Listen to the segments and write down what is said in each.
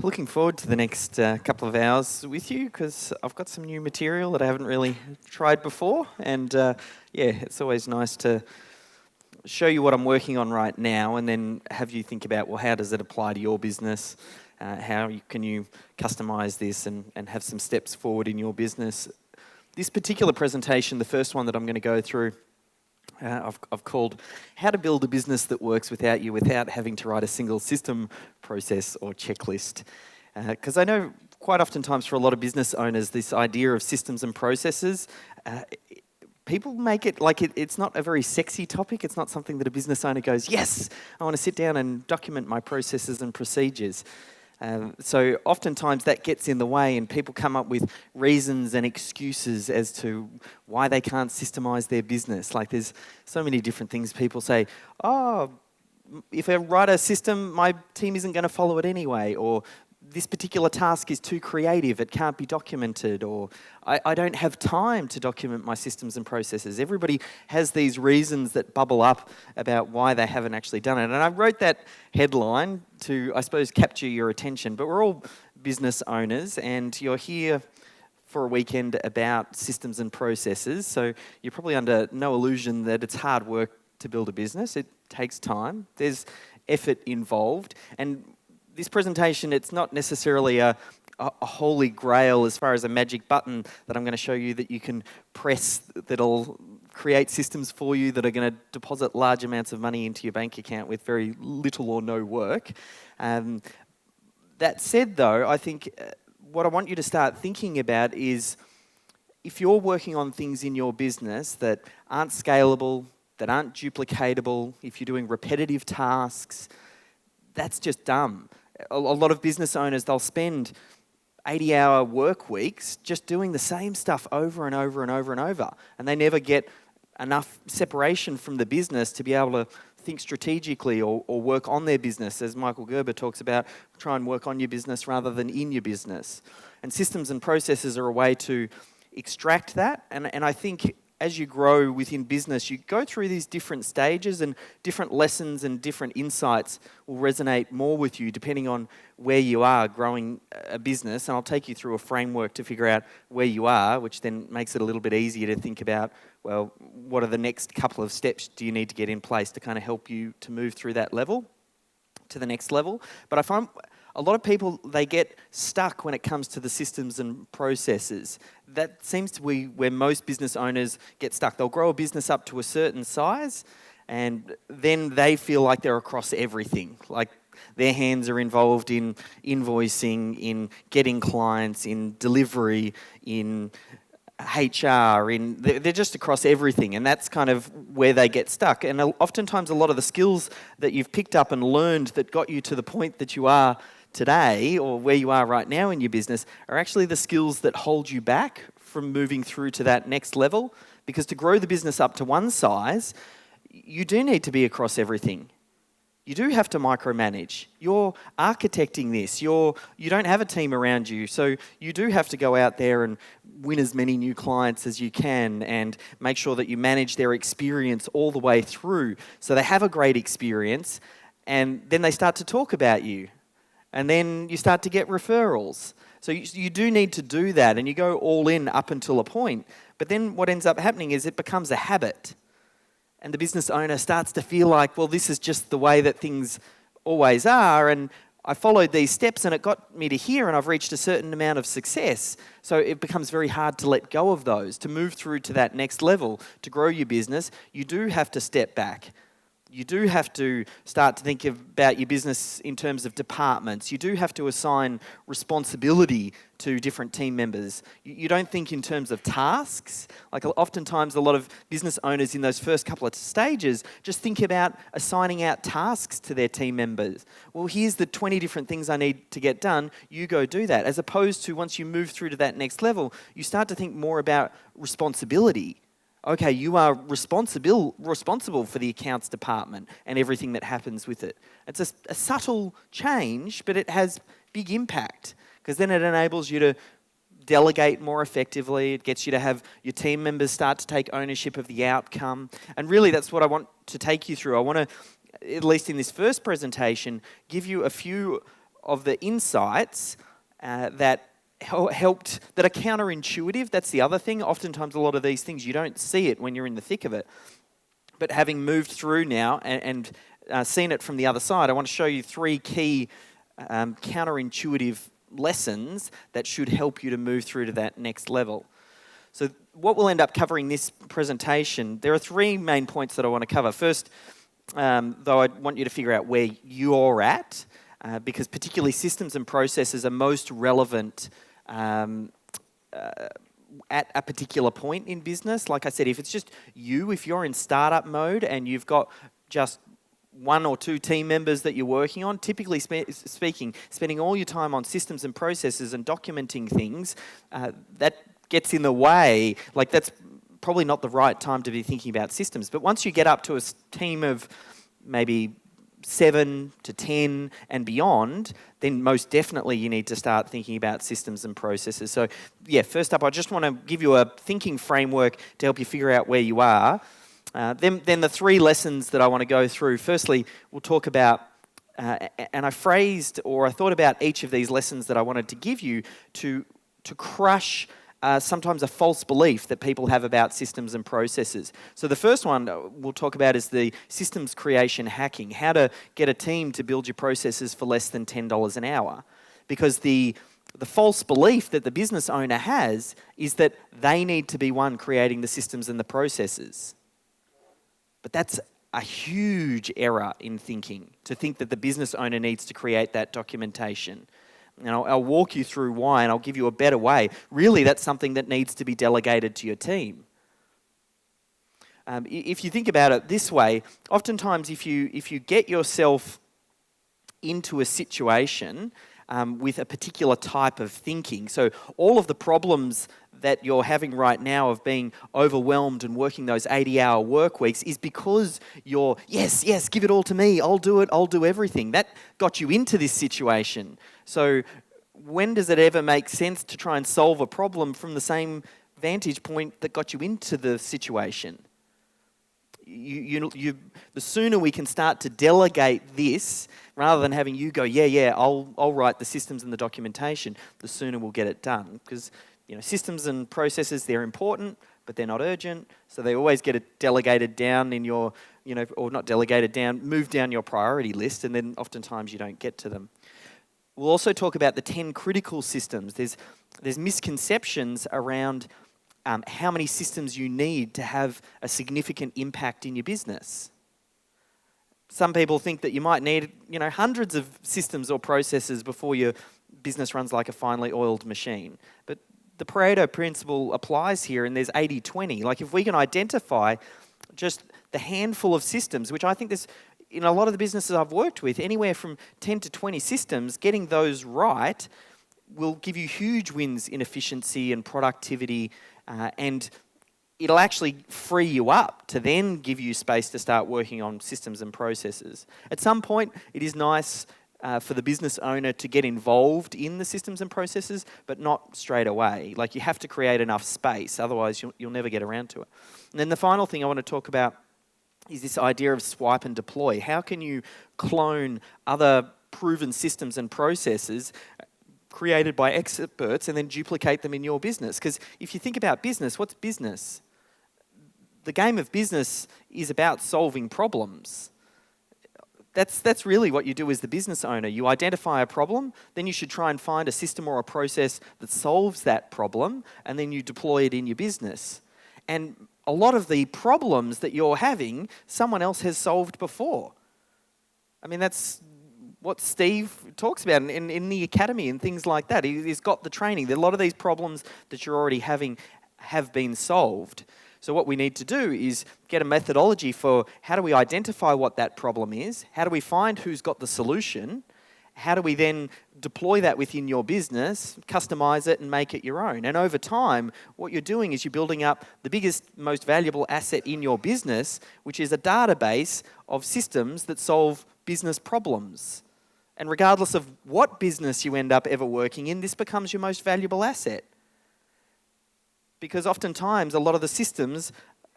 Looking forward to the next couple of hours with you because I've got some new material that I haven't really tried before, and it's always nice to show you what I'm working on right now and then have you think about, well, how does it apply to your business? Can you customize this and have some steps forward in your business? This particular presentation, the first one that I'm going to go through, I've called How to Build a Business That Works Without You Without Having to Write a Single System, Process or Checklist. Because I know quite oftentimes for a lot of business owners, this idea of systems and processes, people make it like it's not a very sexy topic. It's not something that a business owner goes, yes, I want to sit down and document my processes and procedures. So oftentimes that gets in the way and people come up with reasons and excuses as to why they can't systemize their business. Like there's so many different things people say, oh, if I write a system, my team isn't going to follow it anyway, or this particular task is too creative, it can't be documented, or I don't have time to document my systems and processes. Everybody has these reasons that bubble up about why they haven't actually done it. And I wrote that headline to, I suppose, capture your attention, but we're all business owners and you're here for a weekend about systems and processes, so you're probably under no illusion that it's hard work to build a business. It takes time, there's effort involved, and this presentation, it's not necessarily a holy grail as far as a magic button that I'm going to show you that you can press that'll create systems for you that are going to deposit large amounts of money into your bank account with very little or no work. That said, though, I think what I want you to start thinking about is if you're working on things in your business that aren't scalable, that aren't duplicatable, if you're doing repetitive tasks, that's just dumb. A lot of business owners, they'll spend 80-hour work weeks just doing the same stuff over and over and over and over, and they never get enough separation from the business to be able to think strategically or work on their business. As Michael Gerber talks about, try and work on your business rather than in your business. And systems and processes are a way to extract that, and I think as you grow within business, you go through these different stages and different lessons and different insights will resonate more with you depending on where you are growing a business. And I'll take you through a framework to figure out where you are, which then makes it a little bit easier to think about, well, what are the next couple of steps do you need to get in place to kind of help you to move through that level to the next level. But I find a lot of people, they get stuck when it comes to the systems and processes. That seems to be where most business owners get stuck. They'll grow a business up to a certain size and then they feel like they're across everything. Like their hands are involved in invoicing, in getting clients, in delivery, in HR, they're just across everything, and that's kind of where they get stuck. And oftentimes a lot of the skills that you've picked up and learned that got you to the point that you are today or where you are right now in your business are actually the skills that hold you back from moving through to that next level. Because to grow the business up to one size, you do need to be across everything. You do have to micromanage. You're architecting this. You don't have a team around you, so you do have to go out there and win as many new clients as you can and make sure that you manage their experience all the way through so they have a great experience and then they start to talk about you and then you start to get referrals. So you do need to do that and you go all in up until a point. But then what ends up happening is it becomes a habit. And the business owner starts to feel like, well, this is just the way that things always are, and I followed these steps and it got me to here and I've reached a certain amount of success. So it becomes very hard to let go of those. To move through to that next level, to grow your business, you do have to step back. You do have to start to think about your business in terms of departments. You do have to assign responsibility to different team members. You don't think in terms of tasks. Like oftentimes a lot of business owners in those first couple of stages just think about assigning out tasks to their team members. Well, here's the 20 different things I need to get done. You go do that. As opposed to once you move through to that next level, you start to think more about responsibility. Okay, you are responsible for the accounts department and everything that happens with it. It's a subtle change, but it has big impact because then it enables you to delegate more effectively. It gets you to have your team members start to take ownership of the outcome. And really, that's what I want to take you through. I want to, at least in this first presentation, give you a few of the insights that helped, that are counterintuitive. That's the other thing. Oftentimes a lot of these things, you don't see it when you're in the thick of it. But having moved through now and seen it from the other side, I want to show you 3 key counterintuitive lessons that should help you to move through to that next level. So what we'll end up covering this presentation, there are 3 main points that I want to cover. First, though, I want you to figure out where you're at, because particularly systems and processes are most relevant at a particular point in business. Like I said, if it's just you, if you're in startup mode and you've got just 1 or 2 team members that you're working on, typically speaking, spending all your time on systems and processes and documenting things, that gets in the way. Like, that's probably not the right time to be thinking about systems. But once you get up to a team of maybe 7 to 10 and beyond, then most definitely you need to start thinking about systems and processes. So yeah, first up, I just want to give you a thinking framework to help you figure out where you are. Then the 3 lessons that I want to go through. Firstly, we'll talk about, and I thought about each of these lessons that I wanted to give you to crush sometimes a false belief that people have about systems and processes. So the first one we'll talk about is the systems creation hacking, how to get a team to build your processes for less than $10 an hour. Because the false belief that the business owner has is that they need to be one creating the systems and the processes. But that's a huge error in thinking, to think that the business owner needs to create that documentation. And I'll walk you through why, and I'll give you a better way. Really, that's something that needs to be delegated to your team. If you think about it this way, oftentimes if you get yourself into a situation with a particular type of thinking, so all of the problems that you're having right now of being overwhelmed and working those 80-hour work weeks is because you're, yes, give it all to me, I'll do it, I'll do everything. That got you into this situation. So when does it ever make sense to try and solve a problem from the same vantage point that got you into the situation? The sooner we can start to delegate this, rather than having you go, I'll write the systems and the documentation, the sooner we'll get it done. Because systems and processes, they're important, but they're not urgent. So they always get it delegated down in your, or not delegated down, moved down your priority list, and then oftentimes you don't get to them. We'll also talk about the 10 critical systems. There's misconceptions around how many systems you need to have a significant impact in your business. Some people think that you might need, hundreds of systems or processes before your business runs like a finely oiled machine. But the Pareto principle applies here, and there's 80-20. Like, if we can identify just the handful of systems, which I think there's, in a lot of the businesses I've worked with, anywhere from 10 to 20 systems, getting those right will give you huge wins in efficiency and productivity, and it'll actually free you up to then give you space to start working on systems and processes. At some point, it is nice for the business owner to get involved in the systems and processes, but not straight away. Like, you have to create enough space, otherwise you'll never get around to it. And then the final thing I want to talk about is this idea of swipe and deploy. How can you clone other proven systems and processes created by experts and then duplicate them in your business? Because if you think about business, what's business? The game of business is about solving problems. That's really what you do as the business owner. You identify a problem, then you should try and find a system or a process that solves that problem, and then you deploy it in your business. And a lot of the problems that you're having, someone else has solved before. I mean, that's what Steve talks about in the academy and things like that. He's got the training. A lot of these problems that you're already having have been solved. So what we need to do is get a methodology for how do we identify what that problem is, how do we find who's got the solution, how do we then deploy that within your business, customize it and make it your own. And over time, what you're doing is you're building up the biggest, most valuable asset in your business, which is a database of systems that solve business problems. And regardless of what business you end up ever working in, this becomes your most valuable asset. Because oftentimes, a lot of the systems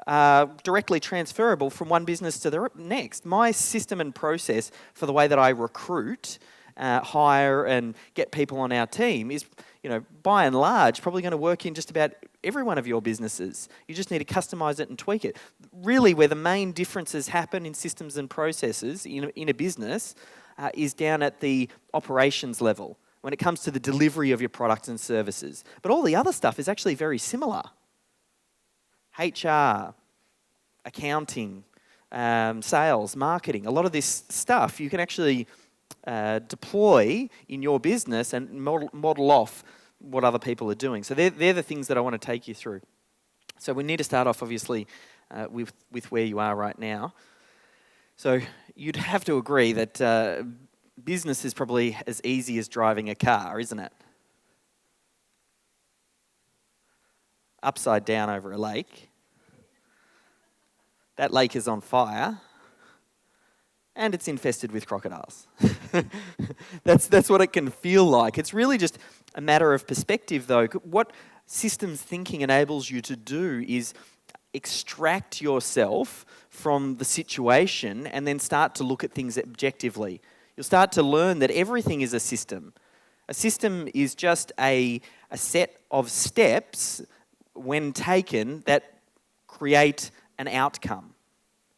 are directly transferable from one business to the next. My system and process for the way that I recruit hire and get people on our team is, by and large, probably going to work in just about every one of your businesses. You just need to customize it and tweak it. Really, where the main differences happen in systems and processes in a business is down at the operations level, when it comes to the delivery of your products and services. But all the other stuff is actually very similar. HR, accounting, sales, marketing, a lot of this stuff you can actually deploy in your business and model off what other people are doing. So they're the things that I want to take you through. So we need to start off, obviously, with where you are right now. So you'd have to agree that business is probably as easy as driving a car, isn't it? Upside down over a lake. That lake is on fire. And it's infested with crocodiles. That's what it can feel like. It's really just a matter of perspective, though. What systems thinking enables you to do is extract yourself from the situation and then start to look at things objectively. You'll start to learn that everything is a system. A system is just a set of steps, when taken, that create an outcome.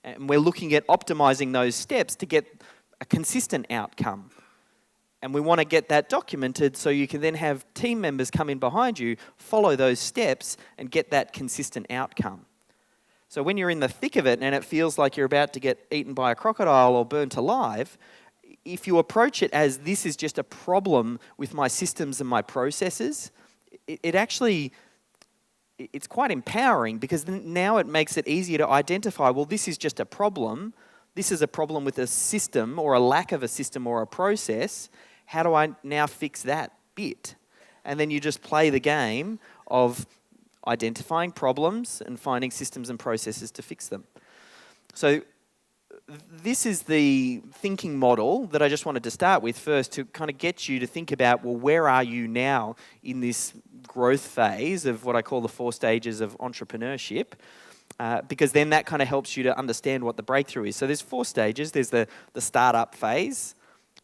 And we're looking at optimizing those steps to get a consistent outcome. And we want to get that documented so you can then have team members come in behind you, follow those steps, and get that consistent outcome. So when you're in the thick of it and it feels like you're about to get eaten by a crocodile or burnt alive, if you approach it as this is just a problem with my systems and my processes, it's quite empowering, because now it makes it easier to identify, well, this is just a problem. This is a problem with a system or a lack of a system or a process. How do I now fix that bit? And then you just play the game of identifying problems and finding systems and processes to fix them. So this is the thinking model that I just wanted to start with first, to kind of get you to think about, well, where are you now in this growth phase of what I call the 4 stages of entrepreneurship? Because then that kind of helps you to understand what the breakthrough is. So there's 4 stages. There's the startup phase,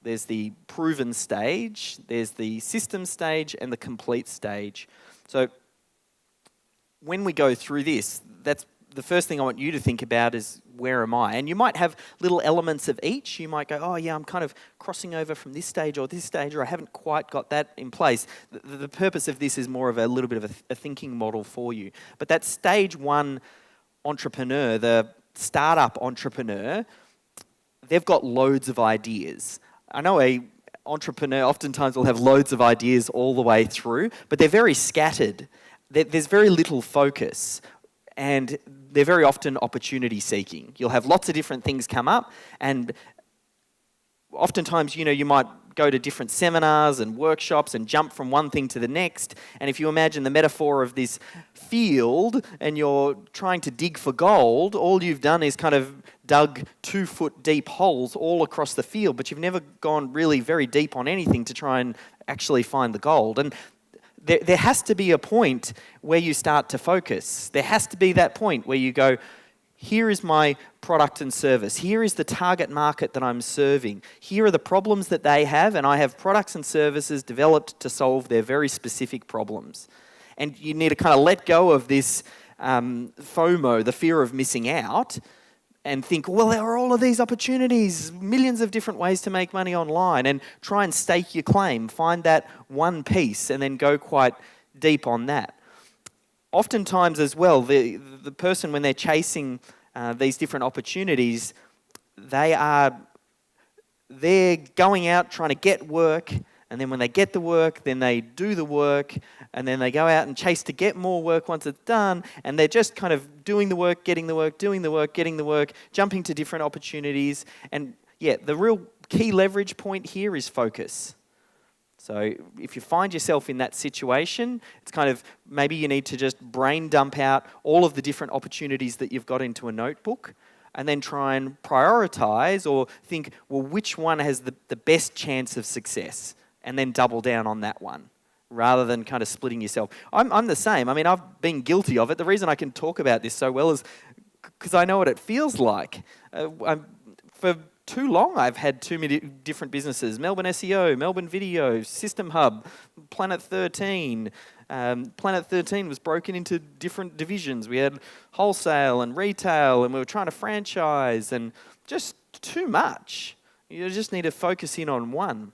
there's the proven stage, there's the system stage, and the complete stage. So when we go through this, that's the first thing I want you to think about is, where am I? And you might have little elements of each. You might go, oh yeah, I'm kind of crossing over from this stage, or I haven't quite got that in place. The purpose of this is more of a little bit of a thinking model for you. But that stage 1 entrepreneur, the startup entrepreneur, they've got loads of ideas. I know a entrepreneur oftentimes will have loads of ideas all the way through, but they're very scattered. There's very little focus. And they're very often opportunity seeking. You'll have lots of different things come up, and oftentimes, you might go to different seminars and workshops and jump from one thing to the next. And if you imagine the metaphor of this field and you're trying to dig for gold, all you've done is kind of dug 2-foot deep holes all across the field, but you've never gone really very deep on anything to try and actually find the gold. And there has to be a point where you start to focus. There has to be that point where you go, here is my product and service. Here is the target market that I'm serving. Here are the problems that they have, and I have products and services developed to solve their very specific problems. And you need to kind of let go of this FOMO, the fear of missing out, and think, well, there are all of these opportunities, millions of different ways to make money online, and try and stake your claim, find that one piece, and then go quite deep on that. Oftentimes as well, the person, when they're chasing these different opportunities, they're going out trying to get work, and then when they get the work, then they do the work, and then they go out and chase to get more work once it's done, and they're just kind of doing the work, getting the work, doing the work, getting the work, jumping to different opportunities. And yeah, the real key leverage point here is focus. So if you find yourself in that situation, it's kind of maybe you need to just brain dump out all of the different opportunities that you've got into a notebook, and then try and prioritize or think, well, which one has the best chance of success? And then double down on that one, rather than kind of splitting yourself. I'm the same. I mean, I've been guilty of it. The reason I can talk about this so well is because I know what it feels like. For too long I've had too many different businesses. Melbourne SEO, Melbourne Video, System Hub, Planet 13. Planet 13 was broken into different divisions. We had wholesale and retail, and we were trying to franchise, and just too much. You just need to focus in on one.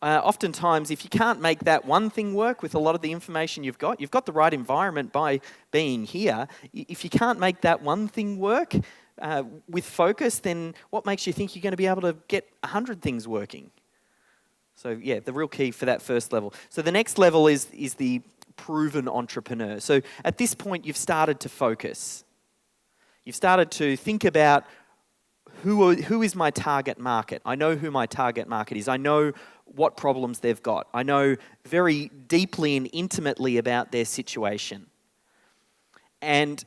Oftentimes, if you can't make that one thing work with a lot of the information you've got the right environment by being here. If you can't make that one thing work with focus, then what makes you think you're going to be able to get 100 things working? So yeah, the real key for that first level. So the next level is the proven entrepreneur. So at this point, you've started to focus. You've started to think about who is my target market. I know who my target market is. I know what problems they've got. I know very deeply and intimately about their situation. And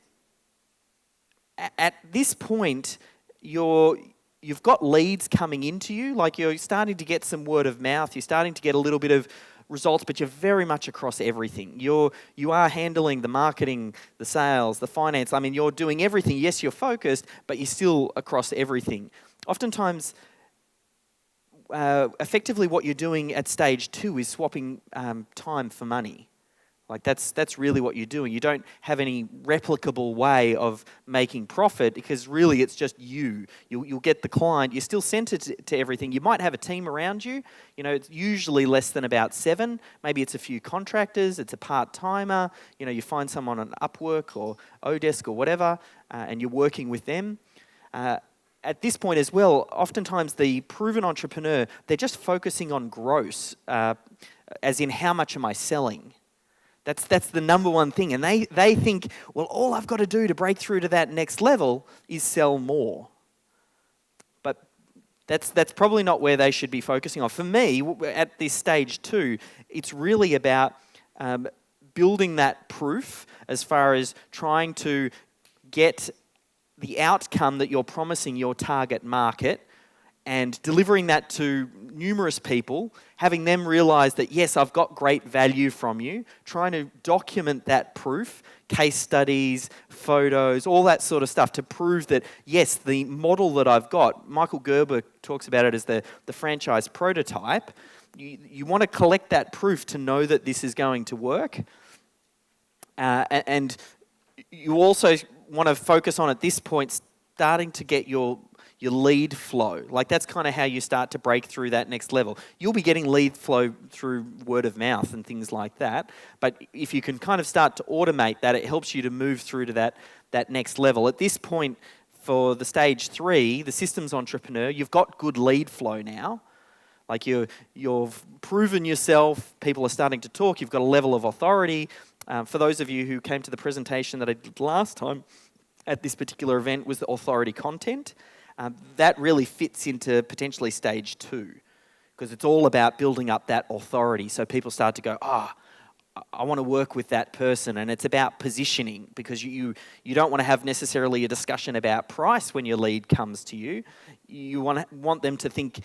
at this point, you've got leads coming into you, like you're starting to get some word of mouth, you're starting to get a little bit of results, but you're very much across everything. You are handling the marketing, the sales, the finance. I mean, you're doing everything. Yes, you're focused, but you're still across everything. Oftentimes, effectively what you're doing at stage 2 is swapping time for money. Like that's really what you're doing. You don't have any replicable way of making profit because really it's just you. You'll get the client. You're still centered to everything. You might have a team around you. You know, it's usually less than about 7. Maybe it's a few contractors. It's a part-timer. You know, you find someone on Upwork or Odesk or whatever, and you're working with them. At this point as well, oftentimes the proven entrepreneur, they're just focusing on gross, as in how much am I selling? That's the number one thing. And they think, well, all I've got to do to break through to that next level is sell more. But that's probably not where they should be focusing on. For me, at this stage 2, it's really about building that proof as far as trying to get the outcome that you're promising your target market and delivering that to numerous people, having them realize that, yes, I've got great value from you, trying to document that proof, case studies, photos, all that sort of stuff to prove that, yes, the model that I've got, Michael Gerber talks about it as the franchise prototype. You want to collect that proof to know that this is going to work. And you also want to focus on, at this point, starting to get your lead flow. Like that's kind of how you start to break through that next level. You'll be getting lead flow through word of mouth and things like that. But if you can kind of start to automate that, it helps you to move through to that next level. At this point, for the stage 3, the systems entrepreneur, you've got good lead flow now. Like you've proven yourself, people are starting to talk, you've got a level of authority. For those of you who came to the presentation that I did last time at this particular event was the authority content. That really fits into potentially stage 2 because it's all about building up that authority. So people start to go, I want to work with that person, and it's about positioning because you don't want to have necessarily a discussion about price when your lead comes to you. You want them to think,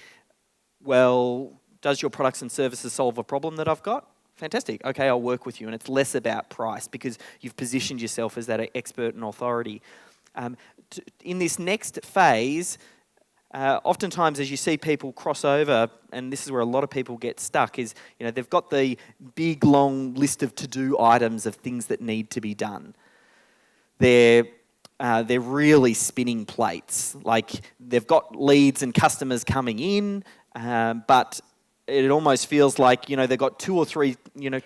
well, does your products and services solve a problem that I've got? Fantastic. Okay, I'll work with you. And it's less about price because you've positioned yourself as that expert and authority. In this next phase, oftentimes as you see people cross over, and this is where a lot of people get stuck, is they've got the big long list of to-do items of things that need to be done. They're really spinning plates. Like they've got leads and customers coming in, but it almost feels like, they've got 2 or 3,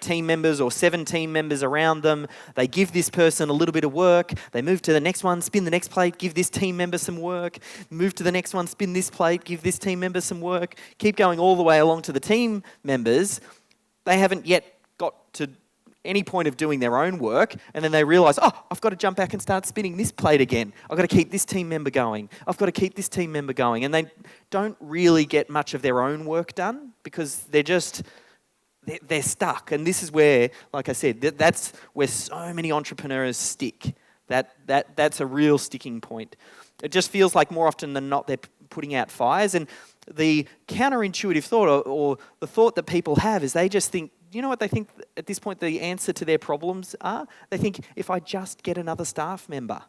team members or 7 team members around them. They give this person a little bit of work. They move to the next one, spin the next plate, give this team member some work. Move to the next one, spin this plate, give this team member some work. Keep going all the way along to the team members. They haven't yet got to any point of doing their own work, and then they realise, I've got to jump back and start spinning this plate again. I've got to keep this team member going. I've got to keep this team member going. And they don't really get much of their own work done because they're stuck. And this is where, like I said, that's where so many entrepreneurs stick. That's a real sticking point. It just feels like more often than not they're putting out fires. And the counterintuitive thought or the thought that people have is they just think, you know what they think at this point the answer to their problems are? They think, if I just get another staff member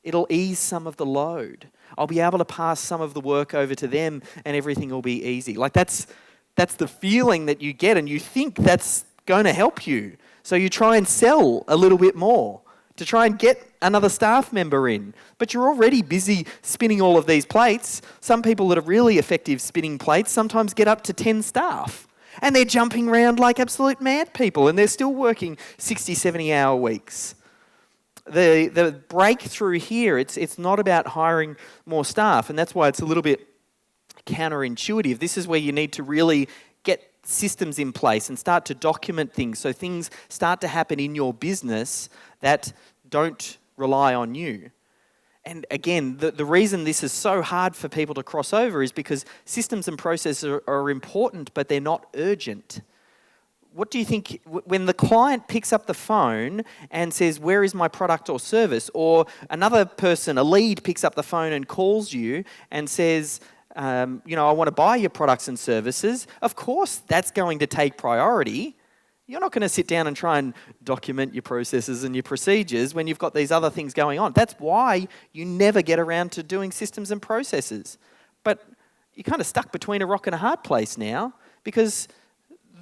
It'll ease some of the load. I'll be able to pass some of the work over to them and everything will be easy. Like that's the feeling that you get, and you think that's going to help you. So you try and sell a little bit more to try and get another staff member in. But you're already busy spinning all of these plates. Some people that are really effective spinning plates sometimes get up to 10 staff. And they're jumping around like absolute mad people, and they're still working 60, 70-hour weeks. The breakthrough here, it's not about hiring more staff, and that's why it's a little bit counterintuitive. This is where you need to really get systems in place and start to document things so things start to happen in your business that don't rely on you. And again, the reason this is so hard for people to cross over is because systems and processes are important, but they're not urgent. What do you think when the client picks up the phone and says, where is my product or service? Or another person, a lead, picks up the phone and calls you and says, I want to buy your products and services. Of course, that's going to take priority. You're not going to sit down and try and document your processes and your procedures when you've got these other things going on. That's why you never get around to doing systems and processes. But you're kind of stuck between a rock and a hard place now, because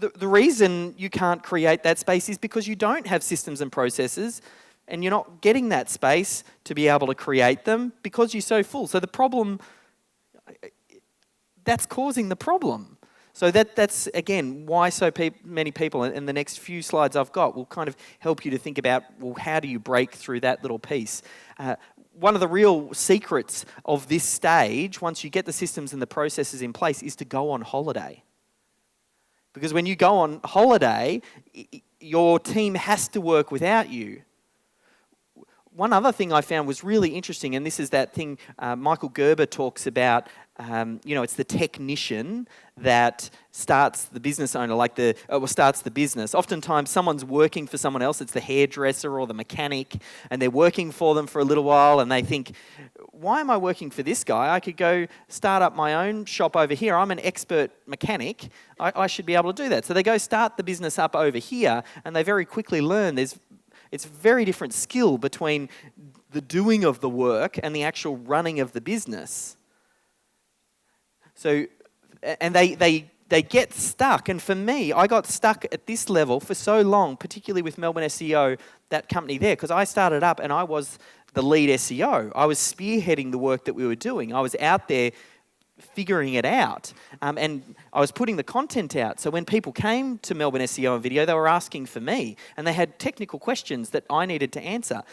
the reason you can't create that space is because you don't have systems and processes, and you're not getting that space to be able to create them because you're so full. So the problem, that's causing the problem. So that's again, why so many people, and the next few slides I've got will kind of help you to think about, well, how do you break through that little piece? One of the real secrets of this stage, once you get the systems and the processes in place, is to go on holiday. Because when you go on holiday, your team has to work without you. One other thing I found was really interesting, and this is that thing Michael Gerber talks about. It's the technician that starts the business owner, starts the business. Oftentimes, someone's working for someone else. It's the hairdresser or the mechanic, and they're working for them for a little while, and they think, why am I working for this guy? I could go start up my own shop over here. I'm an expert mechanic. I should be able to do that. So they go start the business up over here, and they very quickly learn it's a very different skill between the doing of the work and the actual running of the business. So, and they get stuck. And for me, I got stuck at this level for so long, particularly with Melbourne SEO, that company there, because I started up and I was the lead SEO. I was spearheading the work that we were doing. I was out there figuring it out. And I was putting the content out. So when people came to Melbourne SEO and video, they were asking for me. And they had technical questions that I needed to answer.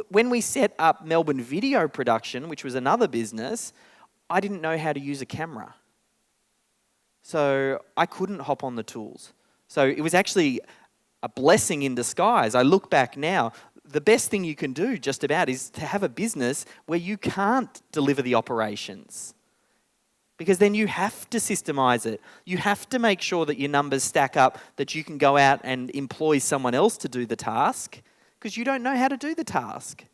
When we set up Melbourne Video Production, which was another business, I didn't know how to use a camera. So I couldn't hop on the tools. So it was actually a blessing in disguise. I look back now, the best thing you can do just about is to have a business where you can't deliver the operations. Because then you have to systemize it. You have to make sure that your numbers stack up, that you can go out and employ someone else to do the task, because you don't know how to do the task.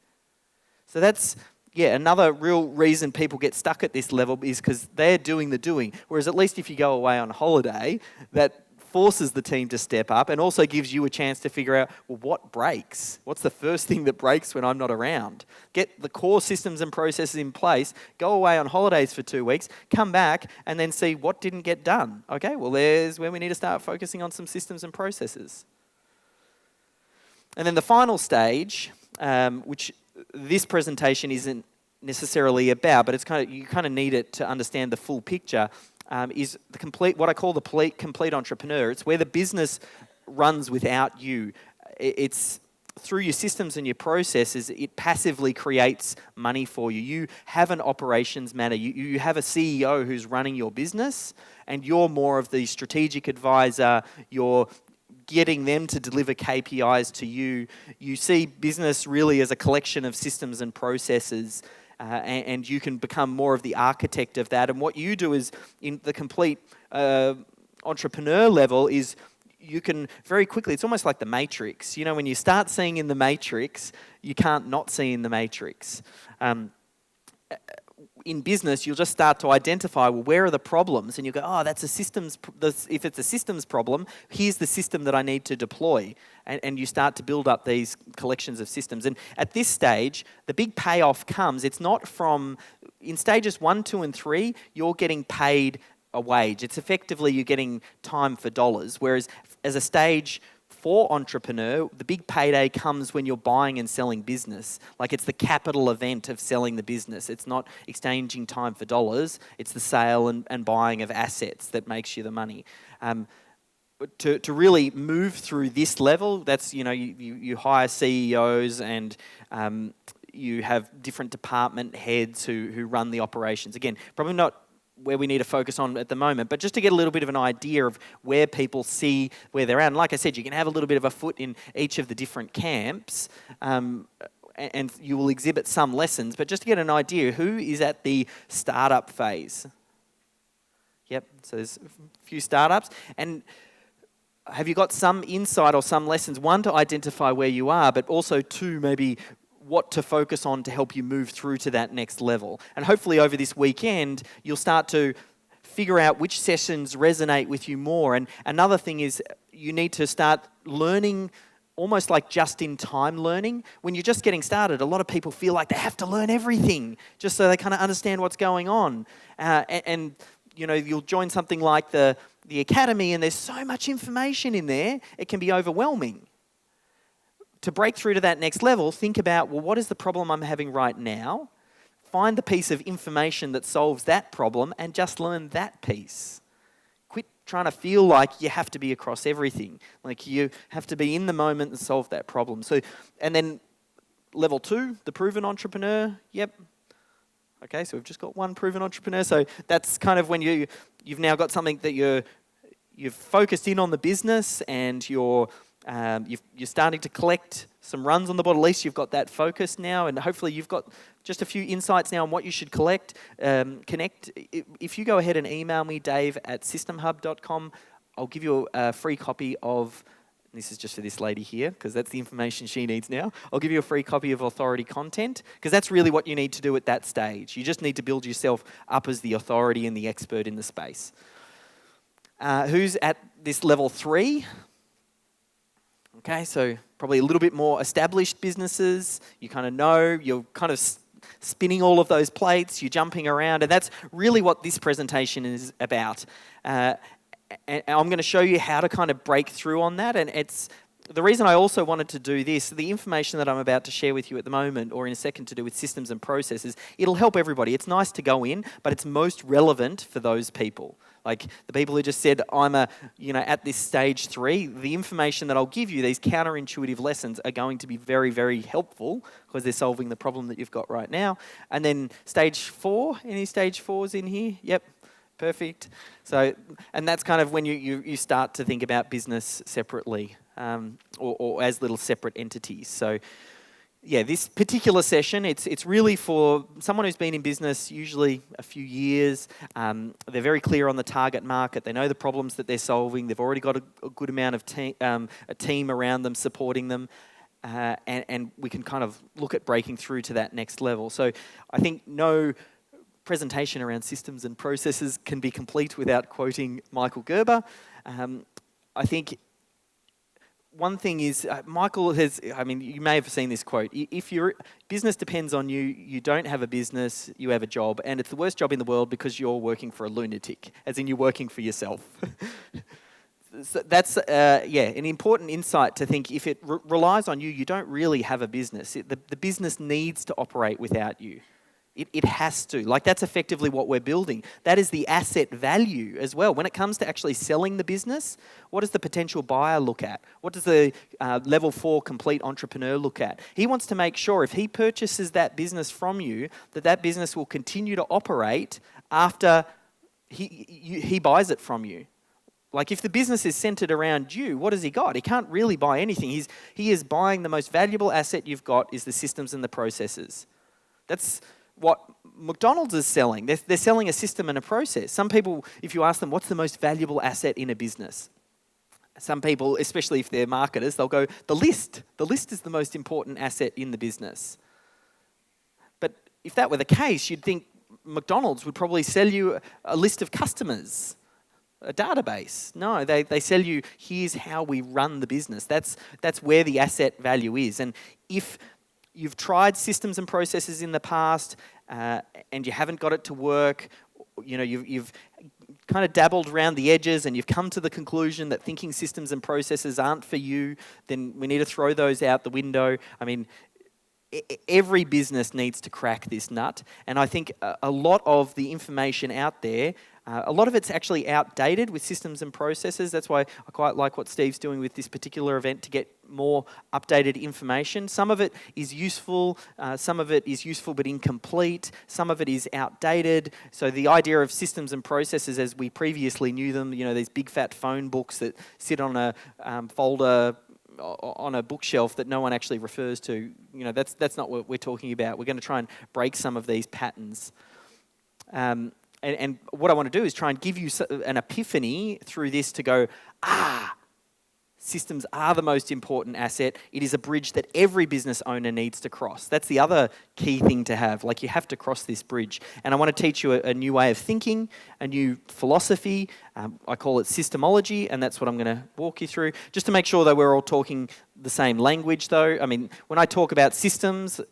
So that's, another real reason people get stuck at this level is because they're doing the doing. Whereas at least if you go away on holiday, that forces the team to step up and also gives you a chance to figure out, well, what breaks? What's the first thing that breaks when I'm not around? Get the core systems and processes in place, go away on holidays for 2 weeks, come back and then see what didn't get done. Okay, well, there's where we need to start focusing on some systems and processes. And then the final stage, which this presentation isn't necessarily about, but it's you kind of need it to understand the full picture, is what I call the complete entrepreneur. It's where the business runs without you. It's through your systems and your processes, it passively creates money for you. You have an operations manager. You have a CEO who's running your business, and you're more of the strategic advisor. You're getting them to deliver KPIs to you. You see business really as a collection of systems and processes. And you can become more of the architect of that. And what you do is, in the complete entrepreneur level, is you can very quickly, it's almost like the Matrix. You know, when you start seeing in the Matrix, you can't not see in the Matrix. in business, you'll just start to identify, well, where are the problems? And you go, oh, that's a if it's a systems problem, here's the system that I need to deploy. And you start to build up these collections of systems. And at this stage, the big payoff comes, it's not from, in stages 1, 2, and 3, you're getting paid a wage. It's effectively you're getting time for dollars. Whereas as a stage 4 entrepreneur, the big payday comes when you're buying and selling business. Like it's the capital event of selling the business. It's not exchanging time for dollars. It's the sale and buying of assets that makes you the money. To really move through this level, that's, you hire CEOs and you have different department heads who run the operations. Again, probably not where we need to focus on at the moment, but just to get a little bit of an idea of where people see where they're at. And like I said, you can have a little bit of a foot in each of the different camps, and you will exhibit some lessons, but just to get an idea, who is at the startup phase? Yep, so there's a few startups. And have you got some insight or some lessons? 1, to identify where you are, but also 2, maybe what to focus on to help you move through to that next level. And hopefully over this weekend, you'll start to figure out which sessions resonate with you more. And another thing is you need to start learning almost like just-in-time learning. When you're just getting started, a lot of people feel like they have to learn everything just so they kind of understand what's going on. And you'll join something like the academy and there's so much information in there, it can be overwhelming. To break through to that next level, think about, well, what is the problem I'm having right now? Find the piece of information that solves that problem and just learn that piece. Quit trying to feel like you have to be across everything. Like you have to be in the moment and solve that problem. And then level 2, the proven entrepreneur. Yep. Okay, so we've just got one proven entrepreneur. So that's kind of when you've now got something that you've focused in on the business and you're starting to collect some runs on the board. At least you've got that focus now, and hopefully you've got just a few insights now on what you should connect. If you go ahead and email me, dave@systemhub.com, I'll give you a free copy of, this is just for this lady here, because that's the information she needs now. I'll give you a free copy of authority content, because that's really what you need to do at that stage. You just need to build yourself up as the authority and the expert in the space. Who's at this level 3? Okay, so probably a little bit more established businesses. You kind of know, you're kind of spinning all of those plates, you're jumping around, and that's really what this presentation is about. And I'm going to show you how to kind of break through on that, and it's the reason I also wanted to do this, the information that I'm about to share with you at the moment, or in a second to do with systems and processes, it'll help everybody. It's nice to go in, but it's most relevant for those people. Like the people who just said, I'm at this stage 3, the information that I'll give you, these counterintuitive lessons are going to be very, very helpful because they're solving the problem that you've got right now. And then stage 4, any stage 4s in here? Yep, perfect. So, and that's kind of when you start to think about business separately or as little separate entities. So, yeah, this particular session, it's really for someone who's been in business usually a few years. They're very clear on the target market. They know the problems that they're solving. They've already got a good amount of a team around them supporting them. And we can kind of look at breaking through to that next level. So I think no presentation around systems and processes can be complete without quoting Michael Gerber. I think one thing is, Michael has, you may have seen this quote, if your business depends on you, you don't have a business, you have a job, and it's the worst job in the world because you're working for a lunatic, as in you're working for yourself. So that's, an important insight to think if it relies on you, you don't really have a business. The business needs to operate without you. It has to. Like, that's effectively what we're building. That is the asset value as well. When it comes to actually selling the business, what does the potential buyer look at? What does the level 4 complete entrepreneur look at? He wants to make sure if he purchases that business from you, that business will continue to operate after he buys it from you. Like, if the business is centered around you, what has he got? He can't really buy anything. He is buying the most valuable asset you've got is the systems and the processes. That's what McDonald's is selling. They're selling a system and a process. Some people, if you ask them, what's the most valuable asset in a business? Some people, especially if they're marketers, they'll go, the list. The list is the most important asset in the business. But if that were the case, you'd think McDonald's would probably sell you a list of customers, a database. No, they sell you, here's how we run the business. That's where the asset value is. And if you've tried systems and processes in the past and you haven't got it to work, you've kind of dabbled around the edges and you've come to the conclusion that thinking systems and processes aren't for you, then we need to throw those out the window. I mean, every business needs to crack this nut, and I think a lot of the information out there, a lot of it's actually outdated with systems and processes. That's why I quite like what Steve's doing with this particular event to get more updated information. Some of it is useful, some of it is useful but incomplete, some of it is outdated. So the idea of systems and processes as we previously knew them, these big fat phone books that sit on a folder on a bookshelf that no one actually refers to, that's not what we're talking about. We're going to try and break some of these patterns. And what I want to do is try and give you an epiphany through this to go, systems are the most important asset. It is a bridge that every business owner needs to cross. That's the other key thing to have. Like, you have to cross this bridge. And I want to teach you a new way of thinking, a new philosophy. I call it systemology, and that's what I'm going to walk you through. Just to make sure that we're all talking the same language, though. I mean, when I talk about systems,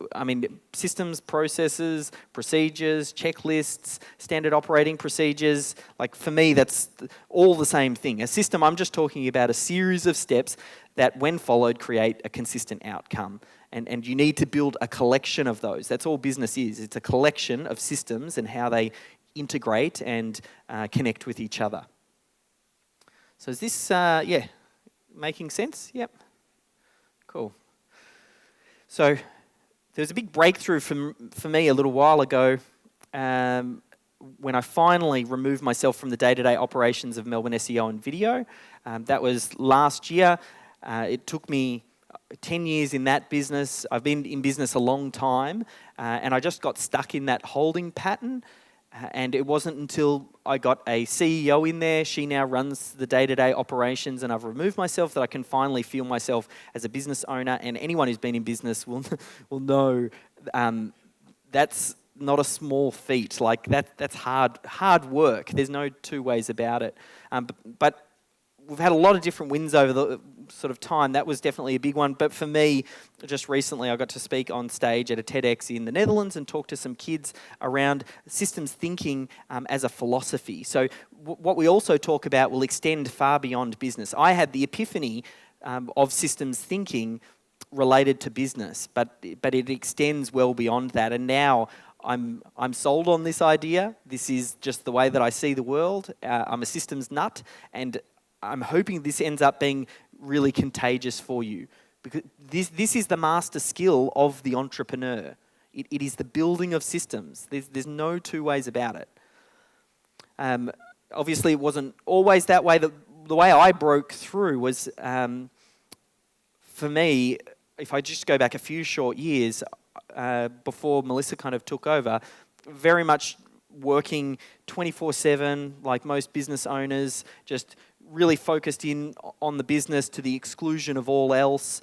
systems, processes, procedures, checklists, standard operating procedures. Like, for me, that's all the same thing. A system, I'm just talking about a series of steps that, when followed, create a consistent outcome. And you need to build a collection of those. That's all business is. It's a collection of systems and how they integrate and connect with each other. So is this, making sense? Yep. Cool. So there was a big breakthrough for me a little while ago when I finally removed myself from the day-to-day operations of Melbourne SEO and video. That was last year. It took me 10 years in that business. I've been in business a long time, and I just got stuck in that holding pattern. And it wasn't until I got a CEO in there, she now runs the day-to-day operations, and I've removed myself, that I can finally feel myself as a business owner. And anyone who's been in business will know that's not a small feat. Like, that's hard work. There's no two ways about it. But we've had a lot of different wins over the sort of time. That was definitely a big one. But for me, just recently I got to speak on stage at a TEDx in the Netherlands and talk to some kids around systems thinking as a philosophy. So what we also talk about will extend far beyond business. I had the epiphany of systems thinking related to business, but it extends well beyond that. And now I'm sold on this idea. This is just the way that I see the world. I'm a systems nut, and I'm hoping this ends up being really contagious for you, because this is the master skill of the entrepreneur. It is the building of systems. There's no two ways about it. Obviously, it wasn't always that way. The way I broke through was, for me, if I just go back a few short years before Melissa kind of took over, very much working 24/7, like most business owners, just really focused in on the business to the exclusion of all else.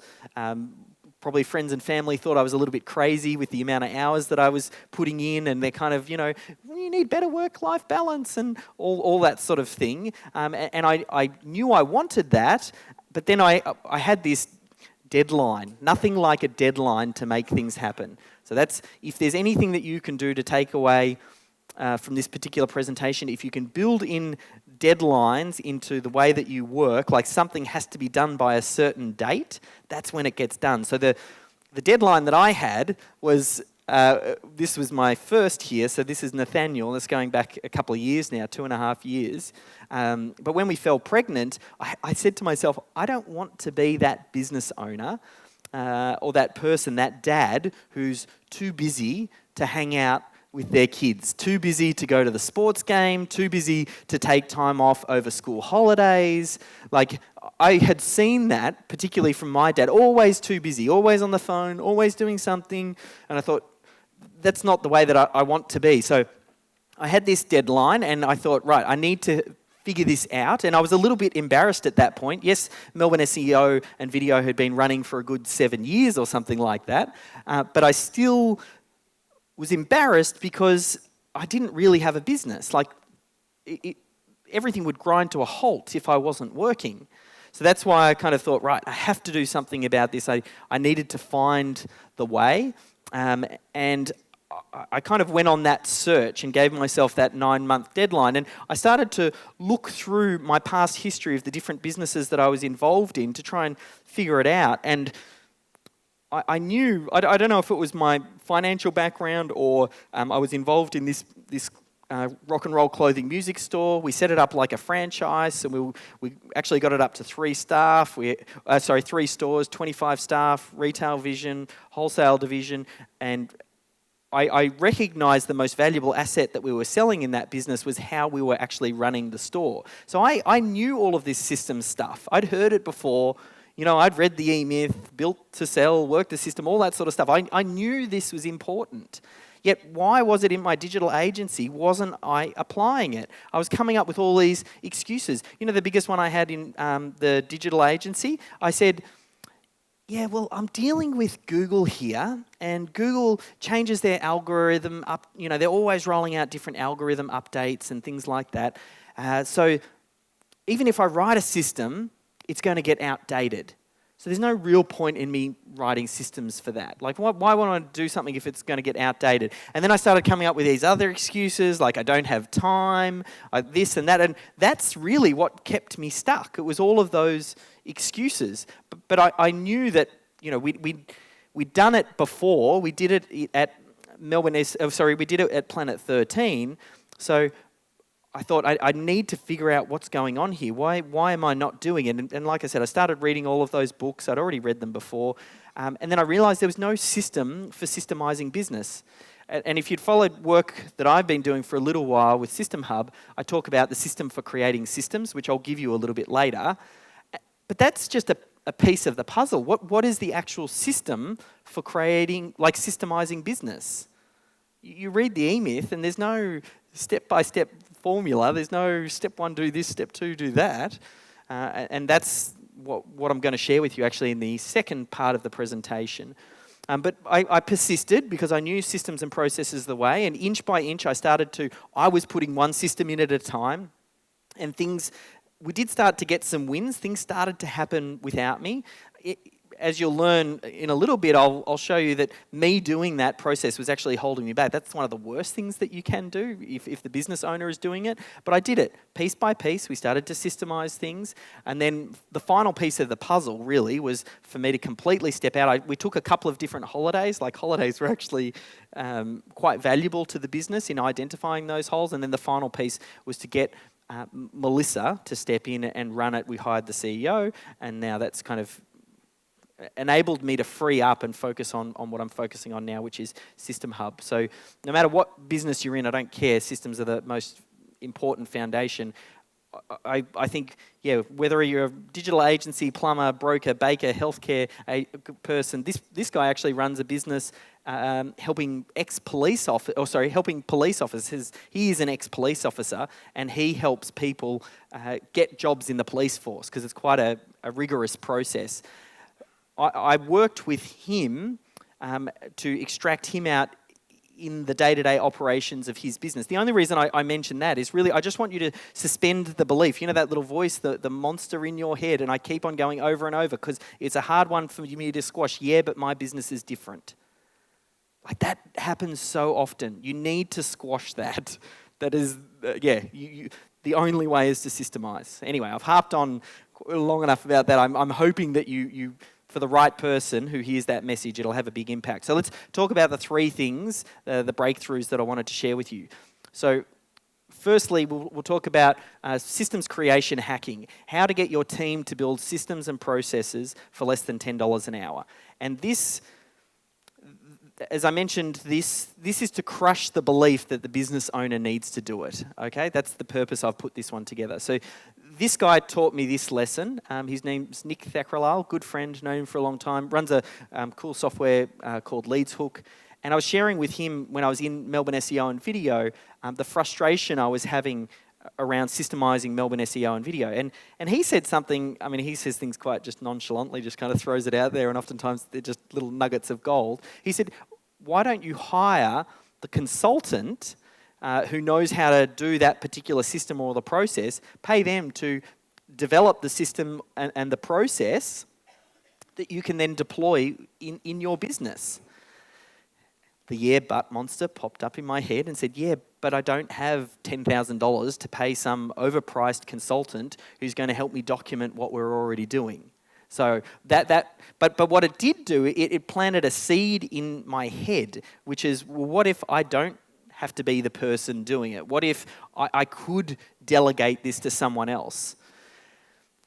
Probably friends and family thought I was a little bit crazy with the amount of hours that I was putting in, and they're kind of, you need better work-life balance and all that sort of thing. And I knew I wanted that, but then I had this deadline. Nothing like a deadline to make things happen. So that's, if there's anything that you can do to take away from this particular presentation, if you can build in deadlines into the way that you work, like something has to be done by a certain date, that's when it gets done. So the deadline that I had was, this was my first here, so this is Nathaniel, that's going back a couple of years now, 2.5 years. But when we fell pregnant, I said to myself, I don't want to be that business owner or that person, that dad who's too busy to hang out with their kids, too busy to go to the sports game, too busy to take time off over school holidays. Like, I had seen that, particularly from my dad, always too busy, always on the phone, always doing something. And I thought, that's not the way that I want to be. So I had this deadline, and I thought, right, I need to figure this out. And I was a little bit embarrassed at that point. Yes, Melbourne SEO and video had been running for a good 7 years or something like that. But I still was embarrassed because I didn't really have a business. Like, everything would grind to a halt if I wasn't working. So that's why I kind of thought, right, I have to do something about this. I needed to find the way. And I kind of went on that search and gave myself that 9-month deadline. And I started to look through my past history of the different businesses that I was involved in to try and figure it out. And I knew, I don't know if it was my financial background or I was involved in this rock and roll clothing music store. We set it up like a franchise, and we actually got it up to 3 staff. 3 stores, 25 staff, retail division, wholesale division, and I recognised the most valuable asset that we were selling in that business was how we were actually running the store. So I knew all of this system stuff. I'd heard it before. I'd read the E-Myth, Built to Sell, Work the System, all that sort of stuff. I knew this was important. Yet why was it in my digital agency wasn't I applying it? I was coming up with all these excuses. The biggest one I had in the digital agency, I said, yeah, well, I'm dealing with Google here, and Google changes their algorithm up. They're always rolling out different algorithm updates and things like that. So even if I write a system, it's going to get outdated. So there's no real point in me writing systems for that. Like, why would I do something if it's going to get outdated? And then I started coming up with these other excuses, like I don't have time, this and that. And that's really what kept me stuck. It was all of those excuses. But I knew that, we'd done it before. We did it at we did it at Planet 13. So I thought I need to figure out what's going on here. Why am I not doing it? And like I said, I started reading all of those books. I'd already read them before. And then I realised there was no system for systemizing business. And if you'd followed work that I've been doing for a little while with System Hub, I talk about the system for creating systems, which I'll give you a little bit later. But that's just a piece of the puzzle. What is the actual system for creating, like systemizing business? You read the E-Myth and there's no step-by-step formula. There's no step 1, do this, step 2, do that. And that's what I'm going to share with you actually in the second part of the presentation. But I persisted because I knew systems and processes the way, and inch by inch I was putting one system in at a time, and we did start to get some wins. Things started to happen without me. As you'll learn in a little bit, I'll show you that me doing that process was actually holding me back. That's one of the worst things that you can do if the business owner is doing it. But I did it piece by piece. We started to systemize things. And then the final piece of the puzzle really was for me to completely step out. We took a couple of different holidays. Like, holidays were actually quite valuable to the business in identifying those holes. And then the final piece was to get Melissa to step in and run it. We hired the CEO, and now that's kind of enabled me to free up and focus on what I'm focusing on now, which is System Hub. So no matter what business you're in, I don't care. Systems are the most important foundation. I think, whether you're a digital agency, plumber, broker, baker, healthcare person, this guy actually runs a business helping police officers. He is an ex-police officer, and he helps people get jobs in the police force because it's quite a rigorous process. I worked with him to extract him out in the day-to-day operations of his business. The only reason I mention that is really I just want you to suspend the belief. That little voice, the monster in your head, and I keep on going over and over because it's a hard one for me to squash. Yeah, but my business is different. Like, that happens so often. You need to squash that. That is, the only way is to systemize. Anyway, I've harped on long enough about that. I'm hoping that you for the right person who hears that message, it'll have a big impact. So let's talk about the 3 things, the breakthroughs that I wanted to share with you. So firstly, we'll talk about systems creation hacking, how to get your team to build systems and processes for less than $10 an hour. And this, as I mentioned, this is to crush the belief that the business owner needs to do it. Okay, that's the purpose I've put this one together. So this guy taught me this lesson. His name's Nick Thakral, good friend, known him for a long time, runs a cool software called LeadsHook. And I was sharing with him when I was in Melbourne SEO and video, the frustration I was having around systemizing Melbourne SEO and video. And he said something, he says things quite just nonchalantly, just kind of throws it out there, and oftentimes they're just little nuggets of gold. He said, why don't you hire the consultant who knows how to do that particular system or the process, pay them to develop the system and the process that you can then deploy in your business. The "yeah, but" monster popped up in my head and said, yeah, but I don't have $10,000 to pay some overpriced consultant who's going to help me document what we're already doing. So but what it did do, it planted a seed in my head, which is, well, what if I don't have to be the person doing it? What if I could delegate this to someone else?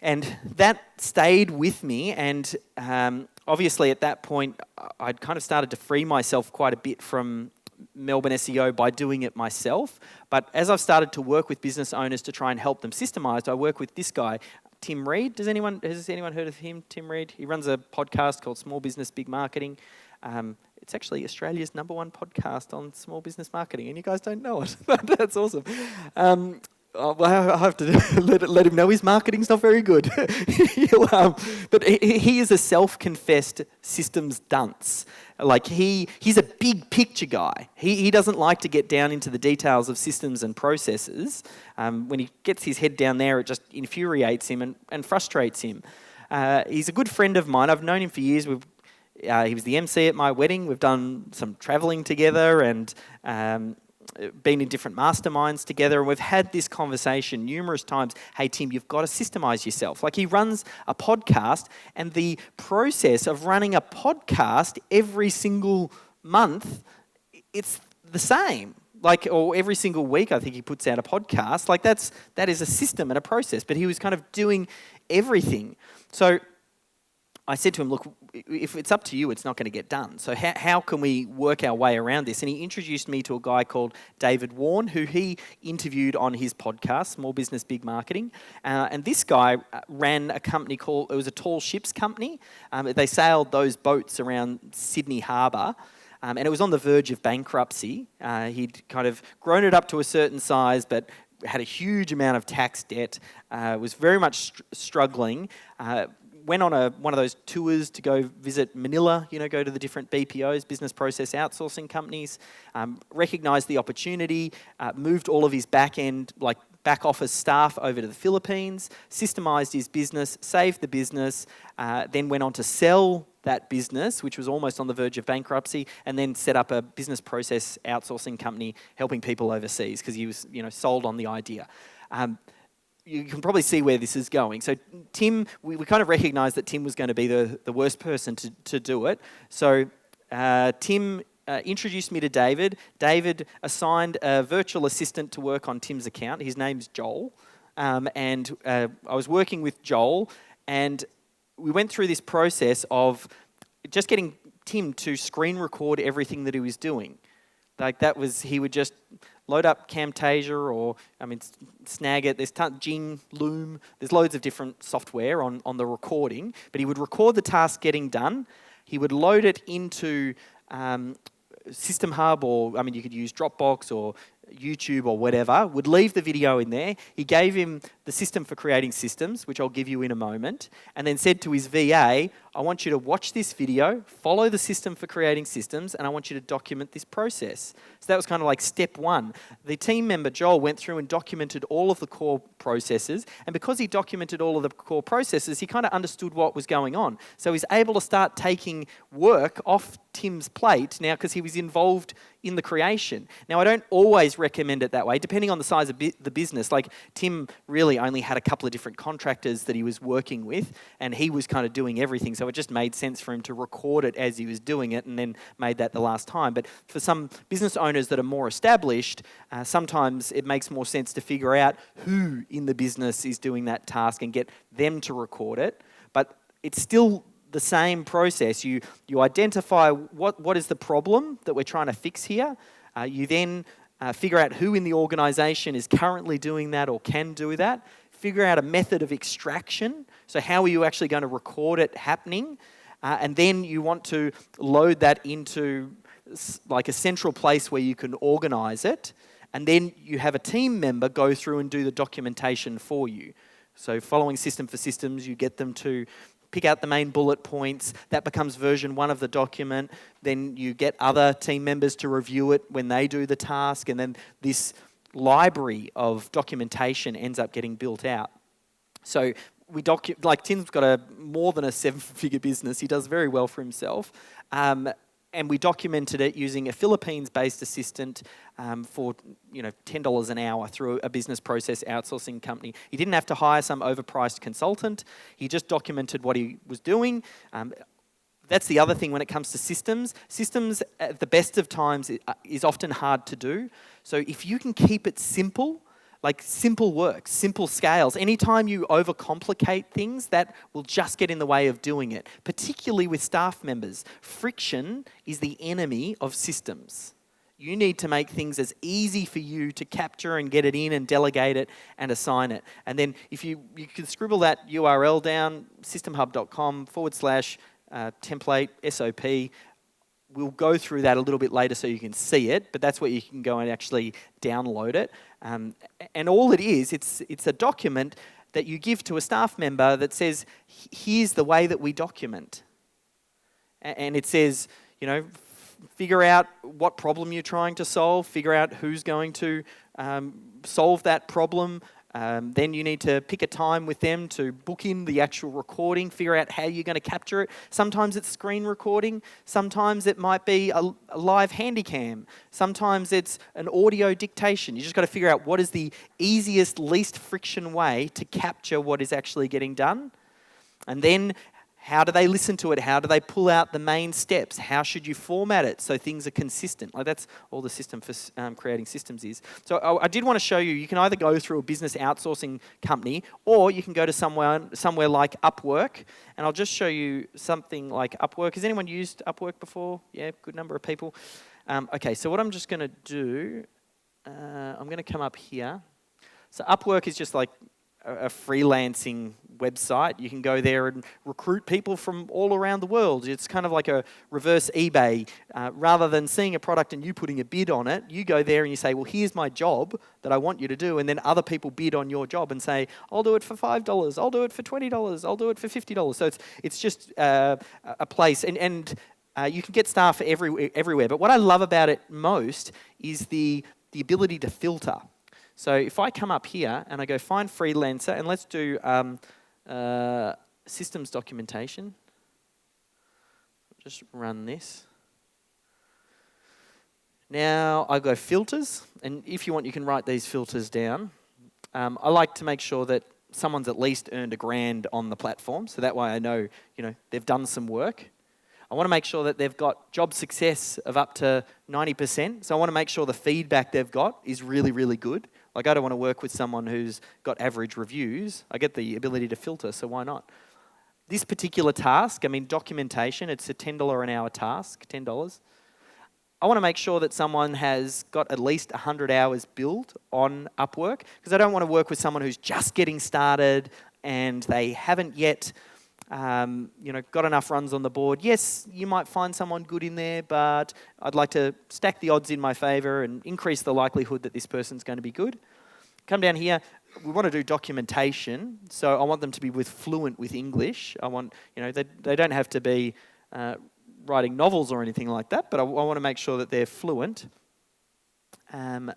And that stayed with me, and obviously at that point, I'd kind of started to free myself quite a bit from Melbourne SEO by doing it myself. But as I've started to work with business owners to try and help them systemize, I work with this guy, Tim Reed. Has anyone heard of him, Tim Reed? He runs a podcast called Small Business Big Marketing. It's actually Australia's #1 podcast on small business marketing, and you guys don't know it. That's awesome. I have to let him know his marketing's not very good. But he is a self-confessed systems dunce. Like he's a big picture guy. He doesn't like to get down into the details of systems and processes. When he gets his head down there, it just infuriates him and frustrates him. He's a good friend of mine. I've known him for years. He was the MC at my wedding. We've done some travelling together and been in different masterminds together, and we've had this conversation numerous times. Hey, Tim, you've got to systemize yourself. Like, he runs a podcast, and the process of running a podcast every single month, it's the same. Like, or every single week, I think he puts out a podcast. Like, that is a system and a process, but he was kind of doing everything. So I said to him, look, if it's up to you, it's not going to get done. So how can we work our way around this? And he introduced me to a guy called David Warren, who he interviewed on his podcast, Small Business Big Marketing. And this guy ran a company it was a tall ships company. They sailed those boats around Sydney Harbour. And it was on the verge of bankruptcy. He'd kind of grown it up to a certain size, but had a huge amount of tax debt, was very much struggling. Went on one of those tours to go visit Manila, go to the different BPOs, business process outsourcing companies, recognised the opportunity, moved all of his back office staff over to the Philippines, systemised his business, saved the business, then went on to sell that business, which was almost on the verge of bankruptcy, and then set up a business process outsourcing company helping people overseas because he was, sold on the idea. You can probably see where this is going. So Tim, we kind of recognised that Tim was going to be the worst person to do it. So Tim introduced me to David. David assigned a virtual assistant to work on Tim's account. His name's Joel. And I was working with Joel, and we went through this process of just getting Tim to screen record everything that he was doing. He would just load up Camtasia or, Snagit, there's Jing, Loom, there's loads of different software on the recording, but he would record the task getting done. He would load it into System Hub, or, you could use Dropbox or YouTube or whatever, would leave the video in there. He gave him the system for creating systems, which I'll give you in a moment, and then said to his VA, I want you to watch this video, follow the system for creating systems, and I want you to document this process. So that was kind of like step one. The team member, Joel, went through and documented all of the core processes, and because he documented all of the core processes, he kind of understood what was going on. So he's able to start taking work off Tim's plate now because he was involved in the creation. Now, I don't always recommend it that way, depending on the size of the business. Like, Tim really only had a couple of different contractors that he was working with, and he was kind of doing everything, so it just made sense for him to record it as he was doing it and then made that the last time. But for some business owners that are more established, sometimes it makes more sense to figure out who in the business is doing that task and get them to record it. But it's still the same process. You identify what is the problem that we're trying to fix here. You then figure out who in the organisation is currently doing that or can do that. Figure out a method of extraction. So how are you actually going to record it happening? And then you want to load that into like a central place where you can organise it. And then you have a team member go through and do the documentation for you. So following system for systems, you get them to pick out the main bullet points. That becomes version 1 of the document. Then you get other team members to review it when they do the task, and then this library of documentation ends up getting built out. So like Tim's got more than a 7-figure business. He does very well for himself. And we documented it using a Philippines-based assistant for $10 an hour through a business process outsourcing company. He didn't have to hire some overpriced consultant. He just documented what he was doing. That's the other thing when it comes to systems. Systems, at the best of times, is often hard to do. So if you can keep it simple, like simple work, simple scales. Anytime you overcomplicate things, that will just get in the way of doing it, particularly with staff members. Friction is the enemy of systems. You need to make things as easy for you to capture and get it in and delegate it and assign it. And then if you can scribble that URL down, systemhub.com/template SOP. We'll go through that a little bit later so you can see it, but that's where you can go and actually download it. And all it is, it's a document that you give to a staff member that says, here's the way that we document. And it says, figure out what problem you're trying to solve, figure out who's going to solve that problem. Then you need to pick a time with them to book in the actual recording, figure out how you're going to capture it. Sometimes it's screen recording. Sometimes it might be a live handycam. Sometimes it's an audio dictation. You just got to figure out what is the easiest, least friction way to capture what is actually getting done. And then how do they listen to it? How do they pull out the main steps? How should you format it so things are consistent? Like that's all the system for creating systems is. So I did want to show you, you can either go through a business outsourcing company or you can go to somewhere like Upwork. And I'll just show you something like Upwork. Has anyone used Upwork before? Yeah, good number of people. Okay, so what I'm just going to do, I'm going to come up here. So Upwork is just like a freelancing website. You can go there and recruit people from all around the world. It's kind of like a reverse eBay. Rather than seeing a product and you putting a bid on it, you go there and you say, well, here's my job that I want you to do. And then other people bid on your job and say, I'll do it for $5. I'll do it for $20. I'll do it for $50. So it's just a place. And you can get staff everywhere. But what I love about it most is the ability to filter. So if I come up here and I go find freelancer, and let's do systems documentation. Just run this. Now I go filters, and if you want, you can write these filters down. I like to make sure that someone's at least earned $1,000 on the platform, so that way I know, they've done some work. I want to make sure that they've got job success of up to 90%. So I want to make sure the feedback they've got is really, really good. Like I don't want to work with someone who's got average reviews. I get the ability to filter, so why not? This particular task, documentation, it's a $10 an hour task, $10. I want to make sure that someone has got at least 100 hours billed on Upwork, because I don't want to work with someone who's just getting started and they haven't yet got enough runs on the board. Yes, you might find someone good in there, but I'd like to stack the odds in my favor and increase the likelihood that this person's going to be good. Come down here. We want to do documentation, so I want them to be fluent with English. I want, they don't have to be writing novels or anything like that, but I want to make sure that they're fluent. And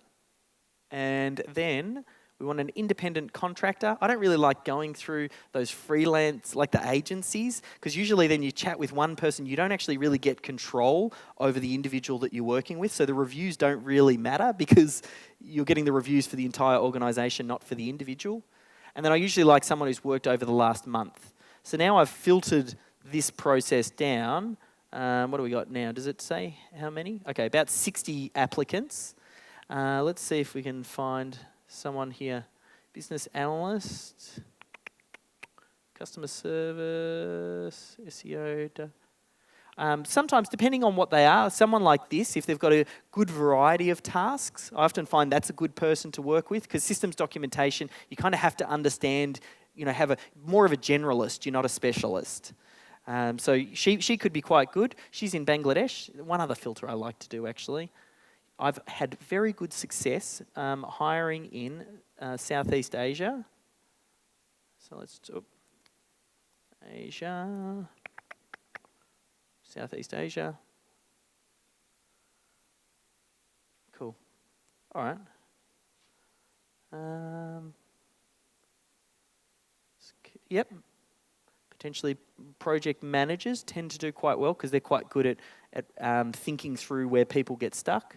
then we want an independent contractor. I don't really like going through those freelance, like the agencies, because usually then you chat with one person, you don't actually really get control over the individual that you're working with, so the reviews don't really matter because you're getting the reviews for the entire organisation, not for the individual. And then I usually like someone who's worked over the last month. So now I've filtered this process down. What do we got now? Does it say how many? Okay, about 60 applicants. Let's see if we can find someone here. Business analyst, customer service, SEO. Sometimes, depending on what they are, someone like this, if they've got a good variety of tasks, I often find that's a good person to work with, because systems documentation, you kind of have to understand, have more of a generalist, you're not a specialist. So she could be quite good. She's in Bangladesh. One other filter I like to do, actually. I've had very good success hiring in Southeast Asia. So let's do Asia, Southeast Asia. Cool. All right. Yep. Potentially project managers tend to do quite well because they're quite good at thinking through where people get stuck.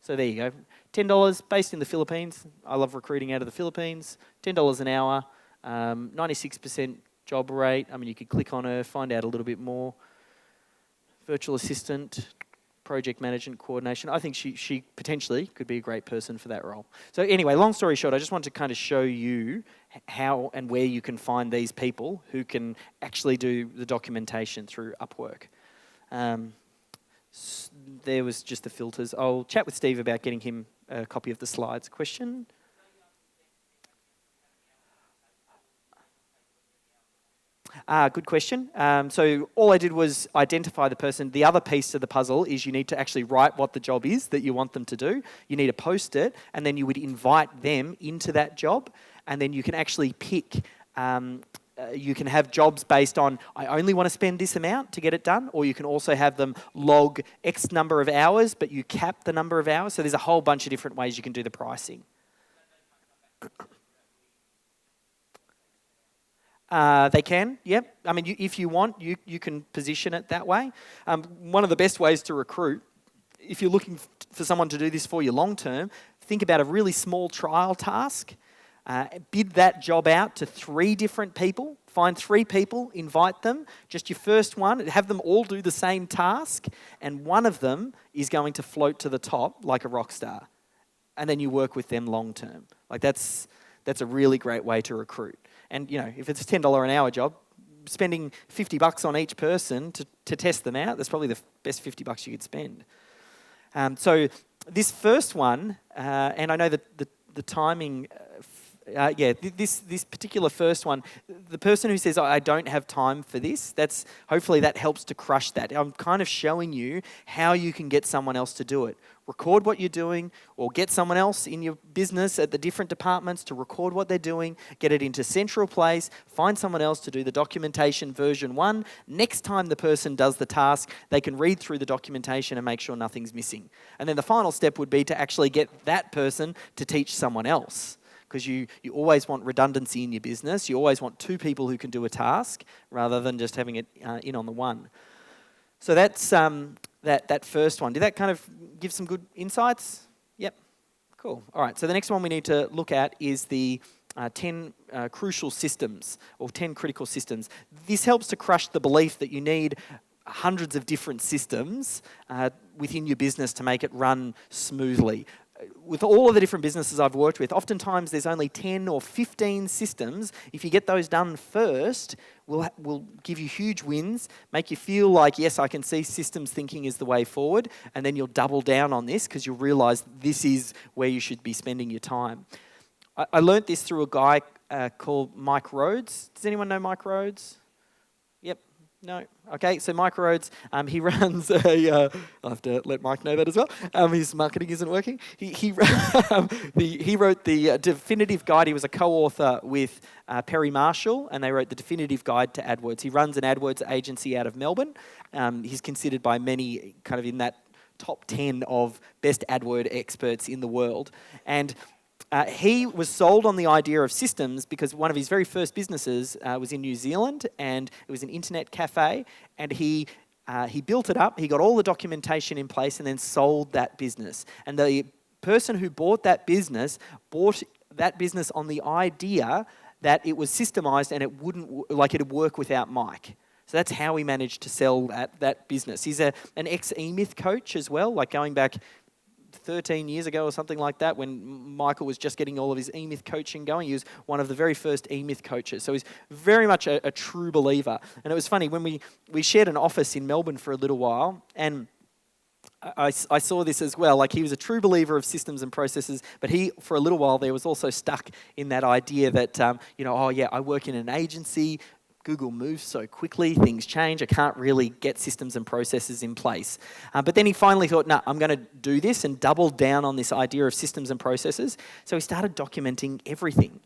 So there you go. $10 based in the Philippines. I love recruiting out of the Philippines. $10 an hour. 96% job rate. I mean, you could click on her, find out a little bit more. Virtual assistant, project management coordination. I think she potentially could be a great person for that role. So anyway, long story short, I just want to kind of show you how and where you can find these people who can actually do the documentation through Upwork. There was just the filters. I'll chat with Steve about getting him a copy of the slides. Question? Good question. So all I did was identify the person. The other piece to the puzzle is you need to actually write what the job is that you want them to do. You need to post it, and then you would invite them into that job, and then you can actually pick. You can have jobs based on, I only want to spend this amount to get it done, or you can also have them log X number of hours, but you cap the number of hours. So there's a whole bunch of different ways you can do the pricing. They can, yep. I mean, if you want, you can position it that way. One of the best ways to recruit, if you're looking for someone to do this for you long term, think about a really small trial task. Bid that job out to 3 different people. Find 3 people, invite them. Just your first one, have them all do the same task, and one of them is going to float to the top like a rock star. And then you work with them long term. Like that's a really great way to recruit. And you know, if it's a $10 an hour job, spending $50 on each person to test them out, that's probably the best $50 you could spend. So this first one, and I know that the timing. This particular first one, the person who says, I don't have time for this, hopefully that helps to crush that. I'm kind of showing you how you can get someone else to do it. Record what you're doing, or get someone else in your business at the different departments to record what they're doing, get it into central place, find someone else to do the documentation version 1. Next time the person does the task, they can read through the documentation and make sure nothing's missing. And then the final step would be to actually get that person to teach someone else. Because you always want redundancy in your business. You always want 2 people who can do a task rather than just having it in on the one. So that's that first one. Did that kind of give some good insights? Yep. Cool. All right. So the next one we need to look at is the 10 crucial systems, or 10 critical systems. This helps to crush the belief that you need hundreds of different systems within your business to make it run smoothly. With all of the different businesses I've worked with, oftentimes there's only 10 or 15 systems. If you get those done first, will give you huge wins, make you feel like, yes, I can see systems thinking is the way forward, and then you'll double down on this because you'll realise this is where you should be spending your time. I learnt this through a guy called Mike Rhodes. Does anyone know Mike Rhodes? Yep. No. Okay, so Mike Rhodes, he runs a. I'll have to let Mike know that as well. His marketing isn't working. He wrote the Definitive Guide. He was a co-author with Perry Marshall, and they wrote the Definitive Guide to AdWords. He runs an AdWords agency out of Melbourne. He's considered by many kind of in that top 10 of best AdWord experts in the world, and. He was sold on the idea of systems because one of his very first businesses was in New Zealand, and it was an internet cafe, and he built it up, he got all the documentation in place, and then sold that business. And the person who bought that business on the idea that it was systemized and it'd work without Mike. So that's how he managed to sell that business. He's an ex-eMyth coach as well, like going back 13 years ago or something like that, when Michael was just getting all of his eMyth coaching going. He was one of the very first eMyth coaches. So he's very much a true believer. And it was funny, when we shared an office in Melbourne for a little while, and I saw this as well. Like, he was a true believer of systems and processes, but he, for a little while there, was also stuck in that idea that, I work in an agency, Google moves so quickly, things change, I can't really get systems and processes in place. But then he finally thought, no, I'm going to do this, and doubled down on this idea of systems and processes. So he started documenting everything.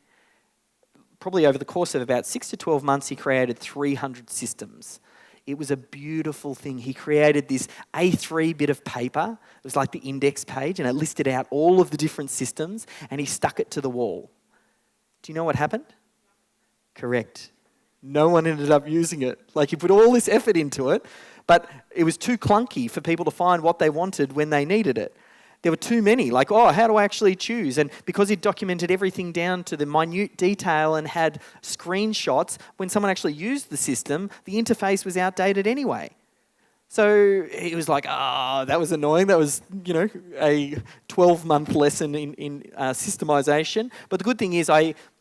probably over the course of about 6 to 12 months, he created 300 systems. It was a beautiful thing. He created this A3 bit of paper. It was like the index page, and it listed out all of the different systems, and he stuck it to the wall. Do you know what happened? Correct. No one ended up using it. Like, he put all this effort into it, but it was too clunky for people to find what they wanted when they needed it. There were too many, like, oh, how do I actually choose? And because he documented everything down to the minute detail and had screenshots, when someone actually used the system, the interface was outdated anyway. So he was like, that was annoying. That was, a 12-month lesson in systemization. But the good thing is,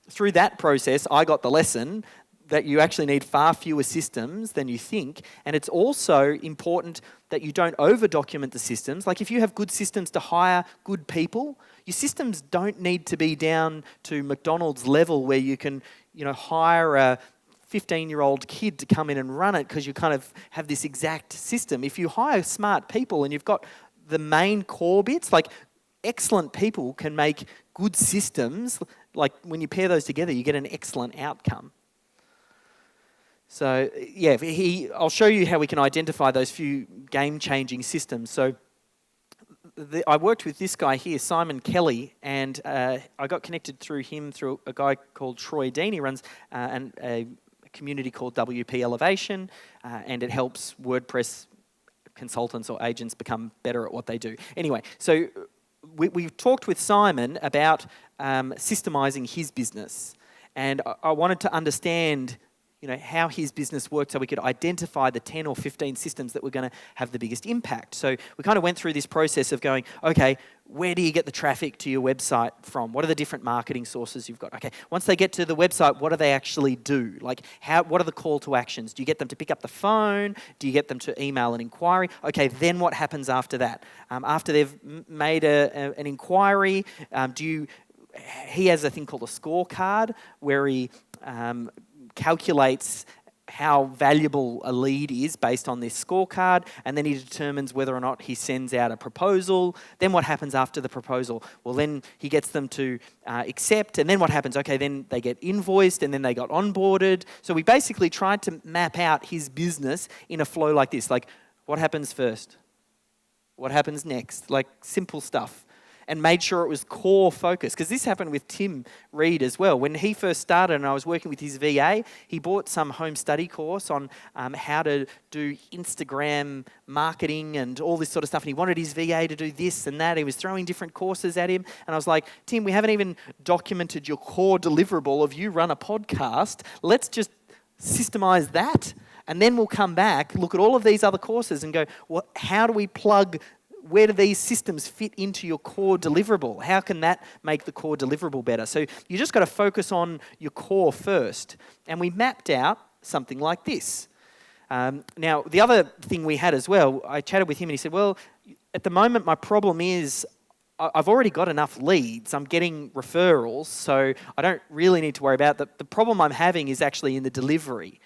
through that process, I got the lesson that you actually need far fewer systems than you think. And it's also important that you don't over-document the systems. Like, if you have good systems to hire good people, your systems don't need to be down to McDonald's level where you can, hire a 15-year-old kid to come in and run it because you kind of have this exact system. If you hire smart people and you've got the main core bits, like, excellent people can make good systems. Like, when you pair those together, you get an excellent outcome. So, yeah, I'll show you how we can identify those few game-changing systems. So, I worked with this guy here, Simon Kelly, and I got connected through him through a guy called Troy Dean. He runs a community called WP Elevation, and it helps WordPress consultants or agents become better at what they do. Anyway, so we talked with Simon about systemizing his business, and I wanted to understand how his business worked so we could identify the 10 or 15 systems that were going to have the biggest impact. So we kind of went through this process of going, okay, where do you get the traffic to your website from? What are the different marketing sources you've got? Okay, once they get to the website, what do they actually do? Like, what are the call to actions? Do you get them to pick up the phone? Do you get them to email an inquiry? Okay, then what happens after that? After they've made an inquiry, he has a thing called a scorecard where he calculates how valuable a lead is based on this scorecard, and then he determines whether or not he sends out a proposal. Then what happens after the proposal? Well, then he gets them to accept, and then what happens? Okay, then they get invoiced, and then they got onboarded. So we basically tried to map out his business in a flow like this. Like, what happens first? What happens next? Like, simple stuff. And made sure it was core focus. Because this happened with Tim Reed as well. When he first started and I was working with his VA, he bought some home study course on how to do Instagram marketing and all this sort of stuff. And he wanted his VA to do this and that. He was throwing different courses at him. And I was like, Tim, we haven't even documented your core deliverable of you run a podcast. Let's just systemize that. And then we'll come back, look at all of these other courses and go, well, how do we plug? Where do these systems fit into your core deliverable? How can that make the core deliverable better? So you just got to focus on your core first. And we mapped out something like this. Now, the other thing we had as well, I chatted with him and he said, well, at the moment my problem is I've already got enough leads. I'm getting referrals, so I don't really need to worry about that. The problem I'm having is actually in the delivery.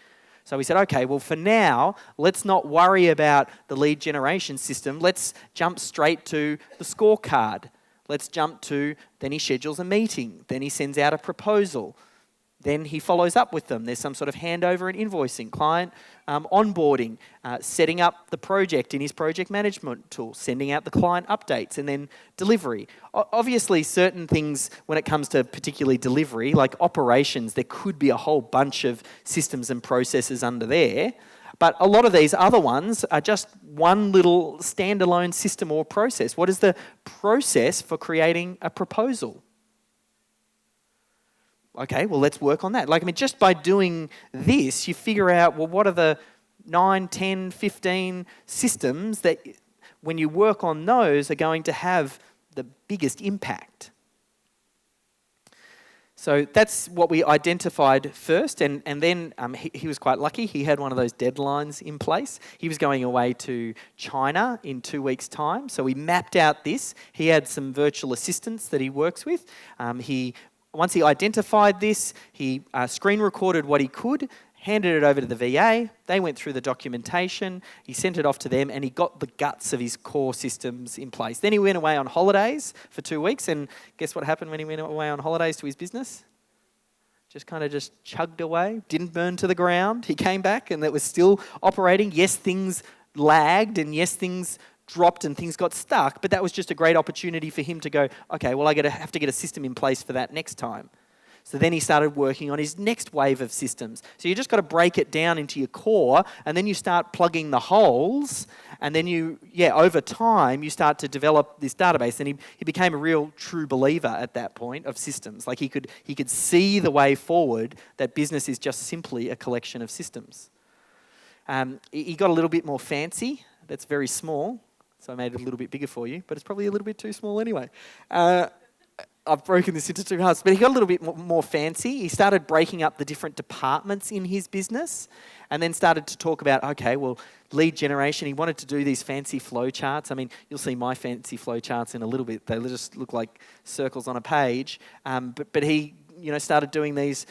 So we said, okay, well, for now, let's not worry about the lead generation system. Let's jump straight to the scorecard. Let's jump to, then he schedules a meeting. Then he sends out a proposal. Then he follows up with them. There's some sort of handover and invoicing, client onboarding, setting up the project in his project management tool, sending out the client updates, and then delivery. Obviously, certain things when it comes to particularly delivery, like operations, there could be a whole bunch of systems and processes under there. But a lot of these other ones are just one little standalone system or process. What is the process for creating a proposal? Okay, well, let's work on that. Just by doing this, you figure out, well, what are the 9, 10, 15 systems that, when you work on those, are going to have the biggest impact. So that's what we identified first, and then he was quite lucky. He had one of those deadlines in place. He was going away to China in 2 weeks' time, so we mapped out this. He had some virtual assistants that he works with. Once he identified this, he screen recorded what he could, handed it over to the VA. They went through the documentation. He sent it off to them, and he got the guts of his core systems in place. Then he went away on holidays for 2 weeks, and guess what happened when he went away on holidays to his business? just kind of just chugged away, didn't burn to the ground. He came back and it was still operating. Yes, things lagged and yes, things dropped and things got stuck, but that was just a great opportunity for him to go, okay, well, have to get a system in place for that next time. So then he started working on his next wave of systems. So you just got to break it down into your core, and then you start plugging the holes, and then over time, you start to develop this database. And he became a real true believer at that point of systems. Like he could see the way forward that business is just simply a collection of systems. He got a little bit more fancy. That's very small, so I made it a little bit bigger for you, but it's probably a little bit too small anyway. I've broken this into two halves, but he got a little bit more fancy. He started breaking up the different departments in his business and then started to talk about, okay, well, lead generation. He wanted to do these fancy flow charts. I mean, you'll see my fancy flow charts in a little bit. They just look like circles on a page. But he, started doing these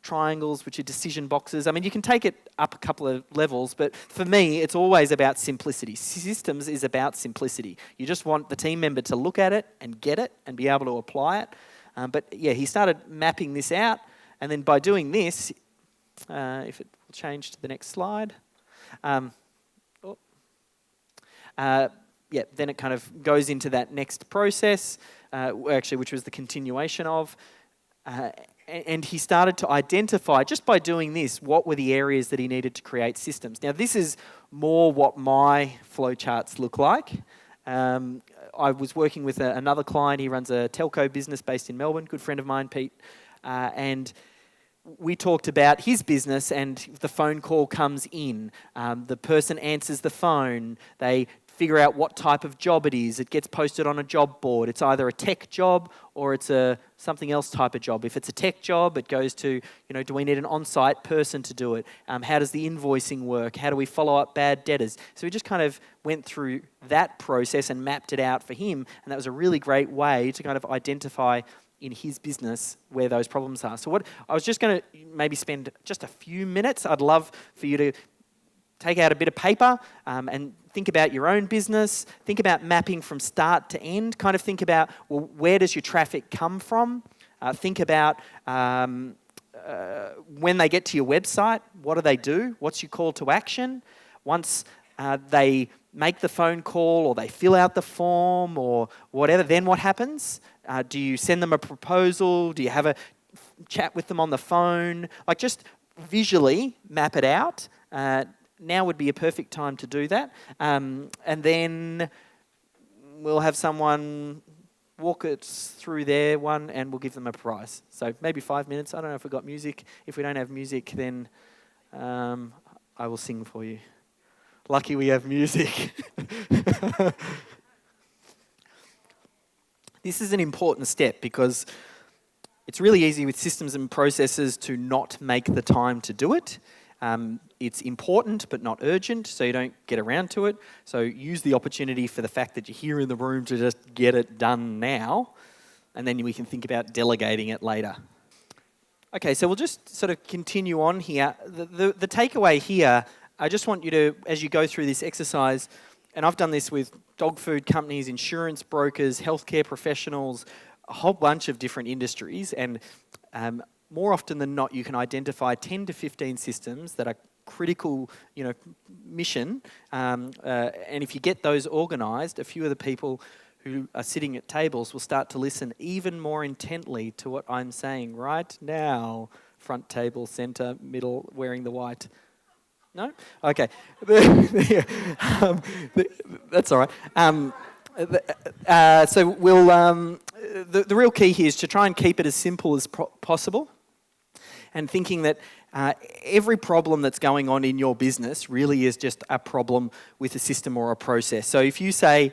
triangles, which are decision boxes. I mean, you can take it up a couple of levels, but for me, it's always about simplicity. Systems is about simplicity. You just want the team member to look at it and get it and be able to apply it. He started mapping this out, and then by doing this, if it will change to the next slide, then it kind of goes into that next process, which was the continuation of. And he started to identify, just by doing this, what were the areas that he needed to create systems. Now, this is more what my flowcharts look like. I was working with another client. He runs a telco business based in Melbourne, good friend of mine, Pete. And we talked about his business, and the phone call comes in. The person answers the phone. They figure out what type of job it is. It gets posted on a job board. It's either a tech job or it's a something else type of job. If it's a tech job, it goes to, do we need an on-site person to do it? How does the invoicing work? How do we follow up bad debtors? So we just kind of went through that process and mapped it out for him, and that was a really great way to kind of identify in his business where those problems are. So what I was just going to maybe spend just a few minutes. I'd love for you to take out a bit of paper and think about your own business. Think about mapping from start to end. Kind of think about, well, where does your traffic come from? Think about when they get to your website, what do they do? What's your call to action? Once they make the phone call or they fill out the form or whatever, then what happens? Do you send them a proposal? Do you have a chat with them on the phone? Like, just visually map it out. Now would be a perfect time to do that. And then we'll have someone walk it through their one and we'll give them a prize. So maybe 5 minutes. I don't know if we've got music. If we don't have music, then I will sing for you. Lucky we have music. This is an important step because it's really easy with systems and processes to not make the time to do it. It's important but not urgent, so you don't get around to it. So use the opportunity for the fact that you're here in the room to just get it done now, and then we can think about delegating it later. Okay, so we'll just sort of continue on here. The takeaway here, I just want you to, as you go through this exercise, and I've done this with dog food companies, insurance brokers, healthcare professionals, a whole bunch of different industries, and more often than not, you can identify 10 to 15 systems that are critical, mission. And if you get those organised, a few of the people who are sitting at tables will start to listen even more intently to what I'm saying right now. Front table, centre, middle, wearing the white. No? Okay. That's all right. So we'll. The real key here is to try and keep it as simple as possible, and thinking that every problem that's going on in your business really is just a problem with a system or a process. So if you say,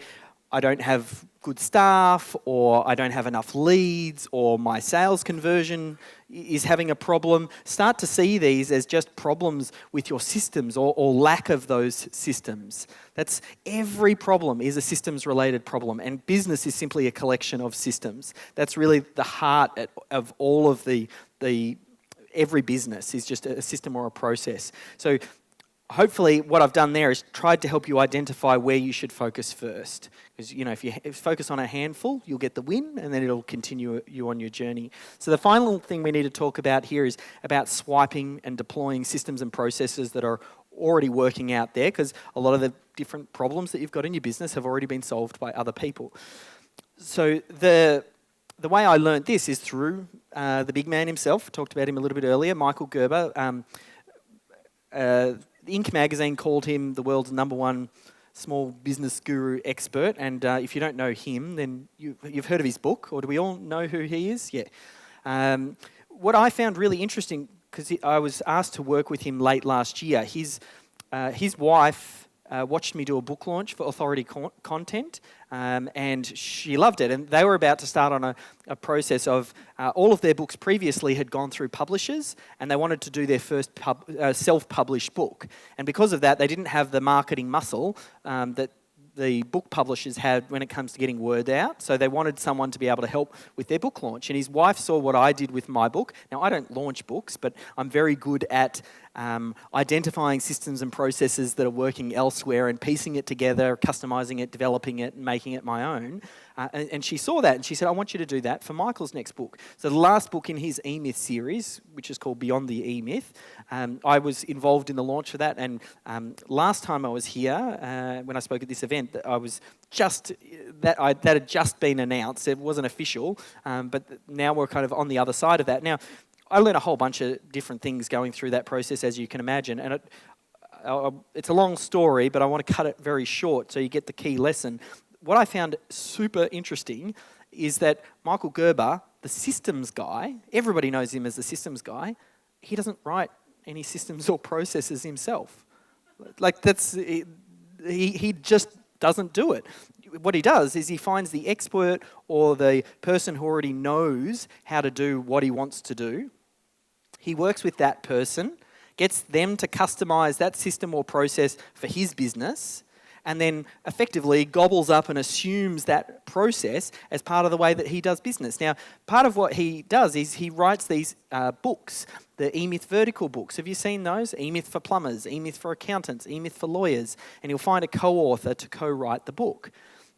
I don't have good staff, or I don't have enough leads, or my sales conversion is having a problem, start to see these as just problems with your systems or lack of those systems. That's every problem is a systems-related problem, and business is simply a collection of systems. That's really the heart of all of every business is just a system or a process. So hopefully what I've done there is tried to help you identify where you should focus first. Because, if you focus on a handful, you'll get the win, and then it'll continue you on your journey. So the final thing we need to talk about here is about swiping and deploying systems and processes that are already working out there, because a lot of the different problems that you've got in your business have already been solved by other people. So the way I learned this is through the big man himself. I talked about him a little bit earlier, Michael Gerber. Inc. magazine called him the world's #1 small business guru expert, and if you don't know him, then you've heard of his book, or do we all know who he is? Yeah. What I found really interesting, because I was asked to work with him late last year, his wife watched me do a book launch for Authority Content, and she loved it. And they were about to start on a process of all of their books previously had gone through publishers, and they wanted to do their first self-published book. And because of that, they didn't have the marketing muscle that the book publishers had when it comes to getting word out. So they wanted someone to be able to help with their book launch. And his wife saw what I did with my book. Now, I don't launch books, but I'm very good at identifying systems and processes that are working elsewhere and piecing it together, customizing it, developing it, and making it my own. And she saw that, and she said, I want you to do that for Michael's next book. So the last book in his E-Myth series, which is called Beyond the E-Myth, I was involved in the launch of that. And last time I was here, when I spoke at this event, that had just been announced. It wasn't official, but now we're kind of on the other side of that. Now, I learned a whole bunch of different things going through that process, as you can imagine, and it's a long story, but I want to cut it very short so you get the key lesson. What I found super interesting is that Michael Gerber, the systems guy, everybody knows him as the systems guy, he doesn't write any systems or processes himself. He just doesn't do it. What he does is he finds the expert or the person who already knows how to do what he wants to do. He works with that person, gets them to customize that system or process for his business, and then effectively gobbles up and assumes that process as part of the way that he does business. Now, part of what he does is he writes these books, the E-Myth vertical books. Have you seen those? E-Myth for plumbers, E-Myth for accountants, E-Myth for lawyers, and he'll find a co-author to co-write the book.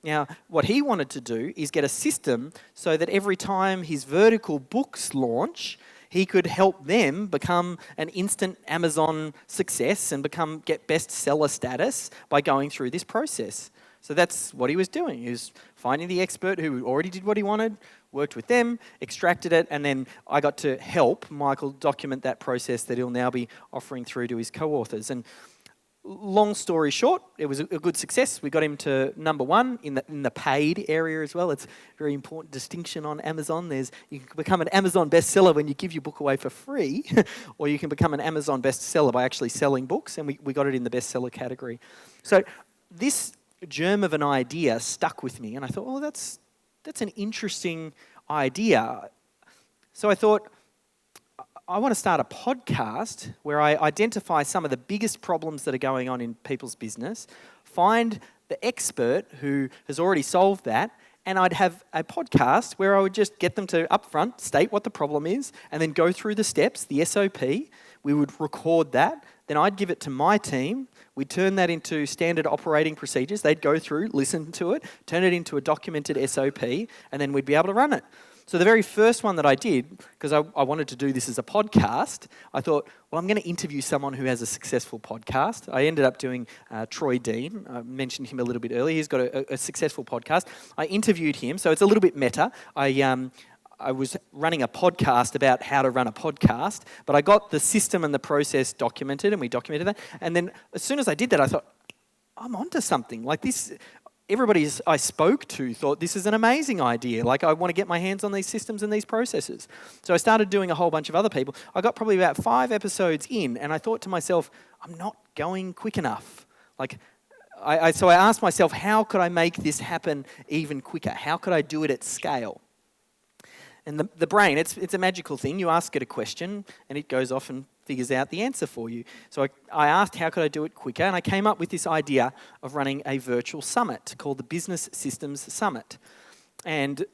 Now, what he wanted to do is get a system so that every time his vertical books launch, he could help them become an instant Amazon success and get bestseller status by going through this process. So that's what he was doing. He was finding the expert who already did what he wanted, worked with them, extracted it, and then I got to help Michael document that process that he'll now be offering through to his co-authors. And long story short, it was a good success. We got him to #1 in the paid area as well. It's a very important distinction on Amazon. You can become an Amazon bestseller when you give your book away for free, or you can become an Amazon bestseller by actually selling books, and we got it in the bestseller category. So this germ of an idea stuck with me, and I thought, oh, that's an interesting idea. So I thought, I want to start a podcast where I identify some of the biggest problems that are going on in people's business, find the expert who has already solved that, and I'd have a podcast where I would just get them to upfront state what the problem is and then go through the steps, the SOP. We would record that. Then I'd give it to my team. We'd turn that into standard operating procedures. They'd go through, listen to it, turn it into a documented SOP, and then we'd be able to run it. So the very first one that I did, because I wanted to do this as a podcast, I thought, well, I'm going to interview someone who has a successful podcast. I ended up doing Troy Dean. I mentioned him a little bit earlier. He's got a successful podcast. I interviewed him, so it's a little bit meta. I was running a podcast about how to run a podcast, but I got the system and the process documented, and we documented that. And then as soon as I did that, I thought, I'm onto something. Like this, everybody I spoke to thought this is an amazing idea. Like, I want to get my hands on these systems and these processes. So I started doing a whole bunch of other people. I got probably about 5 episodes in, and I thought to myself, I'm not going quick enough. So I asked myself, how could I make this happen even quicker? How could I do it at scale? And the brain, it's a magical thing. You ask it a question, and it goes off and figures out the answer for you. So I asked, how could I do it quicker? And I came up with this idea of running a virtual summit called the Business Systems Summit. And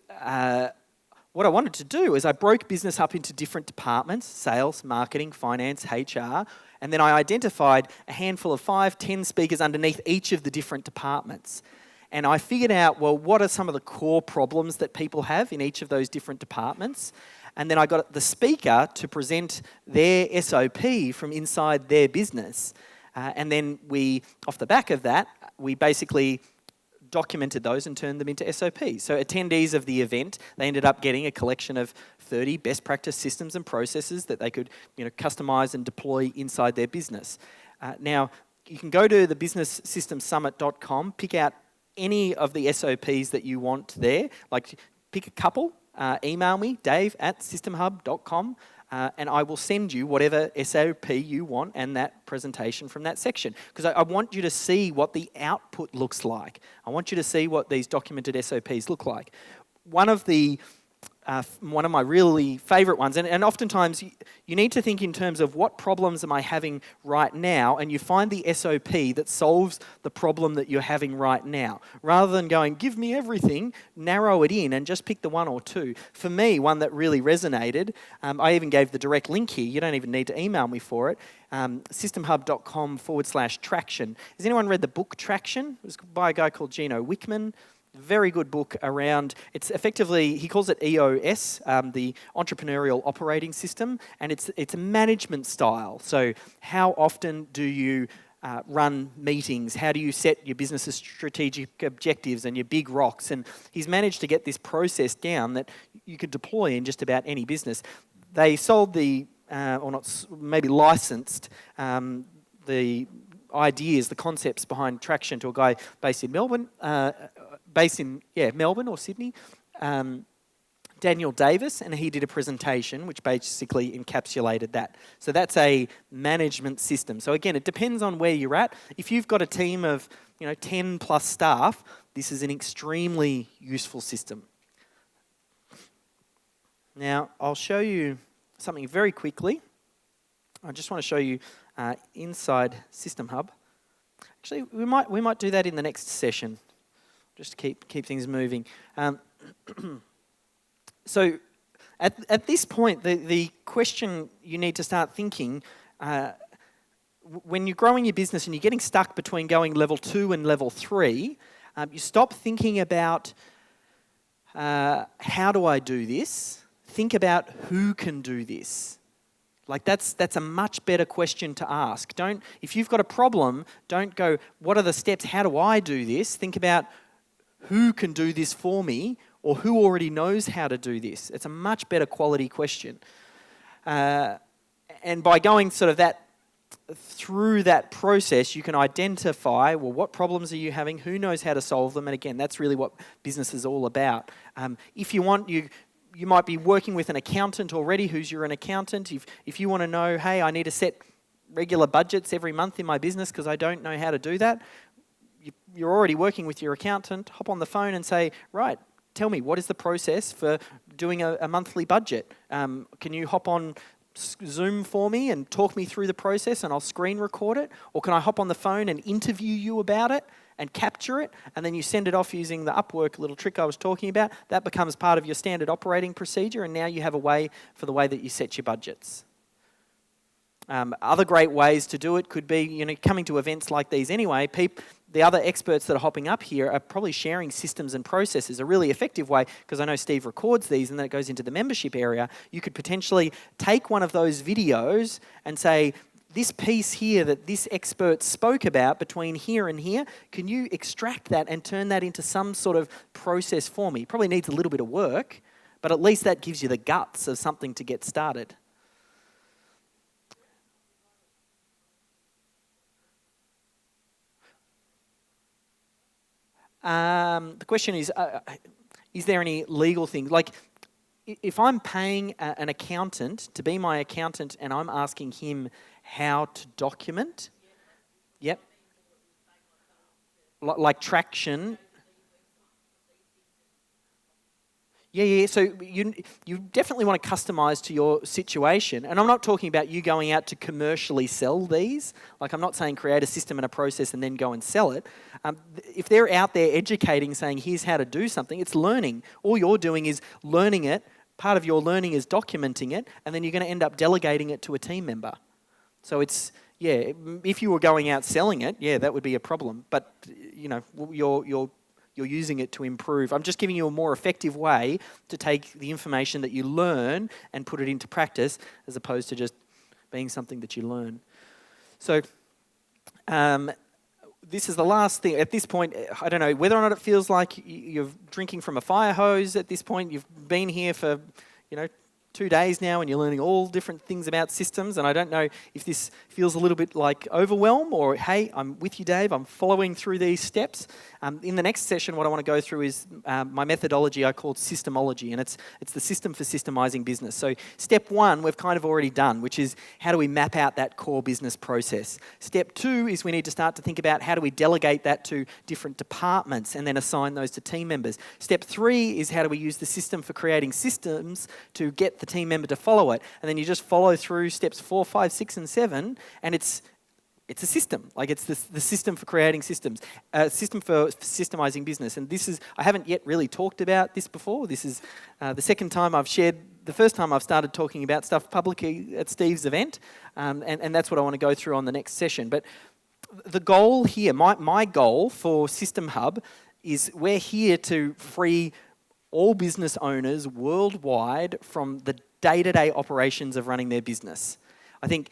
what I wanted to do is I broke business up into different departments: sales, marketing, finance, HR, And then I identified a handful of 5, 10 speakers underneath each of the different departments. And I figured out, well, what are some of the core problems that people have in each of those different departments? And then I got the speaker to present their SOP from inside their business. And then off the back of that, we basically documented those and turned them into SOPs. So attendees of the event, they ended up getting a collection of 30 best practice systems and processes that they could customize and deploy inside their business. Now, you can go to the businesssystemsummit.com, pick out any of the SOPs that you want there, like pick a couple, email me, dave@systemhub.com, and I will send you whatever SOP you want and that presentation from that section. Because I want you to see what the output looks like. I want you to see what these documented SOPs look like. One of my really favourite ones, and oftentimes you need to think in terms of what problems am I having right now, and you find the SOP that solves the problem that you're having right now. Rather than going, give me everything, narrow it in and just pick the one or two. For me, one that really resonated, I even gave the direct link here, you don't even need to email me for it, systemhub.com/traction. Has anyone read the book Traction? It was by a guy called Gino Wickman. Very good book around, it's effectively, he calls it EOS, the Entrepreneurial Operating System, and it's a management style. So how often do you run meetings? How do you set your business's strategic objectives and your big rocks? And he's managed to get this process down that you could deploy in just about any business. They sold maybe licensed the ideas, the concepts behind Traction to a guy based in Melbourne, Melbourne or Sydney, Daniel Davis, and he did a presentation which basically encapsulated that. So that's a management system. So again, it depends on where you're at. If you've got a team of 10 plus staff, this is an extremely useful system. Now, I'll show you something very quickly. I just want to show you inside System Hub. Actually, we might do that in the next session, just to keep things moving. So at this point, the question you need to start thinking, when you're growing your business and you're getting stuck between going level 2 and level 3, you stop thinking about how do I do this? Think about who can do this. Like that's a much better question to ask. If you've got a problem, don't go, what are the steps? How do I do this? Think about who can do this for me or who already knows how to do this. It's a much better quality question. And by going sort of through that process, you can identify, well, what problems are you having? Who knows how to solve them? And again, that's really what business is all about. If you want, you might be working with an accountant already who's an accountant. If you want to know, hey, I need to set regular budgets every month in my business because I don't know how to do that, you're already working with your accountant, hop on the phone and say, right, tell me, what is the process for doing a monthly budget? Can you hop on Zoom for me and talk me through the process and I'll screen record it? Or can I hop on the phone and interview you about it and capture it, and then you send it off using the Upwork little trick I was talking about? That becomes part of your standard operating procedure, and now you have a way for the way that you set your budgets. Other great ways to do it could be, coming to events like these anyway, the other experts that are hopping up here are probably sharing systems and processes. A really effective way, because I know Steve records these and then it goes into the membership area, you could potentially take one of those videos and say, this piece here that this expert spoke about between here and here, can you extract that and turn that into some sort of process for me? It probably needs a little bit of work, but at least that gives you the guts of something to get started. The question is there any legal thing? Like, if I'm paying an accountant to be my accountant and I'm asking him how to document, yep, like Traction. Yeah. So you definitely want to customize to your situation. And I'm not talking about you going out to commercially sell these. Like, I'm not saying create a system and a process and then go and sell it. If they're out there educating, saying here's how to do something, it's learning. All you're doing is learning it. Part of your learning is documenting it, and then you're going to end up delegating it to a team member. So it's yeah, if you were going out selling it, yeah, that would be a problem. But you're using it to improve. I'm just giving you a more effective way to take the information that you learn and put it into practice, as opposed to just being something that you learn. So this is the last thing. At this point, I don't know whether or not it feels like you're drinking from a fire hose at this point. You've been here for, 2 days now, and you're learning all different things about systems, and I don't know if this feels a little bit like overwhelm, or hey, I'm with you, Dave, I'm following through these steps. In the next session, what I want to go through is my methodology I called systemology, and it's the system for systemizing business. So step 1 we've kind of already done, which is how do we map out that core business process. Step 2 is we need to start to think about how do we delegate that to different departments and then assign those to team members. Step 3 is how do we use the system for creating systems to get the team member to follow it, and then you just follow through steps 4, 5, 6, and 7, and it's a system. Like it's the system for creating systems, system for systemizing business. And this is, I haven't yet really talked about this before. This is the second time I've shared. The first time I've started talking about stuff publicly at Steve's event, and that's what I want to go through on the next session. But the goal here, my goal for System Hub is we're here to free all business owners worldwide from the day-to-day operations of running their business. I think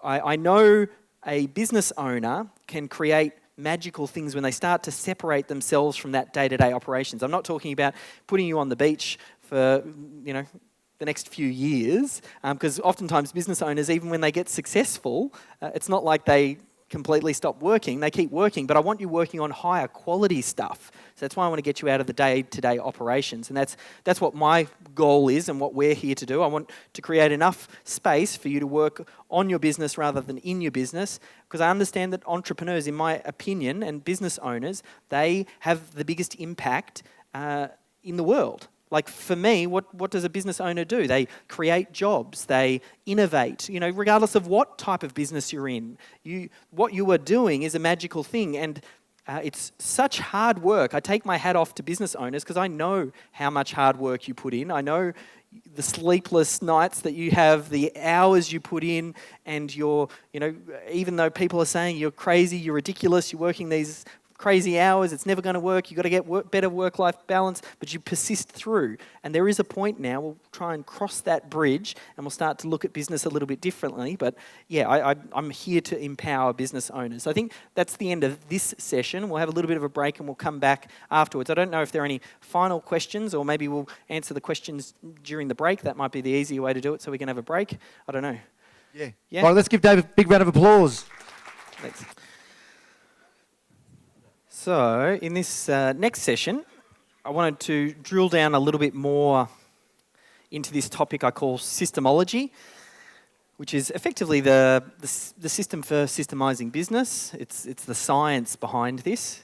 I know a business owner can create magical things when they start to separate themselves from that day-to-day operations. I'm not talking about putting you on the beach for, the next few years, because oftentimes business owners, even when they get successful, it's not like they completely stop working. They keep working, but I want you working on higher quality stuff. So that's why I want to get you out of the day-to-day operations, and that's what my goal is and what we're here to do. I want to create enough space for you to work on your business rather than in your business, because I understand that entrepreneurs, in my opinion, and business owners, they have the biggest impact in the world. Like for me, what does a business owner do? They create jobs, they innovate, regardless of what type of business you're in. What you are doing is a magical thing, and it's such hard work. I take my hat off to business owners because I know how much hard work you put in. I know the sleepless nights that you have, the hours you put in, and even though people are saying you're crazy, you're ridiculous, you're working these crazy hours, it's never going to work, you've got to get better work-life balance, but you persist through. And there is a point now, we'll try and cross that bridge and we'll start to look at business a little bit differently. But yeah, I'm here to empower business owners. So I think that's the end of this session. We'll have a little bit of a break and we'll come back afterwards. I don't know if there are any final questions, or maybe we'll answer the questions during the break. That might be the easier way to do it, so we can have a break. I don't know. Yeah. Yeah? All right, let's give Dave a big round of applause. Thanks. So, in this next session, I wanted to drill down a little bit more into this topic I call systemology, which is effectively the system for systemizing business. It's the science behind this,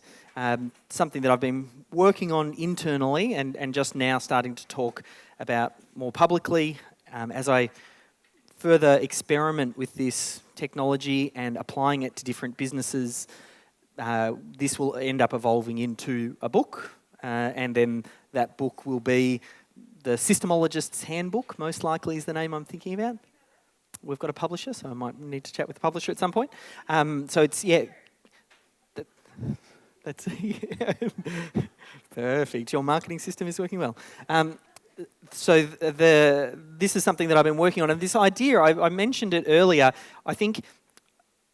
something that I've been working on internally and just now starting to talk about more publicly as I further experiment with this technology and applying it to different businesses. This will end up evolving into a book, and then that book will be the Systemologist's Handbook, most likely is the name I'm thinking about. We've got a publisher, so I might need to chat with the publisher at some point. So it's, that's perfect. Your marketing system is working well. So this is something that I've been working on, and this idea, I mentioned it earlier, I think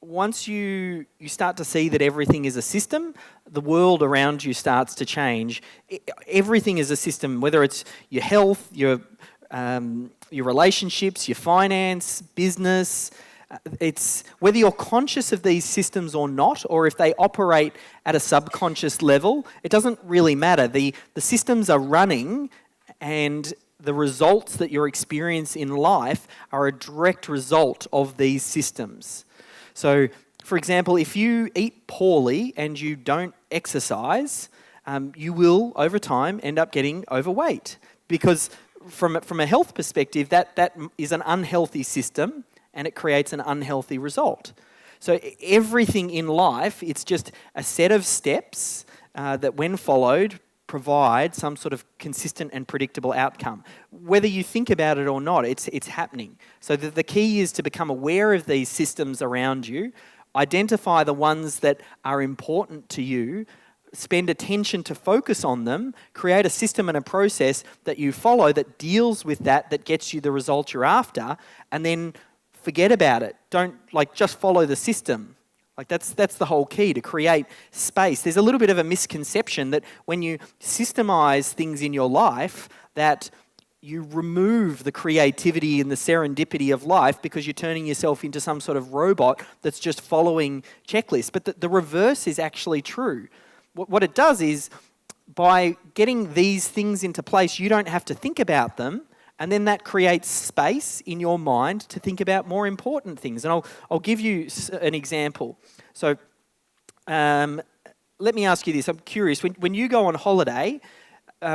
once you start to see that everything is a system, the world around you starts to change. Everything is a system, whether it's your health, your relationships, your finance, business. It's whether you're conscious of these systems or not, or if they operate at a subconscious level, it doesn't really matter. The systems are running, and the results that you experience in life are a direct result of these systems. So, for example, if you eat poorly and you don't exercise, you will, over time, end up getting overweight. Because from a health perspective, that is an unhealthy system and it creates an unhealthy result. So everything in life, it's just a set of steps that when followed, provide some sort of consistent and predictable outcome. Whether you think about it or not, it's happening. So the key is to become aware of these systems around you, identify the ones that are important to you, spend attention to focus on them, create a system and a process that you follow that deals with that gets you the result you're after, and then forget about it. Don't just follow the system. That's the whole key, to create space. There's a little bit of a misconception that when you systemize things in your life, that you remove the creativity and the serendipity of life because you're turning yourself into some sort of robot that's just following checklists. But the reverse is actually true. What it does is, by getting these things into place, you don't have to think about them, and then that creates space in your mind to think about more important things. And I'll give you an example. So let me ask you this. I'm curious. When you go on holiday,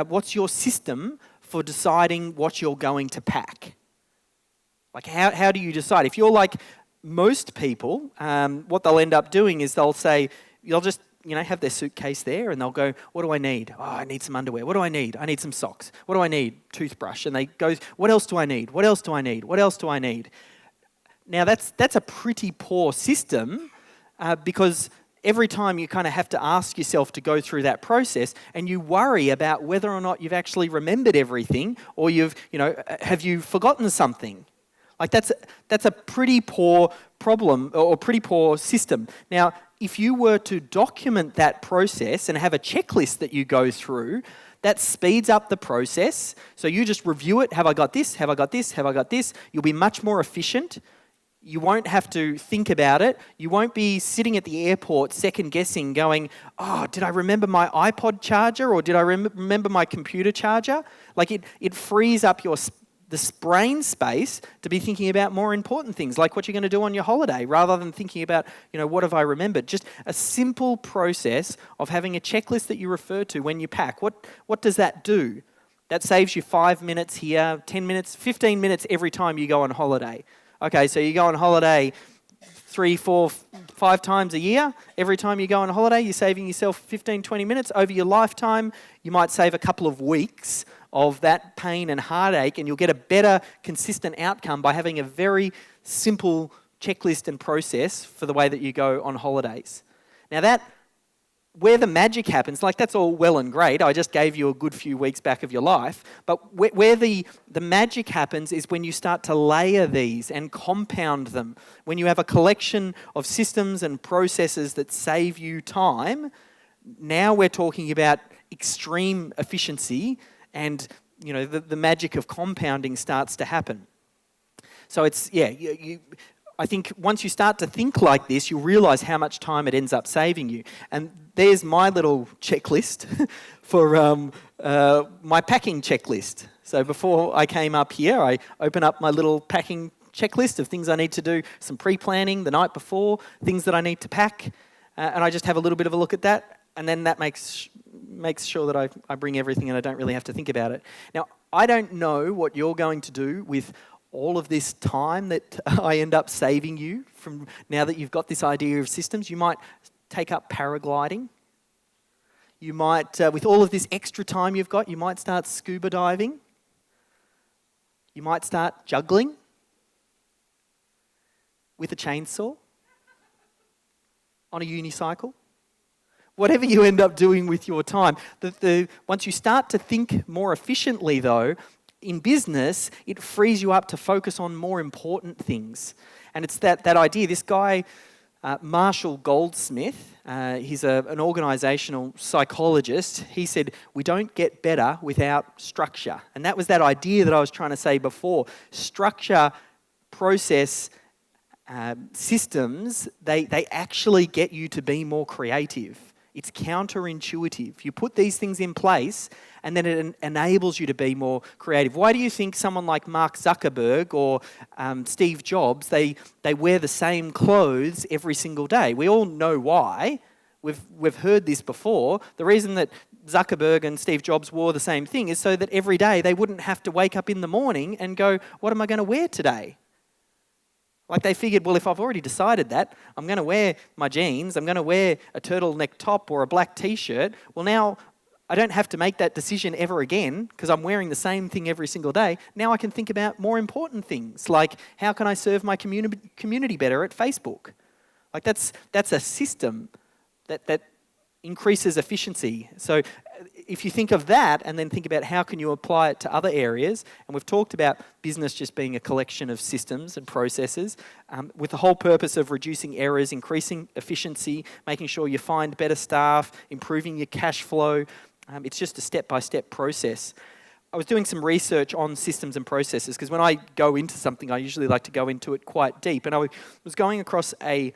what's your system for deciding what you're going to pack? How do you decide? If you're like most people, what they'll end up doing is they'll just have their suitcase there, and they'll go, what do I need? Oh, I need some underwear. What do I need? I need some socks. What do I need? Toothbrush. And they go, what else do I need? What else do I need? What else do I need? Now, that's a pretty poor system because every time you kind of have to ask yourself to go through that process, and you worry about whether or not you've actually remembered everything, or have you forgotten something? That's a pretty poor problem, or pretty poor system. Now, if you were to document that process and have a checklist that you go through, that speeds up the process. So you just review it. Have I got this? Have I got this? Have I got this? You'll be much more efficient. You won't have to think about it. You won't be sitting at the airport second guessing, going, oh, did I remember my iPod charger, or did I remember my computer charger? It frees up the brain space to be thinking about more important things, like what you're going to do on your holiday, rather than thinking about, what have I remembered? Just a simple process of having a checklist that you refer to when you pack. What does that do? That saves you 5 minutes here, 10 minutes, 15 minutes every time you go on holiday. Okay, so you go on holiday 3, 4, 5 times a year. Every time you go on holiday, you're saving yourself 15, 20 minutes. Over your lifetime, you might save a couple of weeks of that pain and heartache, and you'll get a better, consistent outcome by having a very simple checklist and process for the way that you go on holidays. Now, where the magic happens, that's all well and great. I just gave you a good few weeks back of your life. But where the magic happens is when you start to layer these and compound them. When you have a collection of systems and processes that save you time, now we're talking about extreme efficiency, and the magic of compounding starts to happen. So I think once you start to think like this, you'll realise how much time it ends up saving you. And there's my little checklist for my packing checklist. So before I came up here, I open up my little packing checklist of things I need to do, some pre-planning the night before, things that I need to pack, and I just have a little bit of a look at that, and then that makes sure that I bring everything and I don't really have to think about it. Now, I don't know what you're going to do with all of this time that I end up saving you from now that you've got this idea of systems. You might take up paragliding. You might, with all of this extra time you've got, you might start scuba diving. You might start juggling with a chainsaw on a unicycle. Whatever you end up doing with your time, once you start to think more efficiently, though, in business, it frees you up to focus on more important things. And it's that idea. This guy, Marshall Goldsmith, he's an organisational psychologist. He said, we don't get better without structure. And that was that idea that I was trying to say before. Structure, process, systems, they actually get you to be more creative. It's counterintuitive. You put these things in place and then it enables you to be more creative. Why do you think someone like Mark Zuckerberg or Steve Jobs, they wear the same clothes every single day? We all know why. We've heard this before. The reason that Zuckerberg and Steve Jobs wore the same thing is so that every day they wouldn't have to wake up in the morning and go, what am I going to wear today? They figured, well, if I've already decided that, I'm going to wear my jeans, I'm going to wear a turtleneck top or a black t-shirt, well, now I don't have to make that decision ever again because I'm wearing the same thing every single day. Now I can think about more important things, like how can I serve my community better at Facebook? Like that's a system that increases efficiency. So if you think of that and then think about how can you apply it to other areas, and we've talked about business just being a collection of systems and processes with the whole purpose of reducing errors, increasing efficiency, making sure you find better staff, improving your cash flow. It's just a step-by-step process. I was doing some research on systems and processes because when I go into something, I usually like to go into it quite deep. And I was going across a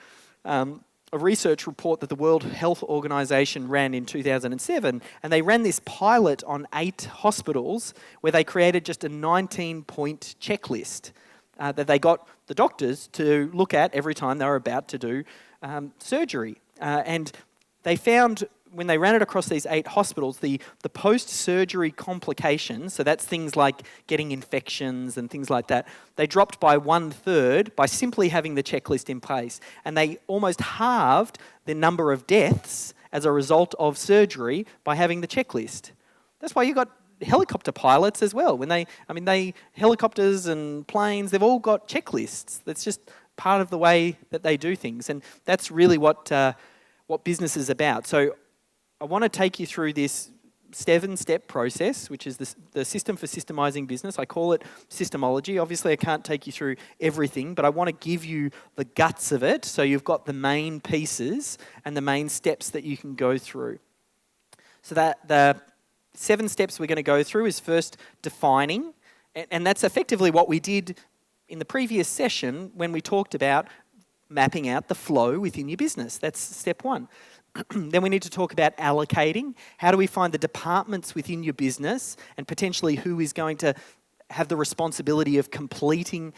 research report that the World Health Organization ran in 2007, and they ran this pilot on 8 hospitals where they created just a 19-point checklist that they got the doctors to look at every time they were about to do surgery. And they found when they ran it across these 8 hospitals, the post-surgery complications, so that's things like getting infections and things like that, they dropped by 1/3 by simply having the checklist in place. And they almost halved the number of deaths as a result of surgery by having the checklist. That's why you got helicopter pilots as well. Helicopters and planes, they've all got checklists. That's just part of the way that they do things. And that's really what business is about. So I want to take you through this 7-step process, which is the system for systemizing business. I call it systemology. Obviously, I can't take you through everything, but I want to give you the guts of it so you've got the main pieces and the main steps that you can go through. So that the 7 steps we're going to go through is first defining, and that's effectively what we did in the previous session when we talked about mapping out the flow within your business. That's step 1. Then we need to talk about allocating. How do we find the departments within your business and potentially who is going to have the responsibility of completing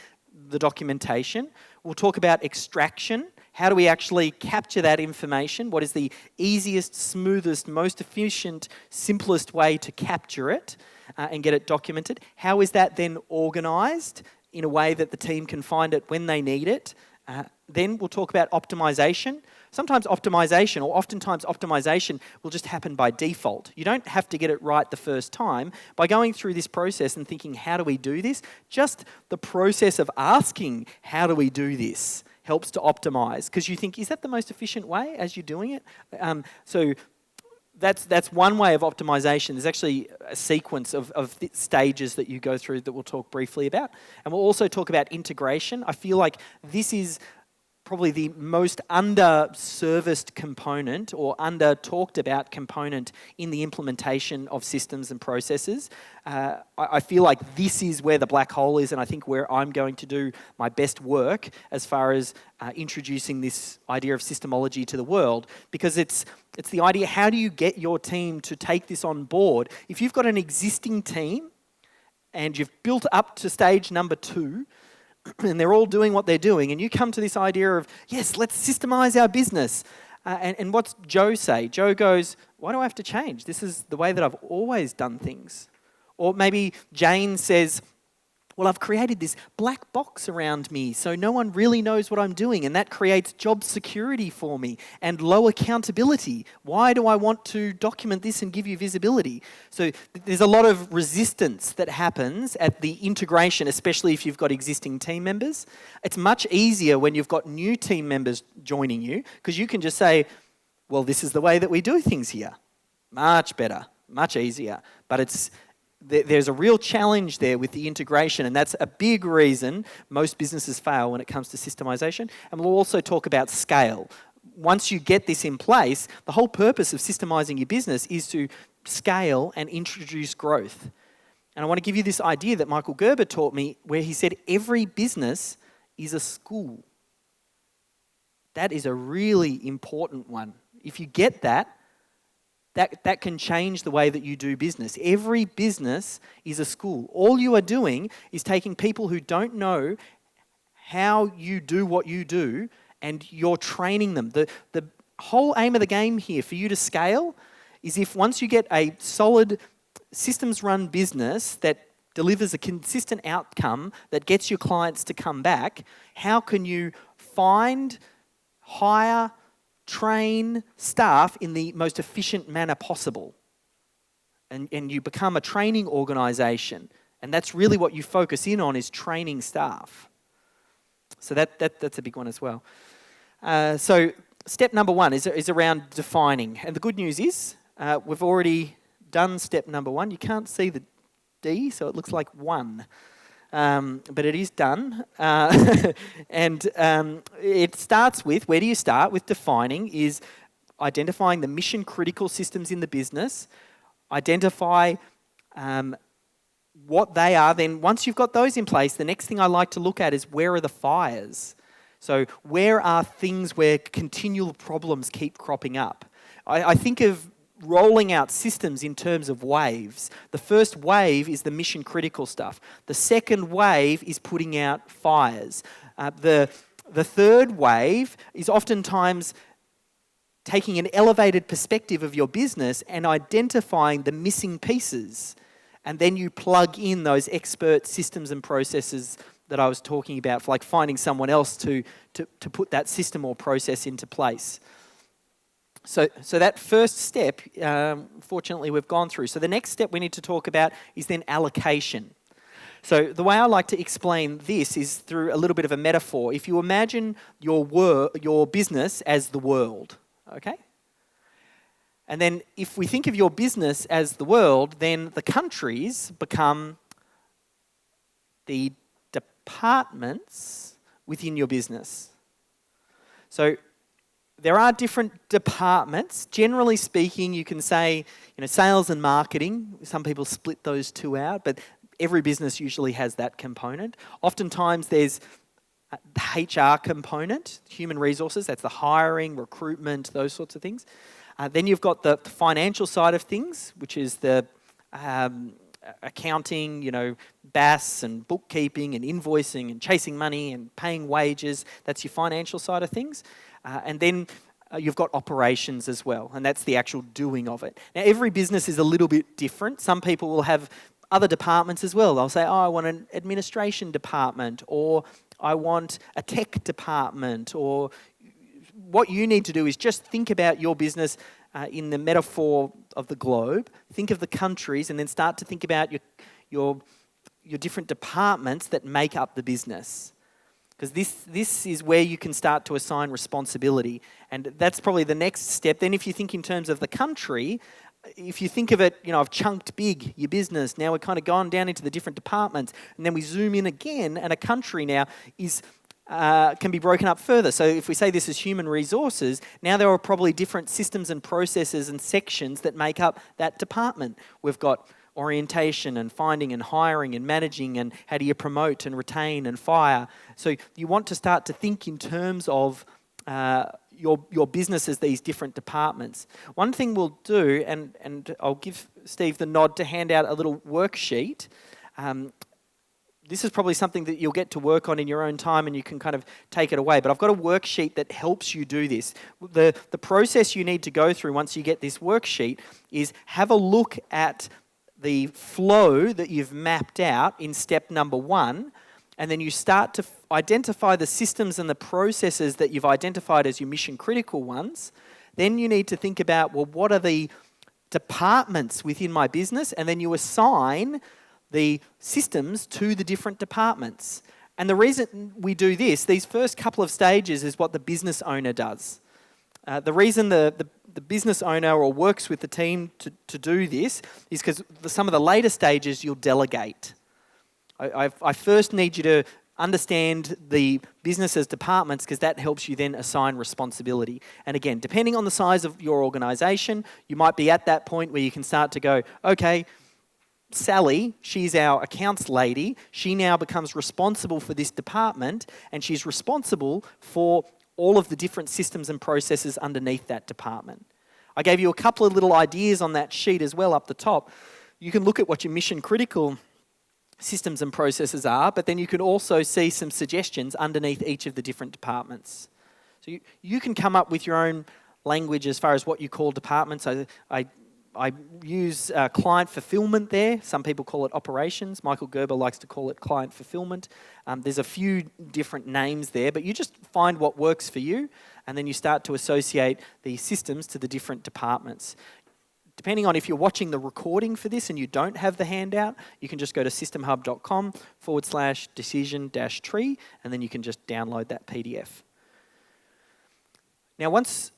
the documentation? We'll talk about extraction. How do we actually capture that information? What is the easiest, smoothest, most efficient, simplest way to capture it and get it documented? How is that then organised in a way that the team can find it when they need it? Then we'll talk about optimization. Oftentimes optimization will just happen by default. You don't have to get it right the first time. By going through this process and thinking, how do we do this? Just the process of asking, how do we do this, helps to optimize. Because you think, is that the most efficient way as you're doing it? So that's one way of optimization. There's actually a sequence of stages that you go through that we'll talk briefly about. And we'll also talk about integration. I feel like this is probably the most under-serviced component or under-talked about component in the implementation of systems and processes. I feel like this is where the black hole is, and I think where I'm going to do my best work as far as introducing this idea of systemology to the world, because it's the idea, how do you get your team to take this on board? If you've got an existing team and you've built up to stage number 2, and they're all doing what they're doing, and you come to this idea of, yes, let's systemize our business. And what's Joe say? Joe goes, why do I have to change? This is the way that I've always done things. Or maybe Jane says, well, I've created this black box around me so no one really knows what I'm doing, and that creates job security for me and low accountability. Why do I want to document this and give you visibility? So there's a lot of resistance that happens at the integration, especially if you've got existing team members. It's much easier when you've got new team members joining you because you can just say, well, this is the way that we do things here. Much better, much easier. But there's a real challenge there with the integration, and that's a big reason most businesses fail when it comes to systemization. And we'll also talk about scale. Once you get this in place, the whole purpose of systemizing your business is to scale and introduce growth. And I want to give you this idea that Michael Gerber taught me, where he said every business is a school. That is a really important one. If you get that can change the way that you do business. Every business is a school. All you are doing is taking people who don't know how you do what you do, and you're training them. The whole aim of the game here for you to scale is if once you get a solid systems-run business that delivers a consistent outcome that gets your clients to come back, how can you find, hire, train staff in the most efficient manner possible? and you become a training organisation. And that's really what you focus in on, is training staff. So that's a big one as well. So step number one is around defining. And the good news is we've already done step number one. You can't see the D, so it looks like 1. But it is done. And it starts with, where do you start? With defining is identifying the mission critical systems in the business, identify what they are. Then once you've got those in place, the next thing I like to look at is, where are the fires? So where are things where continual problems keep cropping up? I think of rolling out systems in terms of waves. The first wave is the mission critical stuff. The second wave is putting out fires. The third wave is oftentimes taking an elevated perspective of your business and identifying the missing pieces. And then you plug in those expert systems and processes that I was talking about, like finding someone else to put that system or process into place. So that first step, fortunately, we've gone through. So the next step we need to talk about is then allocation. So the way I like to explain this is through a little bit of a metaphor. If you imagine your business as the world, okay? And then if we think of your business as the world, then the countries become the departments within your business. So there are different departments. Generally speaking, you can say, sales and marketing. Some people split those two out, but every business usually has that component. Oftentimes there's the HR component, human resources. That's the hiring, recruitment, those sorts of things. Then you've got the financial side of things, which is the accounting, BAS and bookkeeping and invoicing and chasing money and paying wages. That's your financial side of things. And then you've got operations as well, and that's the actual doing of it. Now, every business is a little bit different. Some people will have other departments as well. They'll say, I want an administration department, or I want a tech department, or what you need to do is just think about your business in the metaphor of the globe. Think of the countries, and then start to think about your different departments that make up the business. Because this is where you can start to assign responsibility. And that's probably the next step. Then if you think in terms of the country, if you think of it, I've chunked big your business. Now we're kind of gone down into the different departments. And then we zoom in again, and a country now can be broken up further. So if we say this is human resources, now there are probably different systems and processes and sections that make up that department. We've got orientation and finding and hiring and managing, and how do you promote and retain and fire. So you want to start to think in terms of your business as these different departments. One thing we'll do, and I'll give Steve the nod to hand out a little worksheet. This is probably something that you'll get to work on in your own time, and you can kind of take it away. But I've got a worksheet that helps you do this. The process you need to go through once you get this worksheet is have a look at the flow that you've mapped out in step number 1, and then you start to identify the systems and the processes that you've identified as your mission critical ones. Then you need to think about, well, what are the departments within my business? And then you assign the systems to the different departments. And the reason we do this, these first couple of stages, is what the business owner does. The reason the business owner or works with the team to do this is because some of the later stages you'll delegate. I first need you to understand the business as departments, because that helps you then assign responsibility. And again, depending on the size of your organisation, you might be at that point where you can start to go, okay, Sally, she's our accounts lady. She now becomes responsible for this department, and she's responsible for all of the different systems and processes underneath that department. I gave you a couple of little ideas on that sheet as well up the top. You can look at what your mission critical systems and processes are, but then you can also see some suggestions underneath each of the different departments. So you can come up with your own language as far as what you call departments. I use client fulfillment there. Some people call it operations. Michael Gerber likes to call it client fulfillment. There's a few different names there, but you just find what works for you, and then you start to associate the systems to the different departments. depending on if you're watching the recording for this and you don't have the handout, you can just go to systemhub.com/decision-tree, and then you can just download that PDF. Now, once